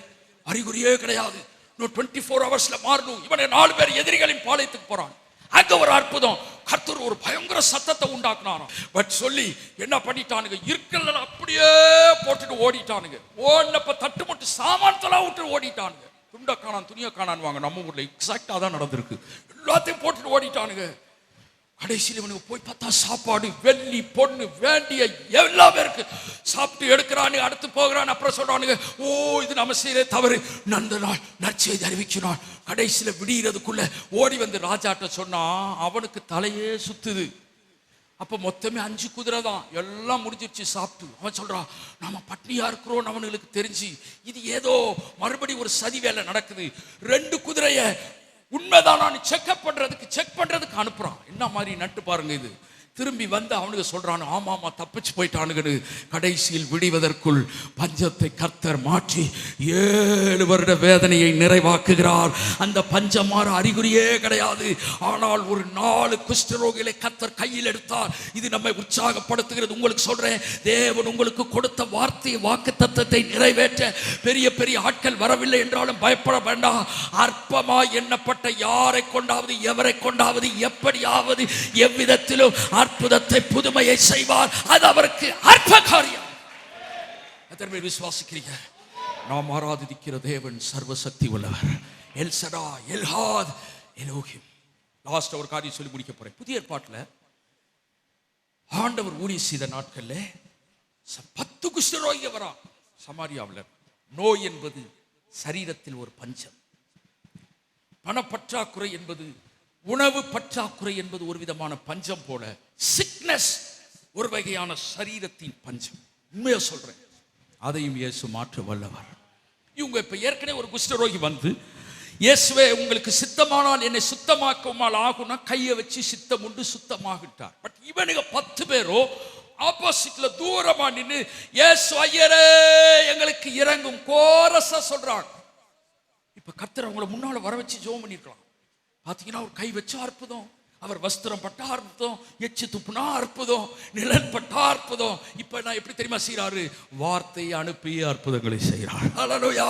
அறிகுறியே கிடையாது. 24 hours மாறணும். இவனை 4 பேர் எதிரிகளின் பாளையத்துக்கு போறான். அங்க ஒரு அற்புதம், கர்த்தர் ஒரு பயங்கர சத்தத்தை உண்டாக்குனாராம். பட் சொல்லி என்ன பண்ணிட்டானுங்க, இருக்கல அப்படியே போட்டுட்டு ஓடிட்டானுங்க. ஓடினப்ப தட்டு மட்டும் சாமானத்தெல்லாம் விட்டு ஓடிட்டானுங்க. துண்ட காணான் துணிய காணான்னு வாங்க, நம்ம ஊர்ல எக்ஸாக்டா தான் நடந்திருக்கு. எல்லாத்தையும் போட்டுட்டு ஓடிட்டானுங்க. கடைசியில் இவனுக்கு போய் பார்த்தா சாப்பாடு, வெள்ளி பொண்ணு வேண்டிய எல்லா பேருக்கு சாப்பிட்டு எடுக்கிறானு, அடுத்து போகிறான். அப்புறம் சொல்றானுங்க, ஓ இது நம்ம செய்யற தவறு, நந்த நாள் நற்செய்தி அறிவிக்கிறான். கடைசியில் விடியறதுக்குள்ள ஓடி வந்து ராஜாட்ட சொன்னா அவனுக்கு தலையே சுத்துது. அப்ப மொத்தமே 5 குதிரை தான், எல்லாம் முடிஞ்சிருச்சு சாப்பிட்டு. அவன் சொல்றான், நாம பட்னியா இருக்கிறோம் அவனுங்களுக்கு தெரிஞ்சு, இது ஏதோ மறுபடி ஒரு சதி வேலை நடக்குது. 2 குதிரைய உண்மைதான் செக் பண்றதுக்கு அனுப்புறான். என்ன மாதிரி நட்டு பாருங்க இது. திரும்பி வந்து அவனுக்கு சொல்றான், ஆமாமா தப்பிச்சு போயிட்டானுங்கன்னு. கடைசியில் விடுவதற்குள் பஞ்சத்தை கர்த்தர் மாற்றி 7 வருட வேதனையை நிறைவாக்குகிறார். அந்த பஞ்சம் மாற அறிகுறியே கிடையாது. ஆனால் ஒரு 4 குஷ்டரோகிகளை கர்த்தர் கையில் எடுத்தார். இது நம்மை உற்சாகப்படுத்துகிறது. உங்களுக்கு சொல்றேன், தேவன் உங்களுக்கு கொடுத்த வார்த்தை வாக்குத்தத்தத்தை நிறைவேற்ற பெரிய பெரிய ஆட்கள் வரவில்லை என்றாலும் பயப்பட வேண்டாம். அற்பமாய் எண்ணப்பட்ட யாரை கொண்டாவது, எவரை கொண்டாவது, எப்படியாவது, எவ்விதத்திலும் அற்புதத்தை புதுமையை செய்வார். அது அவருக்கு அற்ப காரியம். எத்தனை பேர் விசுவாசிக்கிறீங்க? நாம் ஆராதிக்கிற தேவன் சர்வசக்தி உள்ளவர். எல் சடா, எல்ஹாத், எலோஹிம். லாஸ்ட் ஒரு காரியம் சொல்லி முடிக்க போறேன். புதிய ஏற்பாட்டில் ஆண்டவர் ஊழியம் செய்த நாட்கள்ல 10 குஷ்டரோகி வரா சமாரியாவில். நோய் என்பது சரீரத்தில் ஒரு பஞ்சம், பணப்பற்றாக்குறை என்பது, உணவு பற்றாக்குறை என்பது ஒரு விதமான பஞ்சம் போல, சிக்னஸ் ஒரு வகையான சரீரத்தின் பஞ்சம். உண்மையா சொல்றேன், அதையும் இயேசு மாற்ற வல்லவர். இவங்க இப்ப ஏற்கனவே ஒரு குஷ்டரோகி வந்து, இயேசுவே உங்களுக்கு சித்தமானால் என்னை சுத்தமாக்குமால் ஆகும்னா கையை வச்சு சித்தம் உண்டு சுத்தமாகிட்டார். பட் இவனுங்க 10 பேரோ ஆப்போசிட்ல தூரமா நின்று, இயேசு ஐயரே எங்களுக்கு இறங்கும் கோரஸா சொல்றாங்க. இப்ப கர்த்தர் அவங்கள முன்னால வர வச்சு ஜெபம் பண்ணிருக்கலாம். பாத்தீங்கன்னா அவர் கை வச்சா அற்புதம், அவர் வஸ்திரம் பட்டா அற்புதம், எச்சு துப்புனா அற்புதம், நிழல் பட்டா அற்புதம். இப்ப நான் எப்படி தெரியுமா செய்யறாரு? வார்த்தையை அனுப்பி அற்புதங்களை செய்யறார். ஹல்லேலூயா.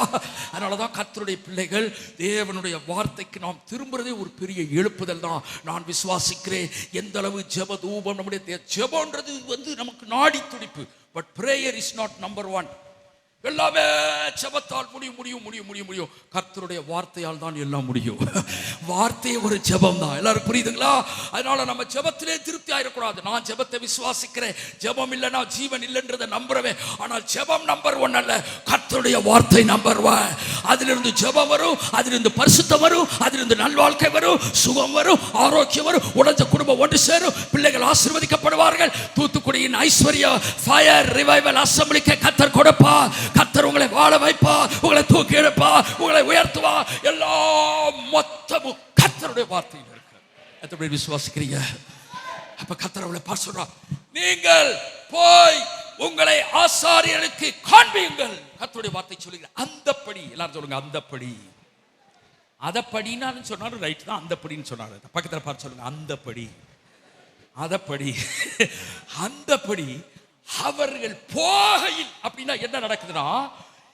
அதனாலதான் கர்த்தருடைய பிள்ளைகள் தேவனுடைய வார்த்தைக்கு நாம் திரும்புறதே ஒரு பெரிய எழுப்புதல் தான். நான் விசுவாசிக்கிறேன், எந்த அளவு ஜெப தூபம், நம்முடைய ஜெபம்ன்றது நமக்கு நாடி துடிப்பு. But prayer is not number 1. எல்லாமே ஜெபத்தால் முடியும். கர்த்தருடைய வார்த்தையால் தான் எல்லாம் முடியும். வார்த்தை ஒரு ஜெபம் தான். எல்லாரும் புரியுதுங்களா? அதனால நம்ம ஜெபத்திலே திருப்தி ஆயிடக்கூடாது. நான் ஜெபத்தை விசுவாசிக்கிறேன், ஜெபம் இல்லைன்னா ஜீவன் இல்லைன்றதை நம்புறவேன். ஆனால் ஜெபம் நம்பர் 1 அல்ல, கர்த்தருடைய வார்த்தை நம்பர் 1. அதிலிருந்து ஜெபம் வரும், அதிலிருந்து பரிசுத்தம் வரும், அதிலிருந்து நல்வாழ்க்கை வரும், சுகம் வரும், ஆரோக்கியம் வரும், உடைஞ்ச குடும்பம் ஒன்று சேரும், பிள்ளைகள் ஆசீர்வதிக்கப்படுவார்கள். தூத்துக்குடியின் ஐஸ்வர்யா ஃபயர் ரிவைவல் அசெம்பிளிக்கு கர்த்தர் கொடுப்பார். கர்த்தர் உங்களை வாழ வைப்பார், உங்களை தூக்கி எடுப்பார், உங்களை உயர்த்துவார். எல்லாம் மொத்தமும் கர்த்தருடைய வார்த்தையில் இருக்கு. எத்தனை விசுவாசிக்கிறீங்க? அப்ப கர்த்தர் அவளை பார்த்து சொல்றார், நீங்கள் போய் உங்களை ஆசாரியருக்கு காண்பியுங்கள். கர்த்தருடைய வார்த்தை சொல்லுங்க. அந்தப்படி, எல்லாரும் சொல்லுங்க அந்தப்படி. அதப்படின்னு சொன்னாரு, ரைட் தான். அந்தப்படின்னு சொன்னாரு. பக்கத்தில் பார்த்து சொல்லுங்க அந்தப்படி. அதப்படி அந்தப்படி அவர்கள் போகையில். அப்படின்னா என்ன நடக்குதுன்னா,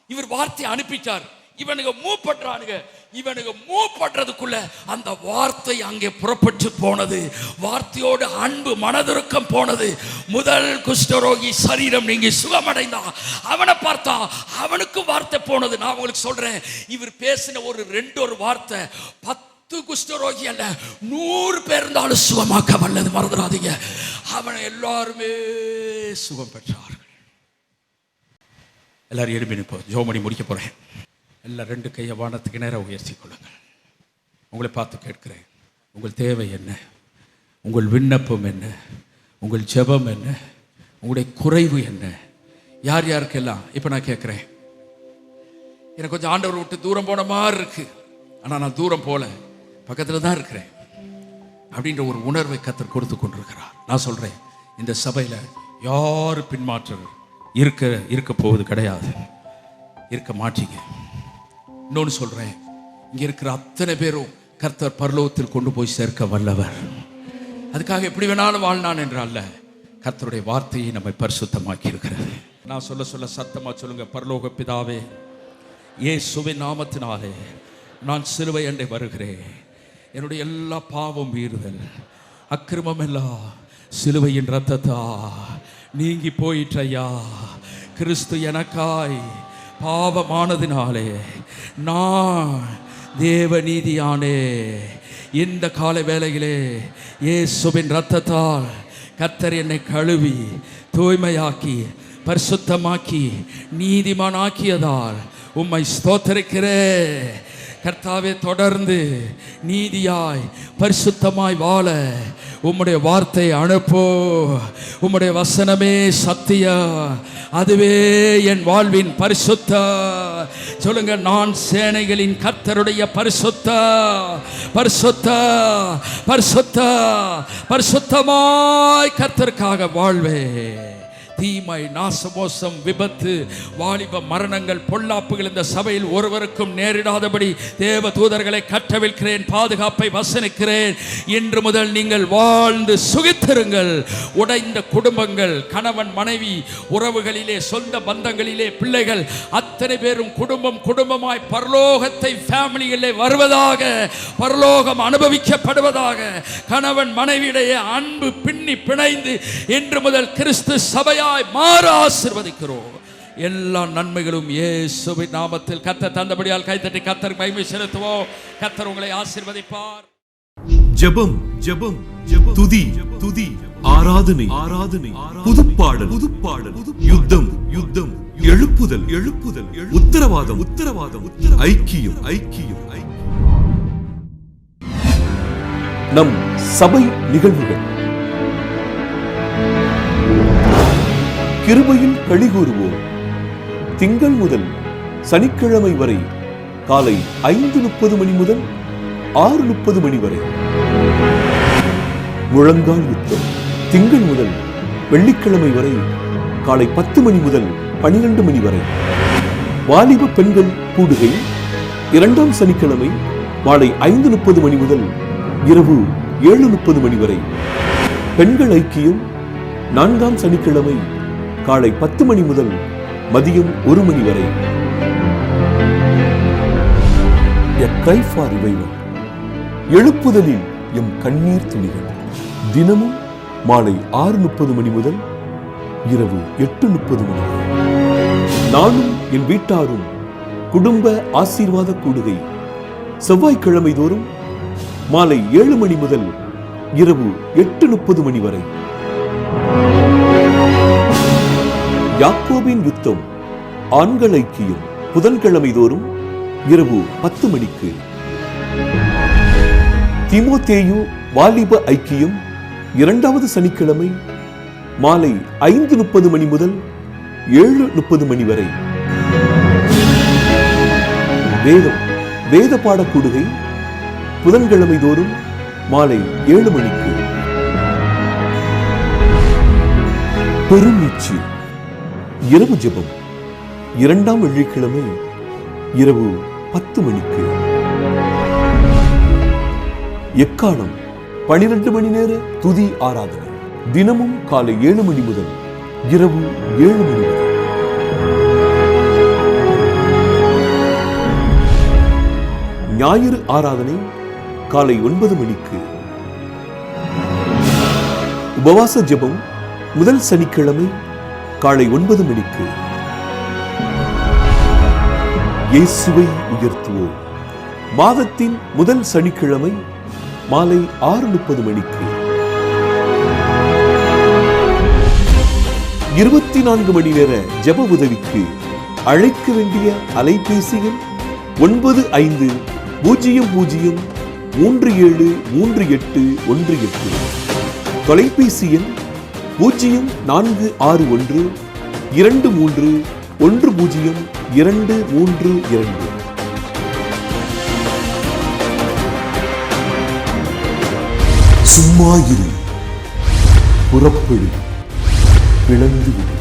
இவர் வார்த்தையை அனுப்பிட்டார், இவனுங்க மூவ் பண்றானுங்க. இவனுக்கு மூவ் பண்றதுக்குள்ள அந்த வார்த்தை அங்கே புறப்பட்டு போனது. வார்த்தையோடு அன்பு மனதுருக்கம் போனது. முதல் குஷ்டரோகி சரீரம் நீங்கி சுகமடைந்தான். அவனை பார்த்தா அவனுக்கு வார்த்தை போனது. நான் உங்களுக்கு சொல்றேன், இவர் பேசின ஒரு 2 வார்த்தை 10 குஷ்டரோகி அல்ல, 100 பேர் இருந்தாலும் சுகமாக்க வல்லது. மறந்துடாதீங்க. அவனை எல்லாருமே சுகம் பெற்றார்கள். எல்லாரும் எழுப்பி நிற்போம். ஜோமணி முடிக்க போறேன். எல்லாம் 2 கையை வானத்துக்கு நேரம் உயர்த்தி கொள்ளுங்கள். உங்களை பார்த்து கேட்கிறேன், உங்கள் தேவை என்ன? உங்கள் விண்ணப்பம் என்ன? உங்கள் ஜெபம் என்ன? உங்களுடைய குறைவு என்ன? யார் யாருக்கெல்லாம்? இப்போ நான் கேட்குறேன், எனக்கு கொஞ்சம் ஆண்டவர் விட்டு தூரம் போன மாதிரி இருக்கு, ஆனால் நான் தூரம் போல, பக்கத்தில் தான் இருக்கிறேன் அப்படின்ற ஒரு உணர்வை கர்த்தர் கொடுத்து கொண்டிருக்கிறார். நான் சொல்கிறேன், இந்த சபையில் யார் பின்மாற்றம் இருக்க போவது கிடையாது, இருக்க மாட்டீங்க. இன்னொன்று சொல்கிறேன், இங்கே இருக்கிற அத்தனை பேரும் கர்த்தர் பரலோகத்தில் கொண்டு போய் சேர்க்க வல்லவர். அதுக்காக எப்படி வேணாலும் வாழ்நான் என்று அல்ல, கர்த்தருடைய வார்த்தையை நம்மை பரிசுத்தமாக்கி இருக்கிறது. நான் சொல்ல சத்தமாக சொல்லுங்க, பரலோக பிதாவே, இயேசுவின் நாமத்தினாலே நான் சிலுவை அண்டை வருகிறேன். என்னுடைய எல்லா பாவம் மீறுதல் அக்கிரமம் எல்லாம் சிலுவையின் இரத்தத்தா நீங்கி போயிற்றையா. கிறிஸ்து எனக்காய் பாவமானதினாலே நான் தேவ நீதியானே. இந்த கால வேளையிலே இயேசுவின் இரத்தத்தால் கர்த்தர் என்னை கழுவி தூய்மையாக்கி பரிசுத்தமாக்கி நீதிமானாக்கியதால் உம்மை ஸ்தோத்தரிக்கிறேன். கர்த்தாவே, தொடர்ந்து நீதியாய் பரிசுத்தமாய் வாழ உம்முடைய வார்த்தை அனுப்போ. உம்முடைய வசனமே சத்தியம், அதுவே என் வாழ்வின் பரிசுத்த. சொல்லுங்க, நான் சேனைகளின் கர்த்தருடைய பரிசுத்த பரிசுத்த பரிசுத்த பரிசுத்தமாய் கர்த்தருக்காக வாழ்வே. தீமை, நாசமோசம், விபத்து, வாலிப மரணங்கள், பொல்லாப்புகள் இந்த சபையில் ஒருவருக்கும் நேரிடாதபடி தேவ தூதர்களை கட்டவிழ்கிறேன், பாதுகாப்பை வசனிக்கிறேன். இன்று முதல் நீங்கள் வாழ்ந்து சுகித்திருங்கள். உடைந்த குடும்பங்கள், கணவன் மனைவி உறவுகளிலே, சொந்த பந்தங்களிலே, பிள்ளைகள் அத்தனை பேரும் குடும்பமாய் பரலோகத்தை ஃபேமிலியிலே வருவதாக, பரலோகம் அனுபவிக்கப்படுவதாக. கணவன் மனைவியிடையே அன்பு பின்னி பிணைந்து இன்று முதல் கிறிஸ்து சபையா மாற ஆசீர்வதிக்கிறோம். எல்லா நன்மைகளும் இயேசுவின் நாமத்தில் கர்த்தர் தந்தபடியால் கைதட்டி கர்த்தருக்கு மகிமை செலுத்துவோம். கர்த்தர் உங்களை ஆசீர்வதிப்பார். ஜெபம் ஜெபம் துதி துதி ஆராதனை ஆராதனை புதுப்பாடல் புதுப்பாடல் யுத்தம் யுத்தம் எழுப்புதல் எழுப்புதல் உத்தரவாதம் உத்தரவாதம் ஐக்கியம் ஐக்கியம் ஐக்கியம். நம் சபை நிகழ்வுகள். கிருபையில் களிகூறுவோம். திங்கள் முதல் சனிக்கிழமை வரை காலை 5:30 மணி முதல் 6:30 மணி வரை. முழங்கால் யுத்தம். திங்கள் முதல் வெள்ளிக்கிழமை வரை காலை 10 மணி முதல் 12 மணி வரை. வாலிப பெண்கள் கூடுகை 2ஆம் சனிக்கிழமை மாலை 5:30 மணி முதல் இரவு 7:30 மணி வரை. பெண்கள் ஐக்கியம் 4ஆம் சனிக்கிழமை காலை 10 மணி முதல் மதியம் 1 மணி வரை. A cry for revival. எழுப்புதலில் எம் கண்ணீர் துளிகள். தினமும் மாலை 6:30 மணி முதல் இரவு 8:30 மணி வரை. நானும் என் வீட்டாரும் குடும்ப ஆசீர்வாத கூடுகை செவ்வாய்க்கிழமை தோறும் மாலை 7 மணி முதல் இரவு 8:30 மணி வரை. யாக்கோபின் யுத்தம் ஆண்கள் ஐக்கியம் புதன்கிழமை தோறும் இரவு 10 மணிக்கு. தீமோத்தேயு வாலிப ஐக்கியம் 2வது சனிக்கிழமை மாலை 5:30 மணி முதல் 7:30 மணி வரை. வேத பாட கூடுகை புதன்கிழமை தோறும் மாலை 7 மணிக்கு. பெருமீச்சு இரவு ஜெபம் 2ஆம் வெள்ளிக்கிழமை இரவு 10 மணிக்கு. எக்காலம் 12 மணி நேர துதி ஆராதனை தினமும் காலை 7 மணி முதல் இரவு 7 மணி வரை. ஞாயிறு ஆராதனை காலை 9 மணிக்கு. உபவாச ஜெபம் முதல் சனிக்கிழமை காலை 9 மணிக்கு. இயேசுவை உயர்த்துவோம் மாதத்தின் முதல் சனிக்கிழமை மாலை 6:30 மணிக்கு. 24 மணி நேர ஜெப உதவிக்கு அழைக்க வேண்டிய அலைபேசிகள் 9500373818. தொலைபேசி எண் 0461 23103232. சும்மா இரு, புறப்படு, பிளந்து விடு.